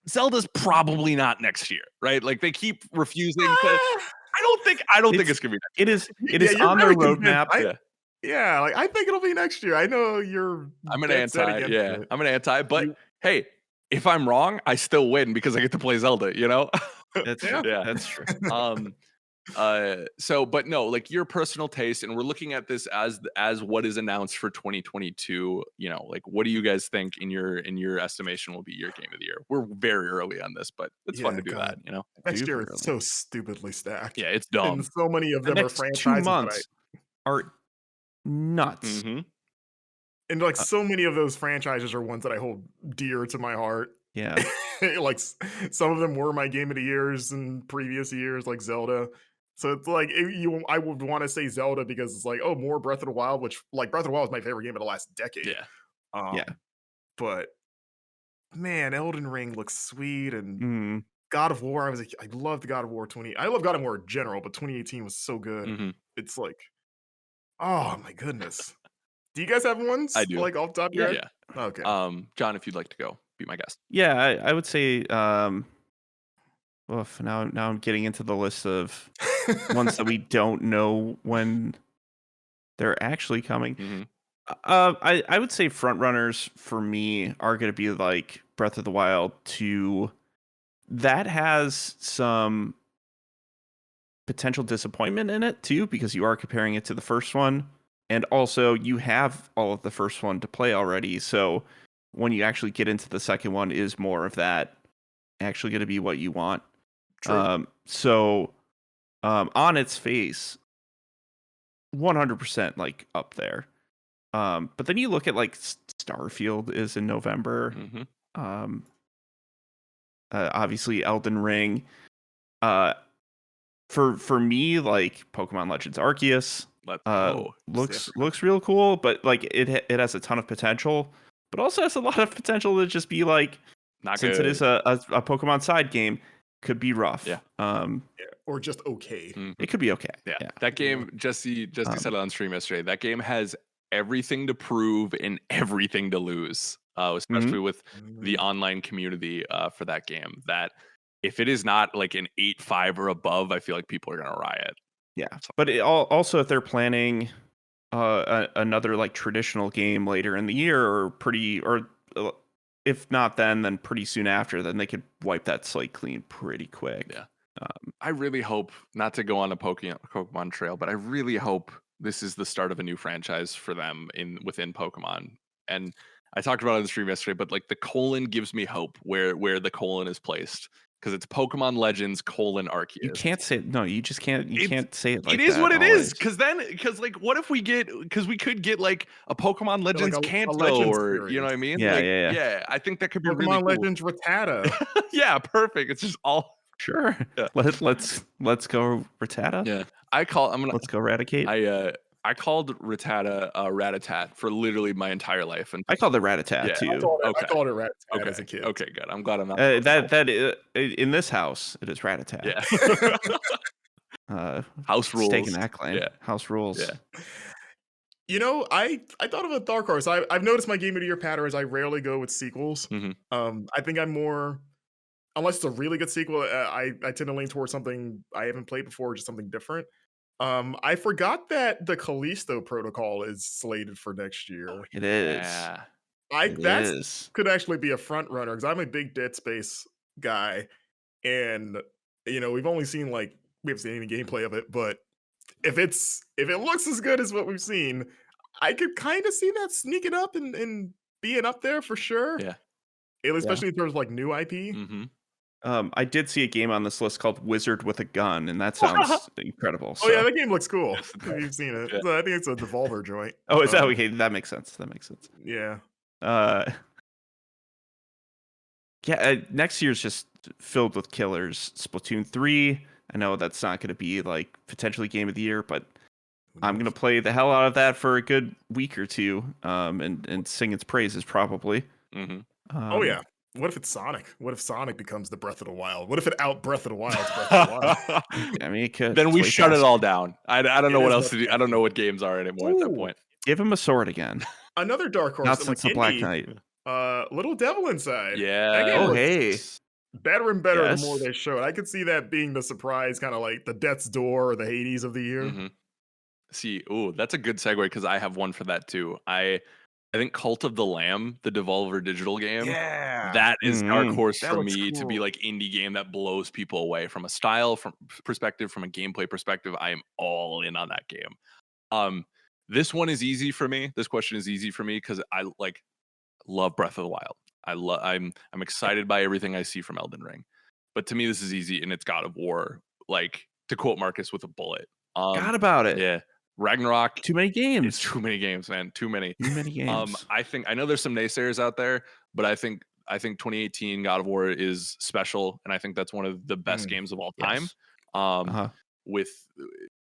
Zelda's probably not next year, right? Like they keep refusing to. Ah, I don't think It's it's gonna be next it is yeah, you're on their very convinced. roadmap. year. Yeah, like I think it'll be next year. I know you're I'm an dead set anti, against yeah. it. I'm an anti, but You, hey, if I'm wrong, I still win because I get to play Zelda, you know? That's yeah. true. Yeah. That's true. So but no, like your personal taste, and we're looking at this as what is announced for 2022, like what do you guys think in your estimation will be your game of the year? We're very early on this, but it's fun Yeah, to do God. that. Next year Super is early. so stupidly stacked. Yeah, it's And dumb. so many of The them are next 2 franchises that I months are nuts. Mm-hmm. and like Uh, so many of those franchises are ones that I hold dear to my heart. yeah. Like some of them were my game of the years in previous years, like Zelda. So it's like I would want to say Zelda because it's like, oh, more Breath of the Wild, which like Breath of the Wild is my favorite game of the last decade. Yeah. Yeah. But man, Elden Ring looks sweet, and Mm. God of War. I loved God of War 20. I love God of War in general, but 2018 was so good. Mm-hmm. It's like, oh my goodness, Do you guys have ones I do. like off the top of your Yeah. head? Okay. John, if you'd like to go, be my guest. Yeah, I would say. Oof, now I'm getting into the list of ones that we don't know when they're actually coming. Mm-hmm. I would say front runners for me are going to be like Breath of the Wild 2. That has some potential disappointment in it too, because you are comparing it to the first one, and also you have all of the first one to play already. So when you actually get into the second one, is more of that actually going to be what you want? True. On its face, 100% like up there. But then you look at like Starfield is in November. Mm-hmm. Obviously Elden Ring. For me, like Pokemon Legends Arceus Let's go. looks real cool, but like it has a ton of potential, but also has a lot of potential to just be like, Not since good. it is a Pokemon side game, could be rough. Yeah. Yeah, or just okay. It could be okay. Yeah. That game, Jesse said it on stream yesterday. That game has everything to prove and everything to lose, especially with the online community for that game. That if it is not like an 8.5 or above, I feel like people are gonna riot. Yeah, but also if they're planning another like traditional game later in the year, or if not then pretty soon after, then they could wipe that slate clean pretty quick. Yeah. I really hope, not to go on a Pokemon trail, but I really hope this is the start of a new franchise for them within Pokemon. And I talked about it on the stream yesterday, but like the colon gives me hope where the colon is placed, because it's Pokemon Legends : Arceus. You can't say no. You just can't. You can't say it like that. It is what it is. Always. Because like, what if we could get like a Pokemon Legends like a Kanto, Legends or you know what I series. mean? Yeah, Like, yeah. I think that could be Pokemon really cool. Legends Rattata. Yeah, perfect. It's just all. Sure. Yeah. Let's go Rattata. Yeah, let's go Raticate. I called Rattata Ratatat for literally my entire life, and I called it Ratatat too. I called it Rattata as a kid. Okay, good. I'm glad I'm not. In this house, it is Ratatat. Yeah. House rules. Taking that claim. Yeah. House rules. Yeah. You know, I thought of a dark horse. I've noticed my game of the year pattern is I rarely go with sequels. Mm-hmm. I think I'm more, unless it's a really good sequel, I tend to lean towards something I haven't played before, just something different. I forgot that the Callisto Protocol is slated for next year. Oh, it is. Yeah. That could actually be a front runner, because I'm a big Dead Space guy, and you know we haven't seen any gameplay of it, but if it looks as good as what we've seen, I could kind of see that sneaking up and being up there for sure. Yeah. Especially in terms of like new IP. Mm-hmm. I did see a game on this list called Wizard with a Gun, and that sounds incredible. Oh yeah, that game looks cool. If you've seen it. Yeah. So I think it's a Devolver joint. Oh, is that okay? That makes sense. Yeah. Next year's just filled with killers. Splatoon 3. I know that's not going to be like potentially game of the year, but I'm going to play the hell out of that for a good week or two, and sing its praises probably. Mm-hmm. Oh yeah. What if it's Sonic? What if Sonic becomes the Breath of the Wild? What if it out Breath of the Wild's Breath of the Wild? I mean, it could. Then we shut it all down. I don't know what else to do. much I don't know what games are anymore at that point. Give him a sword again. Another dark horse. Not since the Black indie, Knight. Little Devil Inside. Yeah. That game looks hey. better and better Yes. the more they show it. I could see that being the surprise, kind of like the Death's Door or the Hades of the year. Mm-hmm. See, that's a good segue, because I have one for that too. I think Cult of the Lamb, the Devolver Digital game, Yeah. that is dark horse That for looks me to be cool. like indie game that blows people away from a style perspective, from a gameplay perspective. I am all in on that game. This one is easy for me. This question is easy for me because I love Breath of the Wild. I'm excited by everything I see from Elden Ring. But to me, this is easy, and it's God of War. Like, to quote Marcus, with a bullet. Got about it. Yeah. Ragnarok. Too many games. It's too many games, man. Too many. Too many games. I know there's some naysayers out there, but I think 2018 God of War is special, and I think that's one of the best games of all time. Yes. With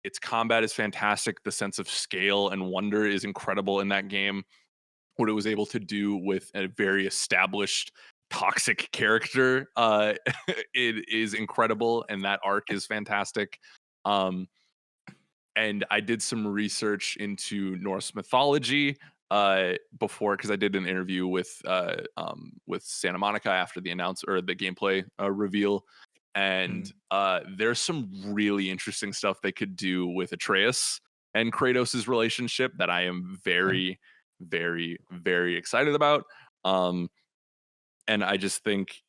its combat is fantastic. The sense of scale and wonder is incredible in that game. What it was able to do with a very established toxic character, it is incredible, and that arc is fantastic. And I did some research into Norse mythology. before, because I did an interview with Santa Monica after the gameplay reveal, and there's some really interesting stuff they could do with Atreus and Kratos' relationship that I am very, very, very excited about. And I just think,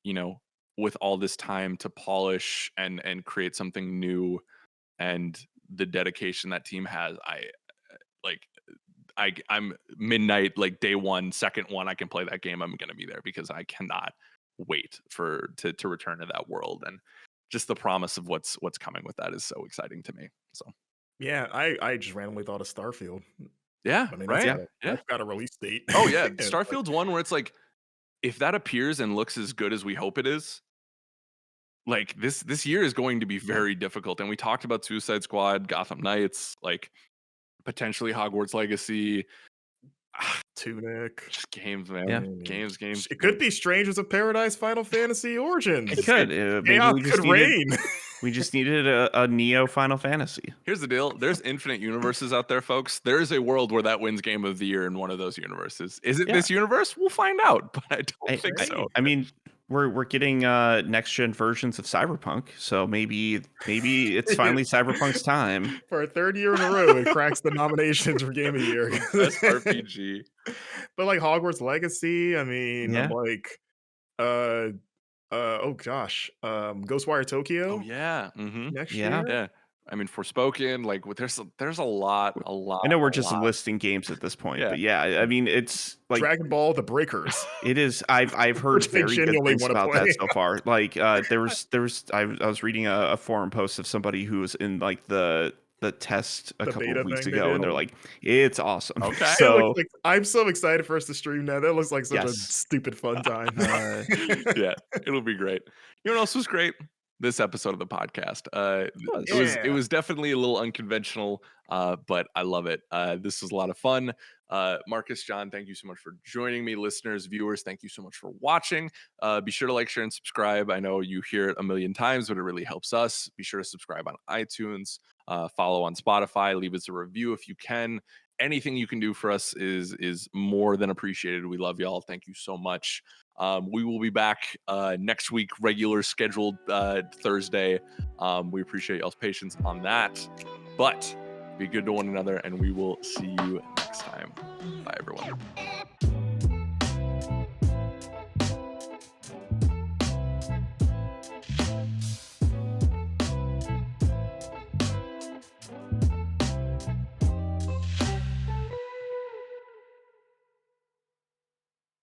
with all this time to polish and create something new, and the dedication that team has, I'm midnight, like day one, second one, I can play that game. I'm gonna be there because I cannot wait to return to that world, and just the promise of what's coming with that is so exciting to me. So Yeah, I just randomly thought of Starfield. yeah, I mean, right, yeah. that's got a release date. Oh yeah, And, like, Starfield's one where it's like, if that appears and looks as good as we hope it is, like this year is going to be very difficult. And we talked about Suicide Squad, Gotham Knights, like potentially Hogwarts Legacy. Tunic. Just games, man. Yeah. Games. It could be Strangers of Paradise Final Fantasy Origins. It could. Maybe Chaos we just could needed, reign. we just needed a Neo Final Fantasy. Here's the deal. There's infinite universes out there, folks. There is a world where that wins Game of the Year in one of those universes. Is it this universe? We'll find out, but I don't think so. I mean, we're getting next gen versions of Cyberpunk, so maybe it's finally Cyberpunk's time. For a third year in a row, it cracks the nominations for Game of the Year. Best RPG. But like Hogwarts Legacy, I mean, Yeah. like oh gosh, Ghostwire Tokyo Oh yeah. next Yeah. year. Yeah. I mean, Forspoken, like there's a lot. I know we're just listing games at this point, but yeah, I mean, it's like Dragon Ball The Breakers. it is. I've heard Which I very good genuinely things wanna about play. that so far. Like there was I was reading a forum post of somebody who was in like the test a The couple beta of weeks thing they ago, and did? they're like, it's awesome. Okay. It So looks like, I'm so excited for us to stream that. That looks like such a Yes. stupid fun time. Yeah, it'll be great. You know what else was great? This episode of the podcast. It was definitely a little unconventional, but I love it. This was a lot of fun. Marcus, John, thank you so much for joining me. Listeners, viewers, thank you so much for watching. Be sure to like, share, and subscribe. I know you hear it a million times, but it really helps us. Be sure to subscribe on iTunes, follow on Spotify, leave us a review if you can. Anything you can do for us is more than appreciated. We love y'all. Thank you so much. We will be back next week, regular scheduled Thursday. We appreciate y'all's patience on that. But be good to one another, and we will see you next time. Bye, everyone.